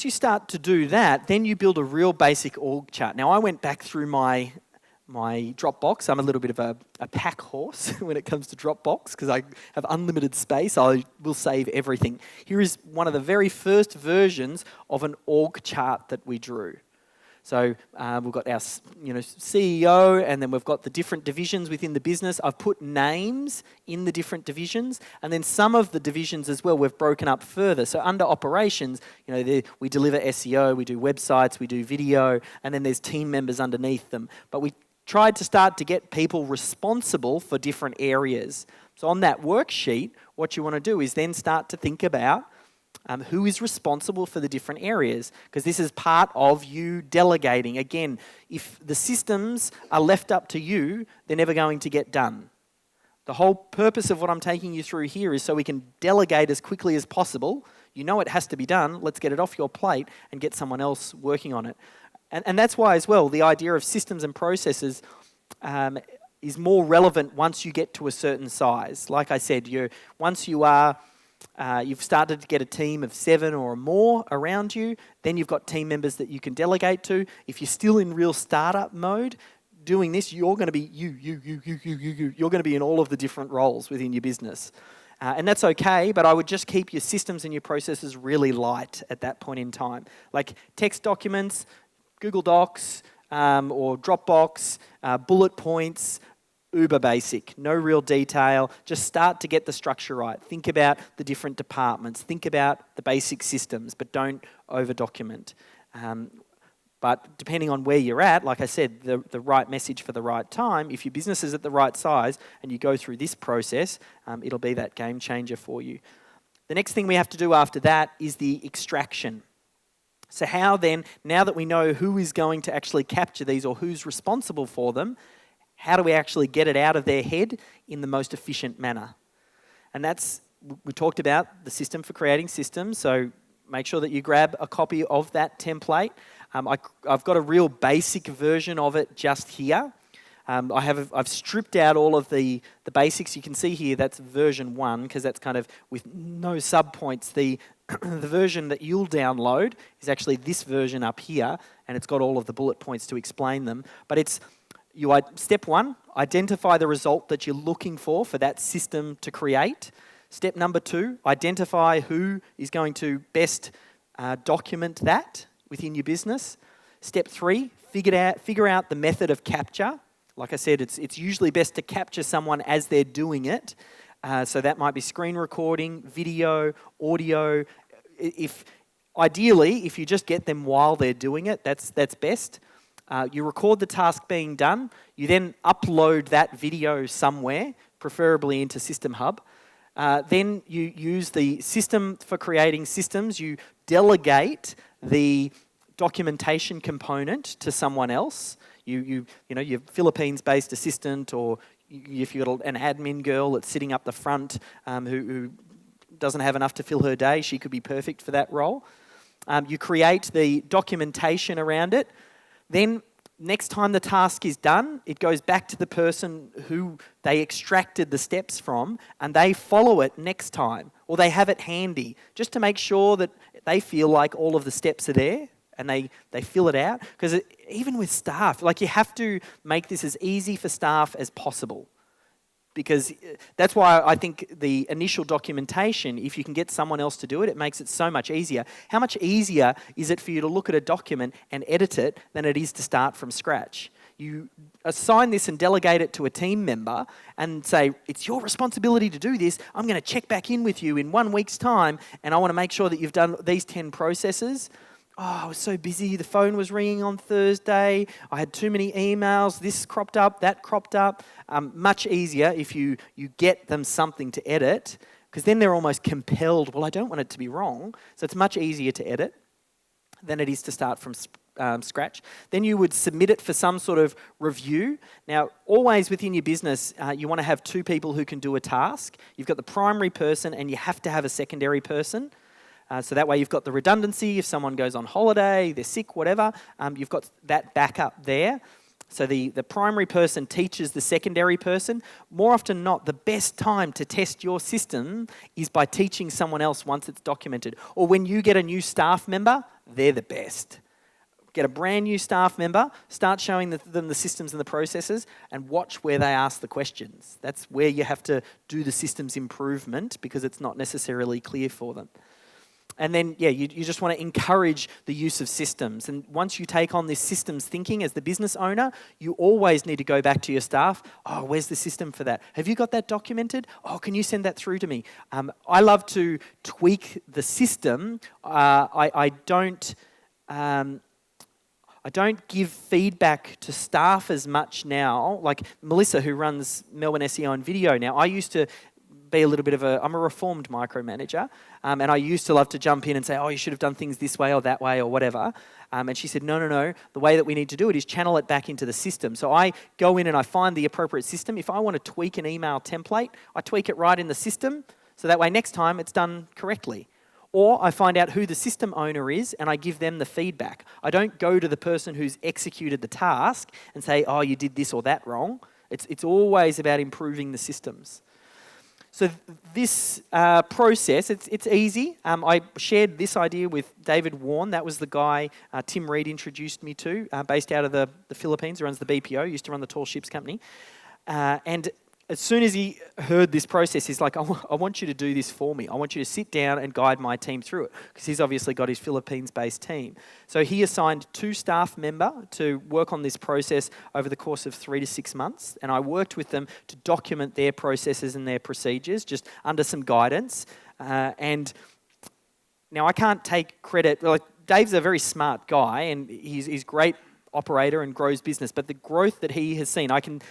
you start to do that, then you build a real basic org chart. Now, I went back through my Dropbox. I'm a little bit of a pack horse when it comes to Dropbox because I have unlimited space. I will save everything. Here is one of the very first versions of an org chart that we drew. So we've got our CEO, and then we've got the different divisions within the business. I've put names in the different divisions, and then some of the divisions as well we've broken up further. So under operations, we deliver SEO, we do websites, we do video, and then there's team members underneath them. But we tried to start to get people responsible for different areas. So on that worksheet, what you want to do is then start to think about who is responsible for the different areas, because this is part of you delegating. Again, if the systems are left up to you, they're never going to get done. The whole purpose of what I'm taking you through here is so we can delegate as quickly as possible. You know it has to be done. Let's get it off your plate and get someone else working on it. And that's why as well, the idea of systems and processes is more relevant once you get to a certain size. Like I said, once you've started to get a team of 7 or more around you, then you've got team members that you can delegate to. If you're still in real startup mode, doing this, you're going to be you're going to be in all of the different roles within your business. And that's okay, but I would just keep your systems and your processes really light at that point in time. Like text documents, Google Docs, or Dropbox, bullet points, uber basic, no real detail. Just start to get the structure right. Think about the different departments. Think about the basic systems, but don't over-document. But depending on where you're at, like I said, the right message for the right time, if your business is at the right size and you go through this process, it'll be that game changer for you. The next thing we have to do after that is the extraction. So how then, now that we know who is going to actually capture these or who's responsible for them, how do we actually get it out of their head in the most efficient manner? And we talked about the system for creating systems, so make sure that you grab a copy of that template. I've got a real basic version of it just here. I've stripped out all of the basics. You can see here that's version 1 because that's kind of with no subpoints. The version that you'll download is actually this version up here, and it's got all of the bullet points to explain them. But it's step 1, identify the result that you're looking for that system to create. Step number 2, identify who is going to best document that within your business. Step 3, figure out the method of capture. Like I said, it's usually best to capture someone as they're doing it. So that might be screen recording, video, audio. Ideally, if you just get them while they're doing it, that's best. You record the task being done. You then upload that video somewhere, preferably into System Hub. Then you use the system for creating systems. You delegate the documentation component to someone else. Your Philippines-based assistant, or if you've got an admin girl that's sitting up the front who doesn't have enough to fill her day, she could be perfect for that role. You create the documentation around it. Then next time the task is done, it goes back to the person who they extracted the steps from, and they follow it next time, or they have it handy, just to make sure that they feel like all of the steps are there and they fill it out. Because even with staff, you have to make this as easy for staff as possible. Because that's why I think the initial documentation, if you can get someone else to do it, it makes it so much easier. How much easier is it for you to look at a document and edit it than it is to start from scratch? You assign this and delegate it to a team member and say, it's your responsibility to do this. I'm going to check back in with you in 1 week's time, and I want to make sure that you've done these 10 processes. Oh, I was so busy. The phone was ringing on Thursday. I had too many emails. This cropped up, that cropped up. Much easier if you get them something to edit, because then they're almost compelled. Well, I don't want it to be wrong. So it's much easier to edit than it is to start from scratch. Then you would submit it for some sort of review. Now, always within your business, you want to have 2 people who can do a task. You've got the primary person and you have to have a secondary person. So that way you've got the redundancy. If someone goes on holiday, they're sick, whatever, you've got that backup there. So the primary person teaches the secondary person. More often than not, the best time to test your system is by teaching someone else once it's documented. Or when you get a new staff member, they're the best. Get a brand new staff member, start showing them the systems and the processes, and watch where they ask the questions. That's where you have to do the systems improvement because it's not necessarily clear for them. And then, you just want to encourage the use of systems. And once you take on this systems thinking as the business owner, you always need to go back to your staff. Oh, where's the system for that? Have you got that documented? Oh, can you send that through to me? I love to tweak the system. I don't give feedback to staff as much now. Like Melissa, who runs Melbourne SEO and Video now, I used to be a little bit of I'm a reformed micromanager, and I used to love to jump in and say, oh, you should have done things this way or that way or whatever. And she said, no, the way that we need to do it is channel it back into the system. So I go in and I find the appropriate system. If I want to tweak an email template, I tweak it right in the system, so that way next time it's done correctly. Or I find out who the system owner is and I give them the feedback. I don't go to the person who's executed the task and say, oh, you did this or that wrong. It's always about improving the systems. So this process, it's easy. I shared this idea with David Warren. That was the guy Tim Reed introduced me to, based out of the Philippines, who runs the BPO, used to run the Tall Ships Company. And as soon as he heard this process, he's like, I want you to do this for me. I want you to sit down and guide my team through it, because he's obviously got his Philippines-based team. So he assigned 2 staff members to work on this process over the course of 3 to 6 months, and I worked with them to document their processes and their procedures, just under some guidance. And now I can't take credit. Like, Dave's a very smart guy, and he's a great operator and grows business, but the growth that he has seen, I can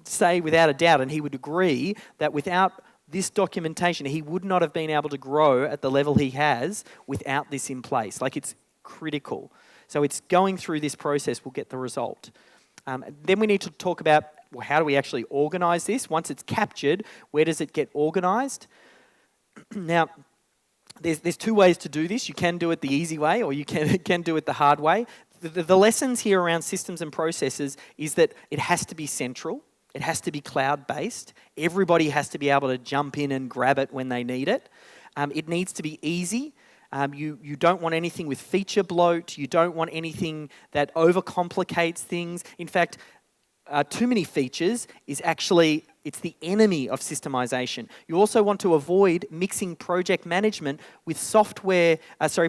say without a doubt, and he would agree, that without this documentation, he would not have been able to grow at the level he has without this in place. Like, it's critical. So it's going through this process will get the result. Then we need to talk about, well, how do we actually organise this? Once it's captured, where does it get organised? Now, there's 2 ways to do this. You can do it the easy way, or you can do it the hard way. The lessons here around systems and processes is that it has to be central. It has to be cloud-based. Everybody has to be able to jump in and grab it when they need it. It needs to be easy. You don't want anything with feature bloat. You don't want anything that overcomplicates things. In fact, too many features is actually, it's the enemy of systemization. You also want to avoid mixing project management with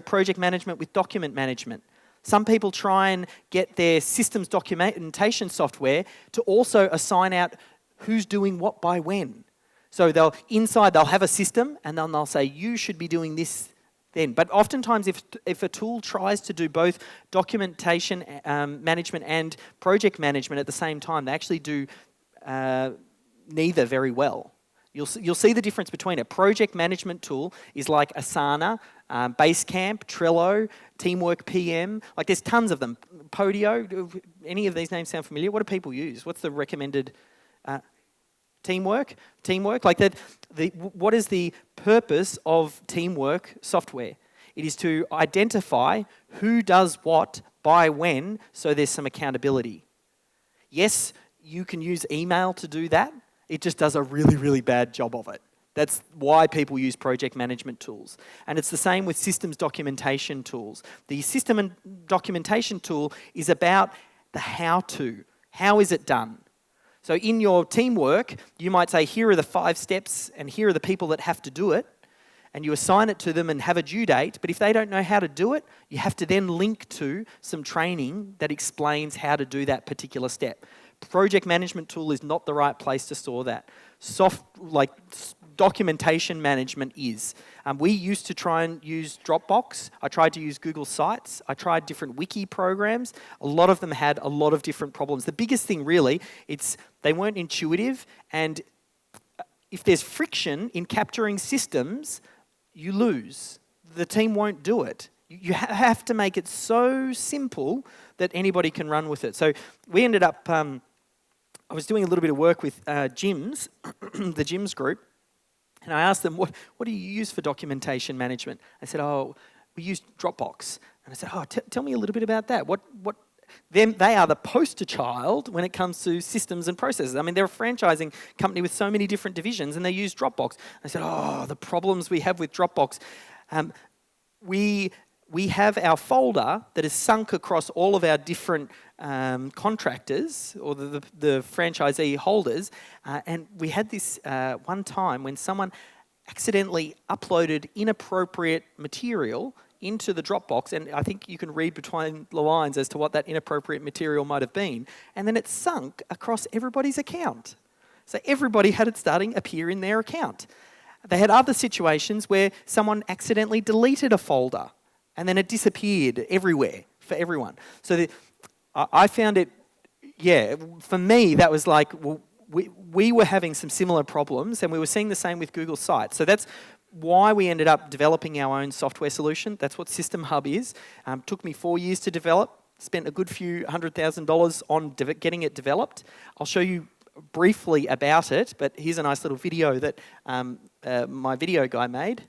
project management with document management. Some people try and get their systems documentation software to also assign out who's doing what by when. So they'll have a system, and then they'll say, you should be doing this then. But oftentimes, if a tool tries to do both documentation management and project management at the same time, they actually do neither very well. You'll see the difference between a project management tool is like Asana, Basecamp, Trello, Teamwork PM. Like, there's tons of them. Podio, any of these names sound familiar? What do people use? What's the recommended? Teamwork? Like that. What is the purpose of Teamwork software? It is to identify who does what by when, so there's some accountability. Yes, you can use email to do that. It just does a really, really bad job of it. That's why people use project management tools. And it's the same with systems documentation tools. The system and documentation tool is about the how-to. How is it done? So in your teamwork, you might say, here are the 5 steps and here are the people that have to do it. And you assign it to them and have a due date. But if they don't know how to do it, you have to then link to some training that explains how to do that particular step. Project management tool is not the right place to store that. Documentation management is. We used to try and use Dropbox. I tried to use Google Sites. I tried different wiki programs. A lot of them had a lot of different problems. The biggest thing really, they weren't intuitive, and if there's friction in capturing systems, you lose. The team won't do it. You have to make it so simple that anybody can run with it. So we ended up, I was doing a little bit of work with gyms, the gyms group, And I asked them, what do you use for documentation management? They said, oh, we use Dropbox. And I said, oh, tell me a little bit about that. They are the poster child when it comes to systems and processes. I mean, they're a franchising company with so many different divisions, and they use Dropbox. I said, oh, the problems we have with Dropbox. We have our folder that is sunk across all of our different contractors or the franchisee holders. And we had this one time when someone accidentally uploaded inappropriate material into the Dropbox, and I think you can read between the lines as to what that inappropriate material might have been, and then it sunk across everybody's account. So everybody had it starting appear in their account. They had other situations where someone accidentally deleted a folder, and then it disappeared everywhere for everyone. So I found it, for me, that was like, well, we were having some similar problems, and we were seeing the same with Google Sites. So that's why we ended up developing our own software solution. That's what System Hub is. Took me 4 years to develop, spent a good few $100,000 on getting it developed. I'll show you briefly about it, but here's a nice little video that my video guy made.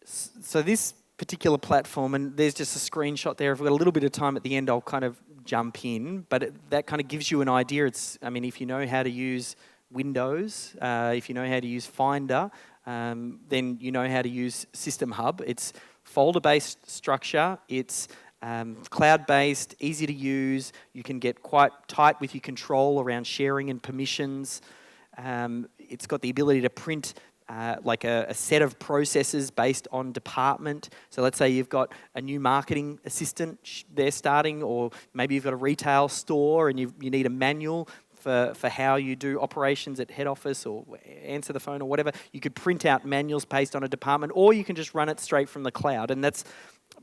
So this particular platform, and there's just a screenshot there. If we've got a little bit of time at the end, I'll kind of jump in, but that kind of gives you an idea. If you know how to use Windows, if you know how to use Finder, then you know how to use System Hub. It's folder-based structure. It's cloud-based, easy to use. You can get quite tight with your control around sharing and permissions. It's got the ability to print like a set of processes based on department. So let's say you've got a new marketing assistant they're starting, or maybe you've got a retail store and you need a manual for how you do operations at head office or answer the phone or whatever. You could print out manuals based on a department, or you can just run it straight from the cloud. And that's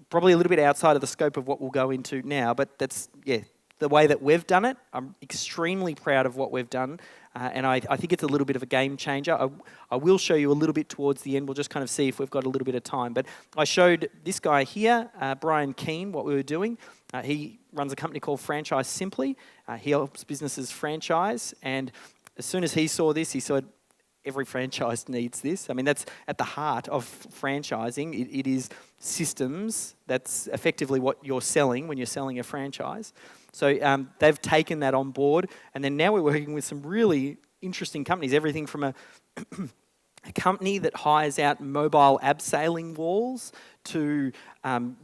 probably a little bit outside of the scope of what we'll go into now, but that's, the way that we've done it. I'm extremely proud of what we've done, and I think it's a little bit of a game changer. I will show you a little bit towards the end. We'll just kind of see if we've got a little bit of time. But I showed this guy here, Brian Keane, what we were doing. He runs a company called Franchise Simply. He helps businesses franchise, and as soon as he saw this, he said, every franchise needs this. I mean, that's at the heart of franchising. It is systems. That's effectively what you're selling when you're selling a franchise. So they've taken that on board, and then now we're working with some really interesting companies. Everything from a company that hires out mobile abseiling walls to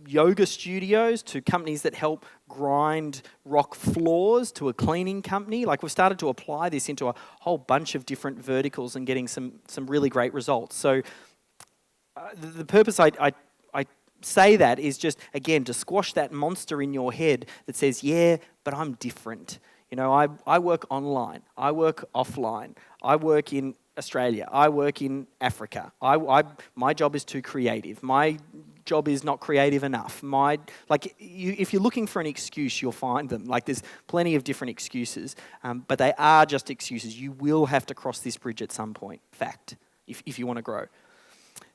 yoga studios, to companies that help grind rock floors, to a cleaning company. Like, we've started to apply this into a whole bunch of different verticals and getting some really great results. So the purpose I say that is just, again, to squash that monster in your head that says, but I'm different. You know, I work online, I work offline, I work in Australia, I work in Africa. My job is too creative. My job is not creative enough. If you're looking for an excuse, you'll find them. Like, there's plenty of different excuses, but they are just excuses. You will have to cross this bridge at some point, fact, if you want to grow.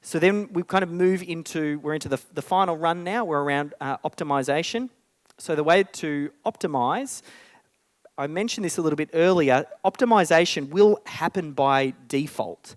So then we kind of we're into the final run now. We're around optimization. So the way to optimize, I mentioned this a little bit earlier, optimization will happen by default.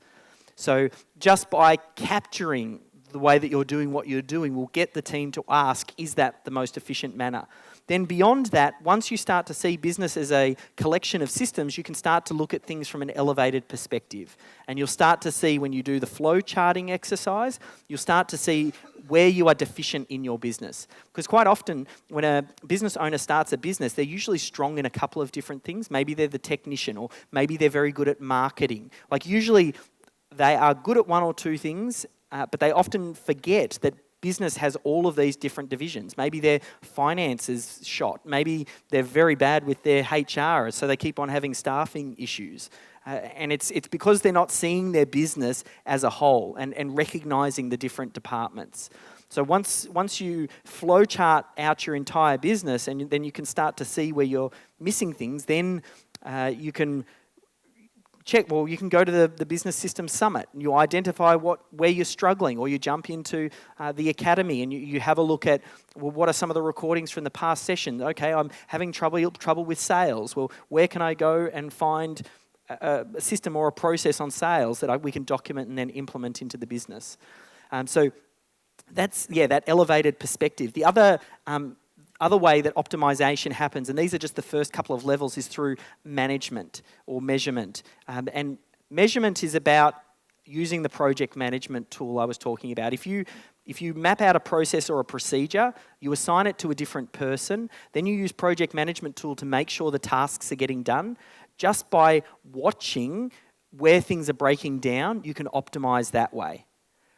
So just by capturing the way that you're doing what you're doing will get the team to ask, is that the most efficient manner? Then beyond that, once you start to see business as a collection of systems, you can start to look at things from an elevated perspective. And you'll start to see, when you do the flow charting exercise, you'll start to see where you are deficient in your business. Because quite often, when a business owner starts a business, they're usually strong in a couple of different things. Maybe they're the technician, or maybe they're very good at marketing. Like, usually they are good at one or two things, but they often forget that business has all of these different divisions. Maybe their finance is shot. Maybe they're very bad with their HR, so they keep on having staffing issues. And it's because they're not seeing their business as a whole and recognizing the different departments. So once you flowchart out your entire business, and then you can start to see where you're missing things, then you can check, well, you can go to the Business Systems Summit and you identify where you're struggling, or you jump into the academy and you have a look at, well, what are some of the recordings from the past session? Okay, I'm having trouble with sales. Well, where can I go and find a system or a process on sales that we can document and then implement into the business? So that's, that elevated perspective. The other way that optimization happens, and these are just the first couple of levels, is through management or measurement. And measurement is about using the project management tool I was talking about. If you map out a process or a procedure, you assign it to a different person, then you use project management tool to make sure the tasks are getting done. Just by watching where things are breaking down, you can optimize that way.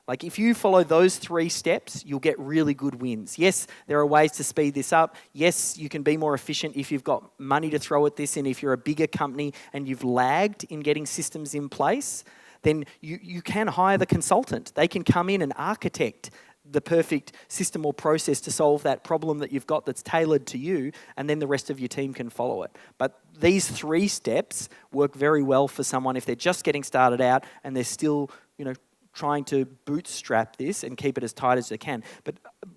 Like if you follow those 3 steps, you'll get really good wins. Yes, there are ways to speed this up. Yes, you can be more efficient if you've got money to throw at this, and if you're a bigger company and you've lagged in getting systems in place, then you can hire the consultant. They can come in and architect the perfect system or process to solve that problem that you've got that's tailored to you, and then the rest of your team can follow it. But these 3 steps work very well for someone if they're just getting started out and they're still, trying to bootstrap this and keep it as tight as they can. But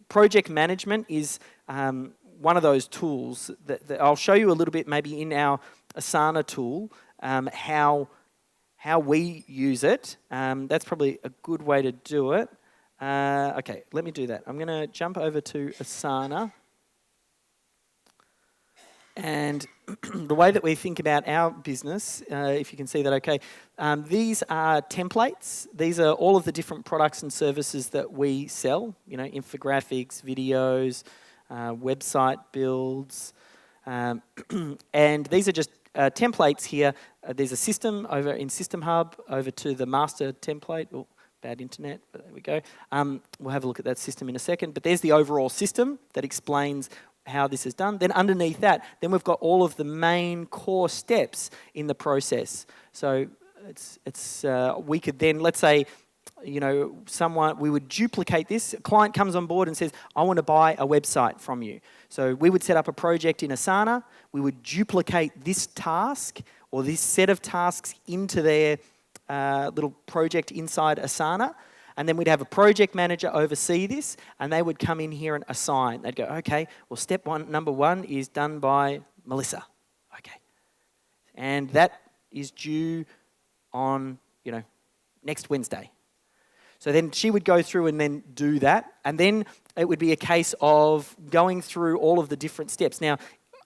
project management is one of those tools that I'll show you a little bit maybe in our Asana tool, how we use it. That's probably a good way to do it. Okay, let me do that. I'm going to jump over to Asana. And the way that we think about our business, if you can see that okay, these are templates. These are all of the different products and services that we sell, infographics, videos, website builds. And these are just templates here. There's a system over in System Hub over to the master template. Oh, bad internet, but there we go. We'll have a look at that system in a second. But there's the overall system that explains how this is done. Then underneath that, then we've got all of the main core steps in the process. So we could then, let's say, we would duplicate this. A client comes on board and says, I want to buy a website from you. So we would set up a project in Asana. We would duplicate this task or this set of tasks into their little project inside Asana. And then we'd have a project manager oversee this, and they would come in here and assign. They'd go, okay, well, number 1 is done by Melissa. Okay. And that is due on, next Wednesday. So then she would go through and then do that. And then it would be a case of going through all of the different steps. Now,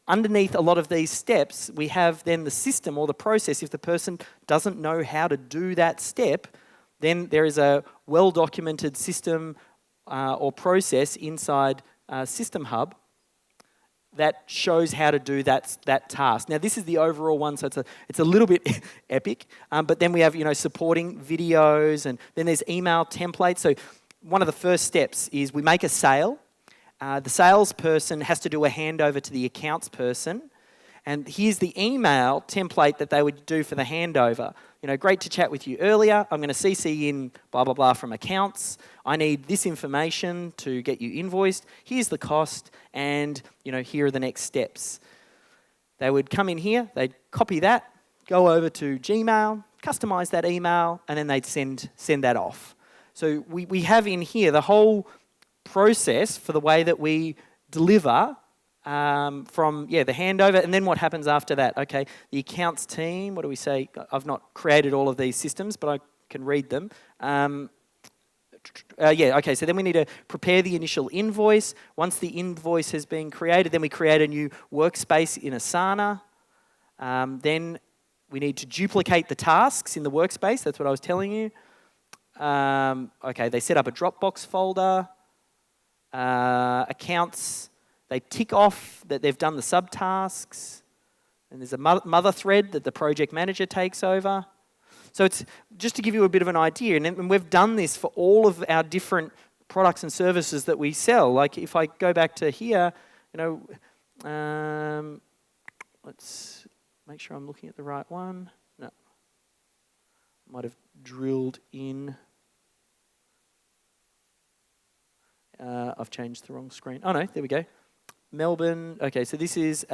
underneath a lot of these steps, we have then the system or the process. If the person doesn't know how to do that step, then there is a well-documented system or process inside System Hub that shows how to do that task. Now, this is the overall one, so it's a little bit epic. But then we have supporting videos, and then there's email templates. So one of the first steps is we make a sale. The salesperson has to do a handover to the accounts person. And here's the email template that they would do for the handover. Great to chat with you earlier. I'm going to CC in blah, blah, blah from accounts. I need this information to get you invoiced. Here's the cost, and, here are the next steps. They would come in here, they'd copy that, go over to Gmail, customize that email, and then they'd send that off. So we have in here the whole process for the way that we deliver from the handover, and then what happens after that? Okay, the accounts team, what do we say? I've not created all of these systems, but I can read them. Okay, so then we need to prepare the initial invoice. Once the invoice has been created, then we create a new workspace in Asana. Then we need to duplicate the tasks in the workspace. That's what I was telling you. Okay, they set up a Dropbox folder. Accounts, they tick off that they've done the subtasks, and there's a mother thread that the project manager takes over. So it's just to give you a bit of an idea, and we've done this for all of our different products and services that we sell. Like if I go back to here, let's make sure I'm looking at the right one. No, might have drilled in. I've changed the wrong screen. Oh no, there we go. Melbourne. Okay, so this is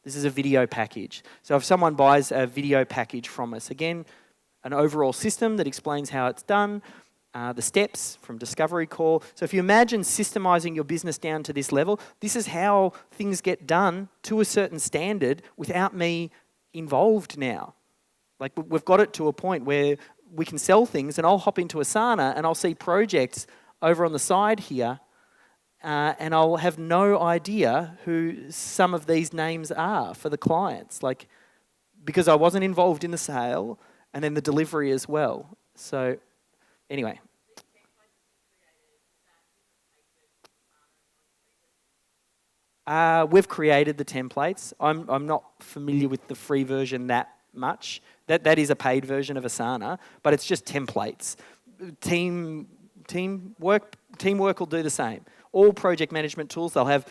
This is a video package. So if someone buys a video package from us, again, an overall system that explains how it's done, the steps from discovery call. So if you imagine systemizing your business down to this level, this is how things get done to a certain standard without me involved now. Like we've got it to a point where we can sell things and I'll hop into Asana and I'll see projects over on the side here and I'll have no idea who some of these names are for the clients, like because I wasn't involved in the sale and then the delivery as well. So anyway. We've created the templates. I'm not familiar with the free version that much. That is a paid version of Asana, but it's just templates. Teamwork will do the same. All project management tools, they'll have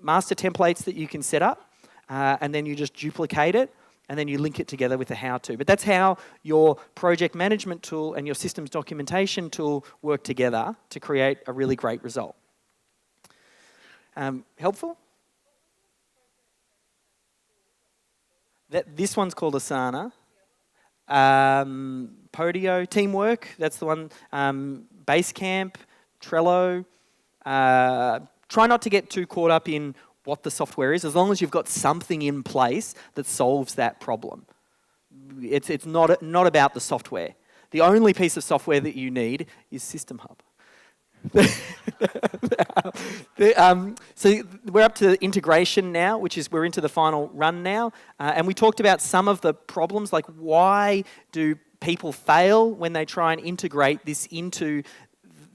master templates that you can set up, and then you just duplicate it, and then you link it together with a how-to. But that's how your project management tool and your systems documentation tool work together to create a really great result. Helpful? This one's called Asana. Podio, Teamwork, that's the one. Basecamp, Trello. Try not to get too caught up in what the software is, as long as you've got something in place that solves that problem. It's not about the software. The only piece of software that you need is System Hub. So we're up to integration now, which is we're into the final run now. And we talked about some of the problems, like why do people fail when they try and integrate this into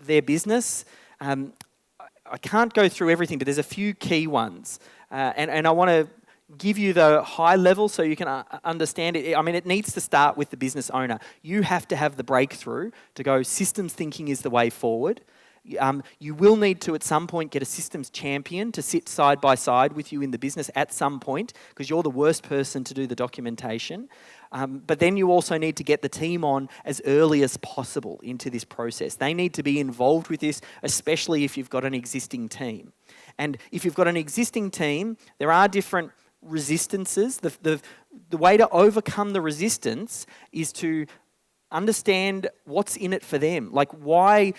their business. I can't go through everything, but there's a few key ones. And I want to give you the high level so you can understand it. I mean, it needs to start with the business owner. You have to have the breakthrough to go, systems thinking is the way forward. You will need to, at some point, get a systems champion to sit side by side with you in the business at some point, because you're the worst person to do the documentation. But then you also need to get the team on as early as possible into this process. They need to be involved with this, especially if you've got an existing team. And if you've got an existing team, there are different resistances. The way to overcome the resistance is to understand what's in it for them. Like why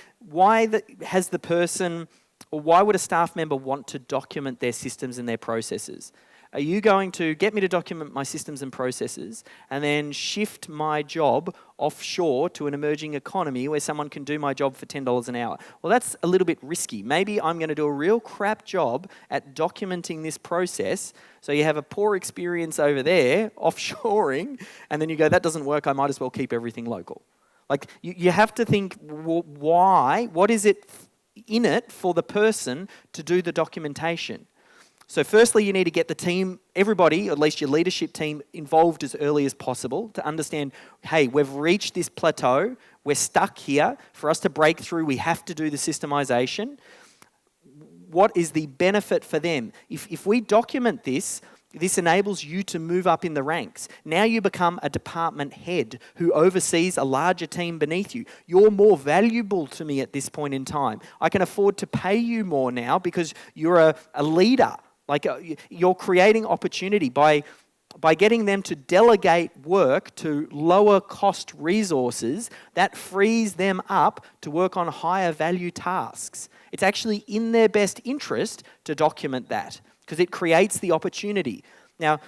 has the person, or why would a staff member want to document their systems and their processes? Are you going to get me to document my systems and processes and then shift my job offshore to an emerging economy where someone can do my job for $10 an hour? Well, that's a little bit risky. Maybe I'm going to do a real crap job at documenting this process, so you have a poor experience over there, offshoring, and then you go, that doesn't work, I might as well keep everything local. Like, you have to think, why? What is it in it for the person to do the documentation? So firstly, you need to get the team, everybody, at least your leadership team, involved as early as possible to understand, hey, we've reached this plateau, we're stuck here. For us to break through, we have to do the systemization. What is the benefit for them? If we document this, this enables you to move up in the ranks. Now you become a department head who oversees a larger team beneath you. You're more valuable to me at this point in time. I can afford to pay you more now because you're a leader. Like you're creating opportunity by getting them to delegate work to lower cost resources. That frees them up to work on higher value tasks. It's actually in their best interest to document that because it creates the opportunity. Now,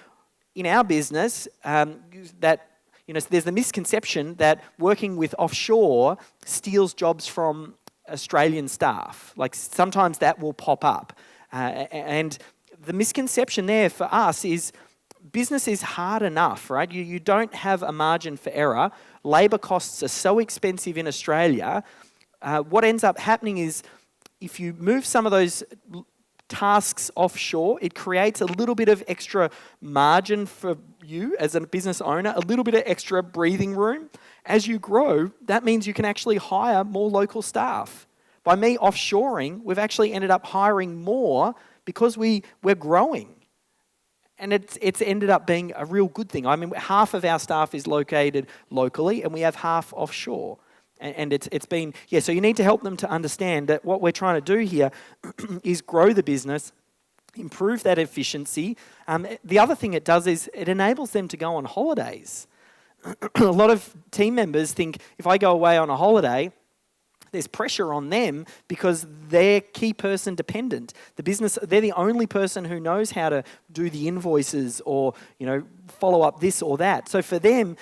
in our business, there's the misconception that working with offshore steals jobs from Australian staff. Like sometimes that will pop up, and the misconception there for us is business is hard enough, right? You don't have a margin for error. Labour costs are so expensive in Australia. What ends up happening is if you move some of those tasks offshore, it creates a little bit of extra margin for you as a business owner, a little bit of extra breathing room. As you grow, that means you can actually hire more local staff. By me offshoring, we've actually ended up hiring more because we're growing. And it's ended up being a real good thing. I mean, half of our staff is located locally and we have half offshore. And it's been, so you need to help them to understand that what we're trying to do here is grow the business improve that efficiency. The other thing it does is it enables them to go on holidays. A lot of team members think if I go away on a holiday, there's pressure on them because they're key person dependent. The business, they're the only person who knows how to do the invoices or, follow up this or that. So for them,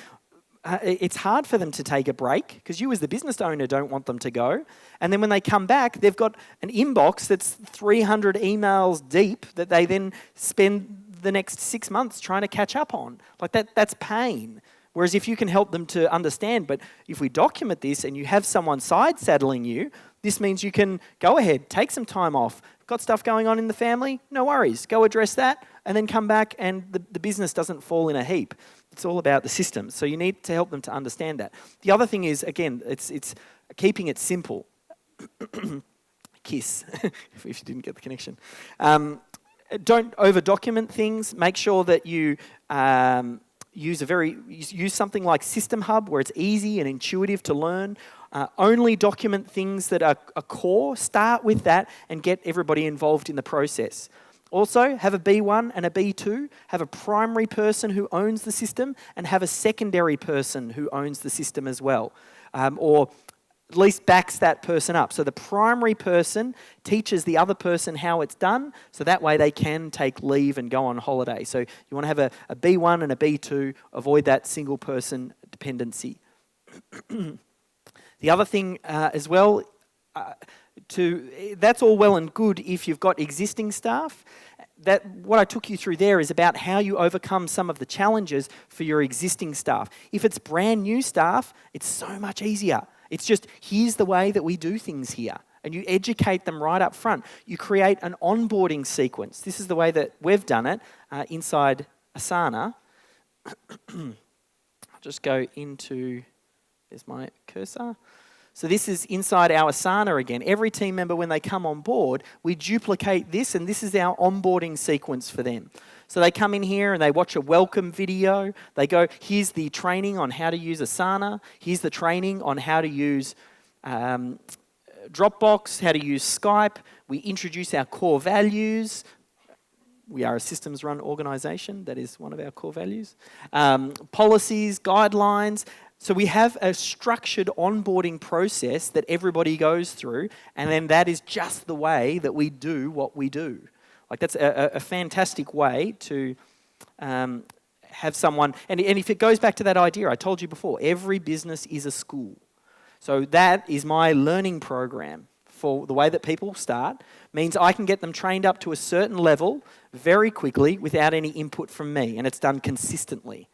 it's hard for them to take a break because you as the business owner don't want them to go. And then when they come back, they've got an inbox that's 300 emails deep that they then spend the next 6 months trying to catch up on. Like that's pain. Whereas if you can help them to understand, but if we document this and you have someone side saddling you, this means you can go ahead, take some time off. Got stuff going on in the family? No worries. Go address that and then come back and the business doesn't fall in a heap. It's all about the systems. So you need to help them to understand that. The other thing is, again, it's keeping it simple. KISS, if you didn't get the connection. Don't over-document things. Make sure that you use something like System Hub where it's easy and intuitive to learn. Only document things that are core. Start with that and get everybody involved in the process. Also, have a B1 and a B2. Have a primary person who owns the system and have a secondary person who owns the system as well. Or at least backs that person up. So the primary person teaches the other person how it's done, so that way they can take leave and go on holiday. So you want to have a B1 and a B2, avoid that single person dependency. The other thing as well, that's all well and good if you've got existing staff. What I took you through there is about how you overcome some of the challenges for your existing staff. If it's brand new staff, it's so much easier. It's just, here's the way that we do things here. And you educate them right up front. You create an onboarding sequence. This is the way that we've done it inside Asana. I'll just go into, there's my cursor. So this is inside our Asana again. Every team member, when they come on board, we duplicate this, and this is our onboarding sequence for them. So they come in here and they watch a welcome video. They go, here's the training on how to use Asana. Here's the training on how to use Dropbox, how to use Skype. We introduce our core values. We are a systems-run organisation. That is one of our core values. Policies, guidelines. So we have a structured onboarding process that everybody goes through, and then that is just the way that we do what we do. Like that's a fantastic way to have someone, and if it goes back to that idea I told you before, every business is a school. So that is my learning program for the way that people start, means I can get them trained up to a certain level very quickly without any input from me, and it's done consistently.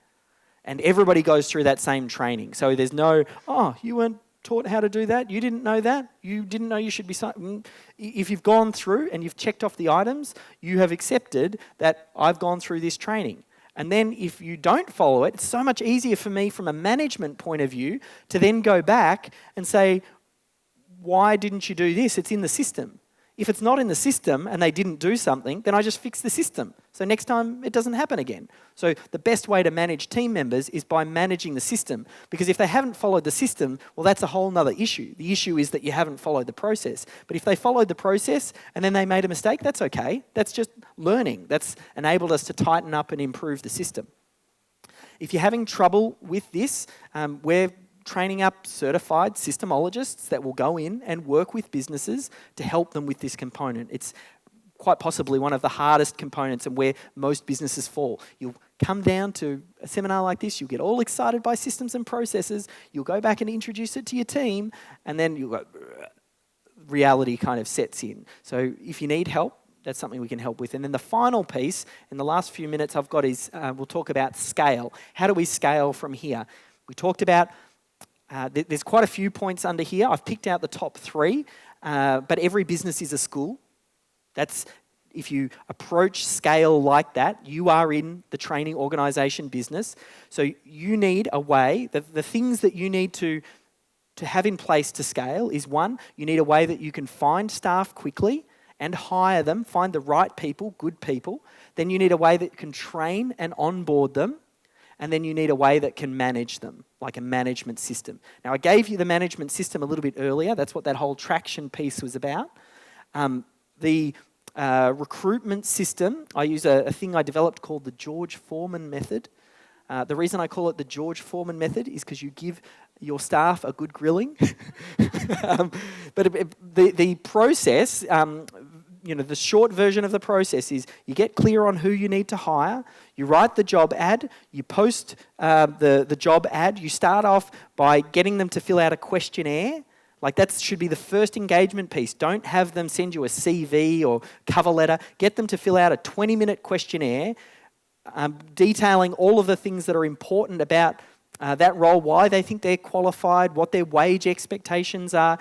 And everybody goes through that same training. So there's no, you weren't taught how to do that, you didn't know that, you didn't know you should be... If you've gone through and you've checked off the items, you have accepted that I've gone through this training. And then if you don't follow it, it's so much easier for me from a management point of view to then go back and say, why didn't you do this? It's in the system. If it's not in the system and they didn't do something, then I just fix the system. So next time it doesn't happen again. So the best way to manage team members is by managing the system. Because if they haven't followed the system, well, that's a whole nother issue. The issue is that you haven't followed the process. But if they followed the process and then they made a mistake, that's okay. That's just learning. That's enabled us to tighten up and improve the system. If you're having trouble with this, we're training up certified systemologists that will go in and work with businesses to help them with this component. It's quite possibly one of the hardest components and where most businesses fall. You'll come down to a seminar like this, you'll get all excited by systems and processes, you'll go back and introduce it to your team, and then you'll go, reality kind of sets in. So if you need help, that's something we can help with. And then the final piece, in the last few minutes I've got is, we'll talk about scale. How do we scale from here? We talked about there's quite a few points under here. I've picked out the top 3, but every business is a school. That's, if you approach scale like that, you are in the training organisation business. So you need a way, the things that you need to have in place to scale is, 1, you need a way that you can find staff quickly and hire them, find the right people, good people. Then you need a way that can train and onboard them. And then you need a way that can manage them, like a management system. Now, I gave you the management system a little bit earlier. That's what that whole traction piece was about. The recruitment system, I use a thing I developed called the George Foreman method. The reason I call it the George Foreman method is because you give your staff a good grilling. The process, the short version of the process is you get clear on who you need to hire, you write the job ad, you post the job ad, you start off by getting them to fill out a questionnaire. Like that should be the first engagement piece. Don't have them send you a CV or cover letter. Get them to fill out a 20-minute questionnaire detailing all of the things that are important about that role, why they think they're qualified, what their wage expectations are.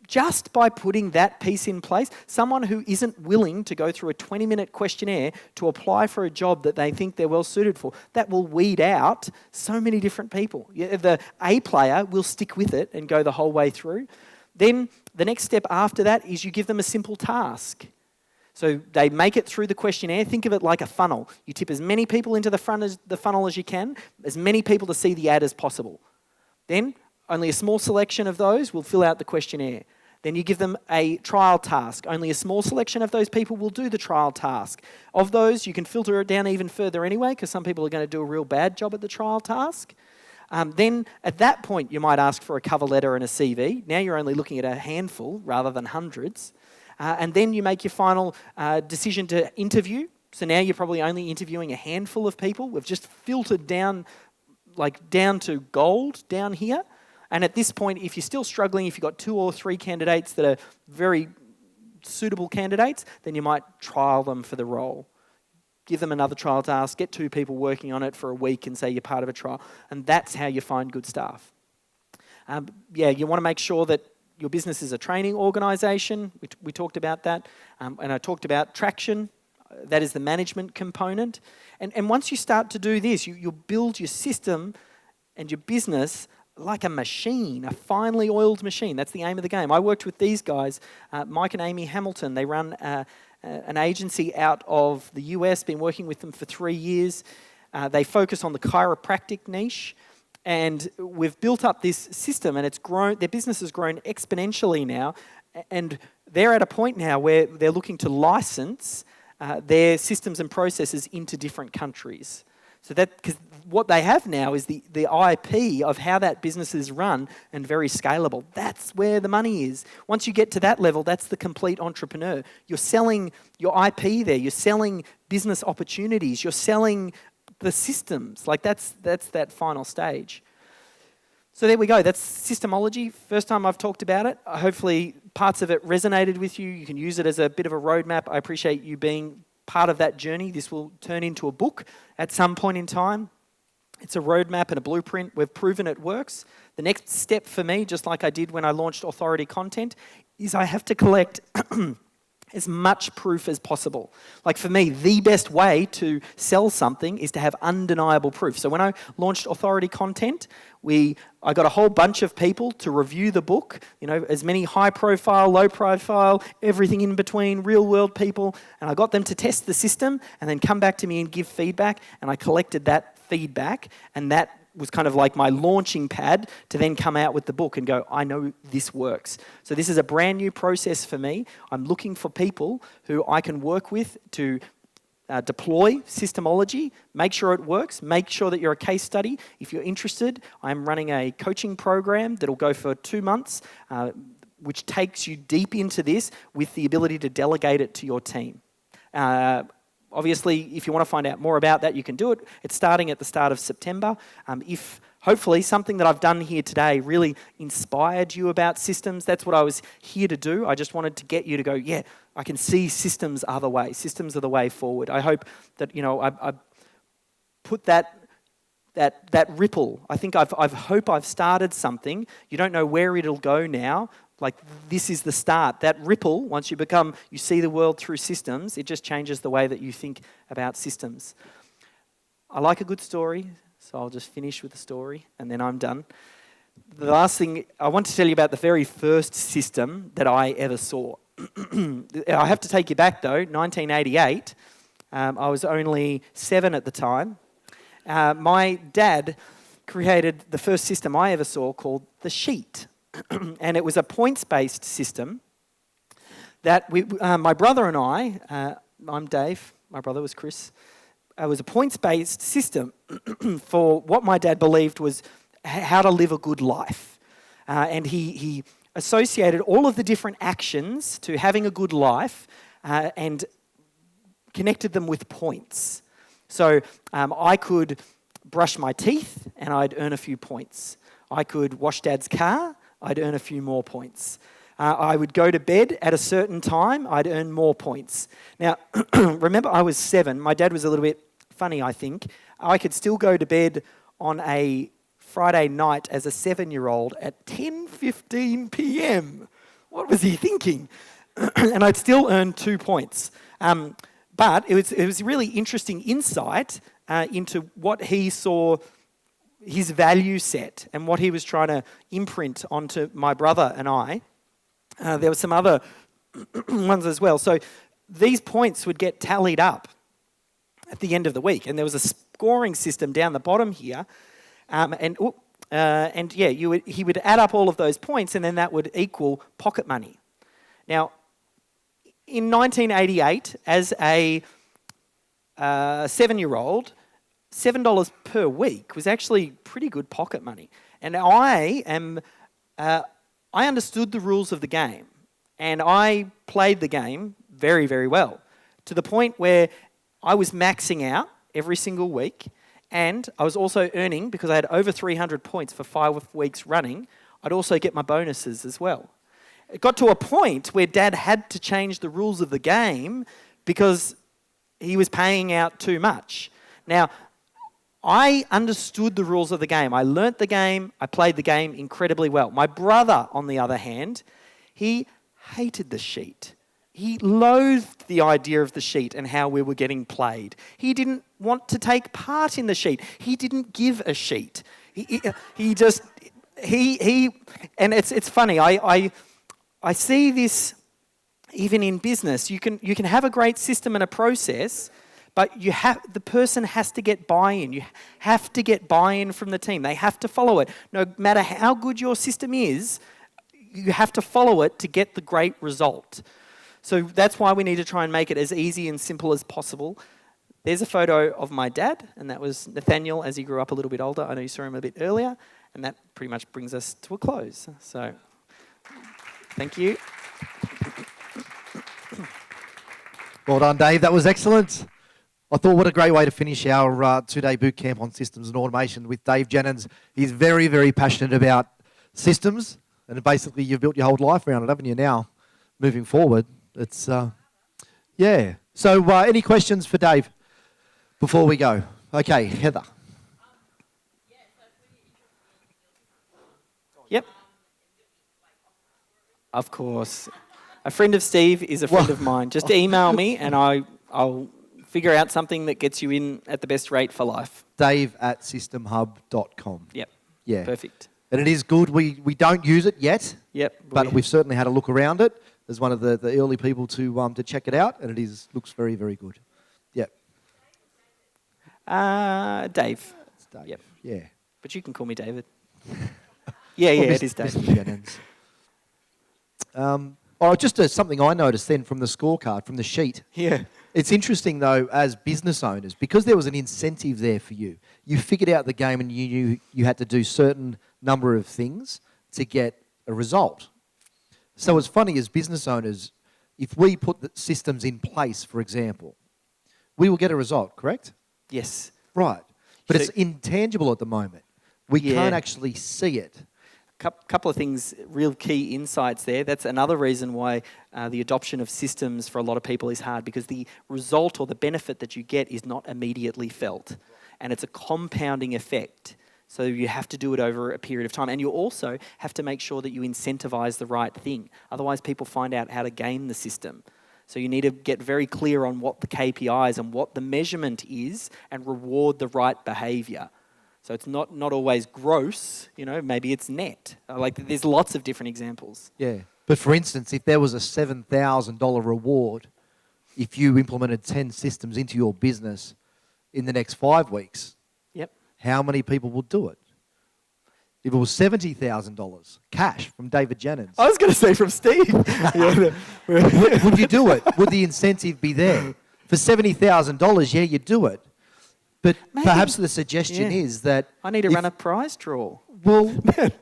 Just by putting that piece in place, someone who isn't willing to go through a 20-minute questionnaire to apply for a job that they think they're well suited for, that will weed out so many different people. The A player will stick with it and go the whole way through. Then the next step after that is you give them a simple task. So they make it through the questionnaire. Think of it like a funnel. You tip as many people into the front of the funnel as you can, as many people to see the ad as possible. Then only a small selection of those will fill out the questionnaire. Then you give them a trial task. Only a small selection of those people will do the trial task. Of those, you can filter it down even further anyway, because some people are going to do a real bad job at the trial task. Then at that point, you might ask for a cover letter and a CV. Now you're only looking at a handful rather than hundreds. And then you make your final decision to interview. So now you're probably only interviewing a handful of people. We've just filtered down to gold down here. And at this point, if you're still struggling, if you've got 2 or 3 candidates that are very suitable candidates, then you might trial them for the role. Give them another trial task, get 2 people working on it for a week and say you're part of a trial. And that's how you find good staff. You want to make sure that your business is a training organisation. We talked about that. And I talked about traction. That is the management component. And once you start to do this, you'll build your system and your business like a machine, a finely oiled machine. That's the aim of the game. I worked with these guys, Mike and Amy Hamilton. They run an agency out of the US, been working with them for 3 years. They focus on the chiropractic niche. And we've built up this system and it's grown, their business has grown exponentially now. And they're at a point now where they're looking to license their systems and processes into different countries. So because what they have now is the IP of how that business is run and very scalable. That's where the money is. Once you get to that level, that's the complete entrepreneur. You're selling your IP there. You're selling business opportunities. You're selling the systems. That's that final stage. So there we go. That's systemology. First time I've talked about it. Hopefully parts of it resonated with you. You can use it as a bit of a roadmap. I appreciate you being part of that journey. This will turn into a book at some point in time. It's a roadmap and a blueprint. We've proven it works. The next step for me, just like I did when I launched Authority Content, is I have to collect as much proof as possible. Like for me, the best way to sell something is to have undeniable proof. So when I launched Authority Content, I got a whole bunch of people to review the book, as many high profile, low profile, everything in between, real world people, and I got them to test the system and then come back to me and give feedback, and I collected that feedback, and that was kind of like my launching pad to then come out with the book and go, I know this works. So this is a brand new process for me. I'm looking for people who I can work with to deploy systemology, make sure it works, make sure that you're a case study. If you're interested, I'm running a coaching program that'll go for 2 months, which takes you deep into this with the ability to delegate it to your team. Obviously, if you want to find out more about that, you can do it. It's starting at the start of September. If hopefully something that I've done here today really inspired you about systems, that's what I was here to do. I just wanted to get you to go, yeah, I can see systems are the way. Systems are the way forward. I hope that, I put that ripple. I think I hope I've started something. You don't know where it'll go now. Like this is the start. That ripple, once you see the world through systems, it just changes the way that you think about systems. I like a good story, so I'll just finish with the story and then I'm done. The last thing, I want to tell you about the very first system that I ever saw. I have to take you back though, 1988. I was only 7 at the time. My dad created the first system I ever saw called The Sheet. And it was a points-based system that my brother and I'm Dave, my brother was Chris, was a points-based system for what my dad believed was how to live a good life. And he associated all of the different actions to having a good life and connected them with points. So I could brush my teeth and I'd earn a few points. I could wash Dad's car, I'd earn a few more points. I would go to bed at a certain time, I'd earn more points. Now, remember I was 7, my dad was a little bit funny, I think. I could still go to bed on a Friday night as a 7-year-old at 10:15 p.m. What was he thinking? And I'd still earn 2 points. But it was really interesting insight into what he saw, his value set, and what he was trying to imprint onto my brother and I. There were some other ones as well. So these points would get tallied up at the end of the week, and there was a scoring system down the bottom here. He would add up all of those points, and then that would equal pocket money. Now, in 1988, as a 7-year-old, $7 per week was actually pretty good pocket money. And I understood the rules of the game, and I played the game very, very well, to the point where I was maxing out every single week, and I was also earning, because I had over 300 points for 5 weeks running, I'd also get my bonuses as well. It got to a point where Dad had to change the rules of the game because he was paying out too much. Now, I understood the rules of the game. I learnt the game. I played the game incredibly well. My brother, on the other hand, he hated the sheet. He loathed the idea of the sheet and how we were getting played. He didn't want to take part in the sheet. He didn't give a sheet. And it's funny. I see this even in business. You can have a great system and a process, but the person has to get buy-in. You have to get buy-in from the team. They have to follow it. No matter how good your system is, you have to follow it to get the great result. So that's why we need to try and make it as easy and simple as possible. There's a photo of my dad, and that was Nathaniel as he grew up a little bit older. I know you saw him a bit earlier, and that pretty much brings us to a close. So, thank you. Well done, Dave. That was excellent. I thought what a great way to finish our 2-day boot camp on systems and automation with Dave Jennings. He's very, very passionate about systems, and basically you've built your whole life around it, haven't you, now, moving forward? It's, yeah. So any questions for Dave before we go? Okay, Heather. Yep. Of course. A friend of Steve is a friend of mine. Just email me and I'll figure out something that gets you in at the best rate for life. Dave@systemhub.com. Yep. Yeah. Perfect. And it is good. We don't use it yet. Yep. But we've certainly had a look around it as one of the early people to check it out, and looks very, very good. Yep. Dave. It's Dave. Yep. Yeah. But you can call me David. Yeah, it is Dave. Mr. Jennings. Just something I noticed then from the scorecard, from the sheet. Yeah. It's interesting, though, as business owners, because there was an incentive there for you. You figured out the game and you knew you had to do certain number of things to get a result. So it's funny, as business owners, if we put the systems in place, for example, we will get a result, correct? Yes. Right. But So- it's intangible at the moment. We Yeah. can't actually see it. Couple of things, real key insights there. That's another reason why the adoption of systems for a lot of people is hard, because the result or the benefit that you get is not immediately felt. And it's a compounding effect. So you have to do it over a period of time. And you also have to make sure that you incentivize the right thing. Otherwise, people find out how to game the system. So you need to get very clear on what the KPIs and what the measurement is and reward the right behavior. So it's not always gross, maybe it's net. There's lots of different examples. Yeah. But for instance, if there was a $7,000 reward, if you implemented 10 systems into your business in the next 5 weeks, Yep. how many people would do it? If it was $70,000 cash from David Jennings. I was going to say from Steve. Yeah. would you do it? Would the incentive be there? For $70,000, yeah, you do it. But perhaps the suggestion is that... I need to run a prize draw. Well,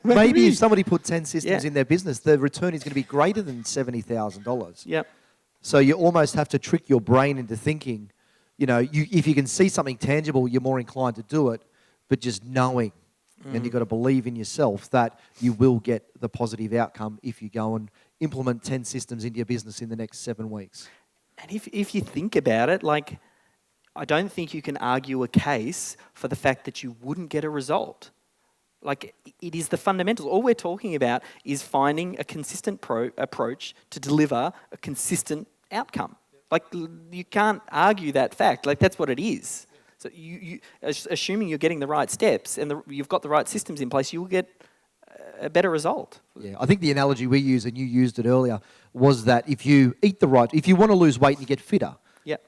maybe if somebody put 10 systems in their business, the return is going to be greater than $70,000. Yep. So you almost have to trick your brain into thinking, if you can see something tangible, you're more inclined to do it. But just knowing, and you've got to believe in yourself that you will get the positive outcome if you go and implement 10 systems into your business in the next 7 weeks. And if you think about it, I don't think you can argue a case for the fact that you wouldn't get a result. It is the fundamentals. All we're talking about is finding a consistent approach to deliver a consistent outcome. You can't argue that fact. That's what it is. So you assuming you're getting the right steps and you've got the right systems in place, you will get a better result. Yeah, I think the analogy we use, and you used it earlier, was that if you want to lose weight and you get fitter,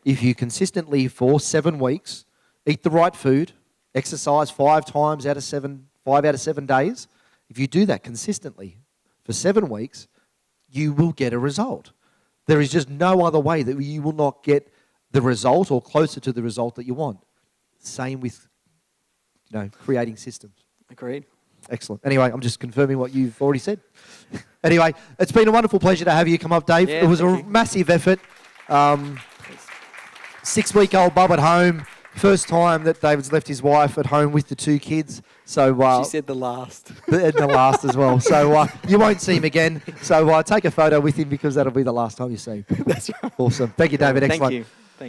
if you consistently for 7 weeks eat the right food, exercise 5 out of 7 days, if you do that consistently for 7 weeks, you will get a result. There is just no other way that you will not get the result or closer to the result that you want. Same with, creating systems. Agreed. Excellent. Anyway, I'm just confirming what you've already said. Anyway, it's been a wonderful pleasure to have you come up, Dave. Yeah, it was a massive effort. 6-week-old bub at home. First time that David's left his wife at home with the 2 kids. So she said the last. And the last as well. So you won't see him again. So take a photo with him because that'll be the last time you see him. That's right. Awesome. Thank you, David. Excellent. Thank you.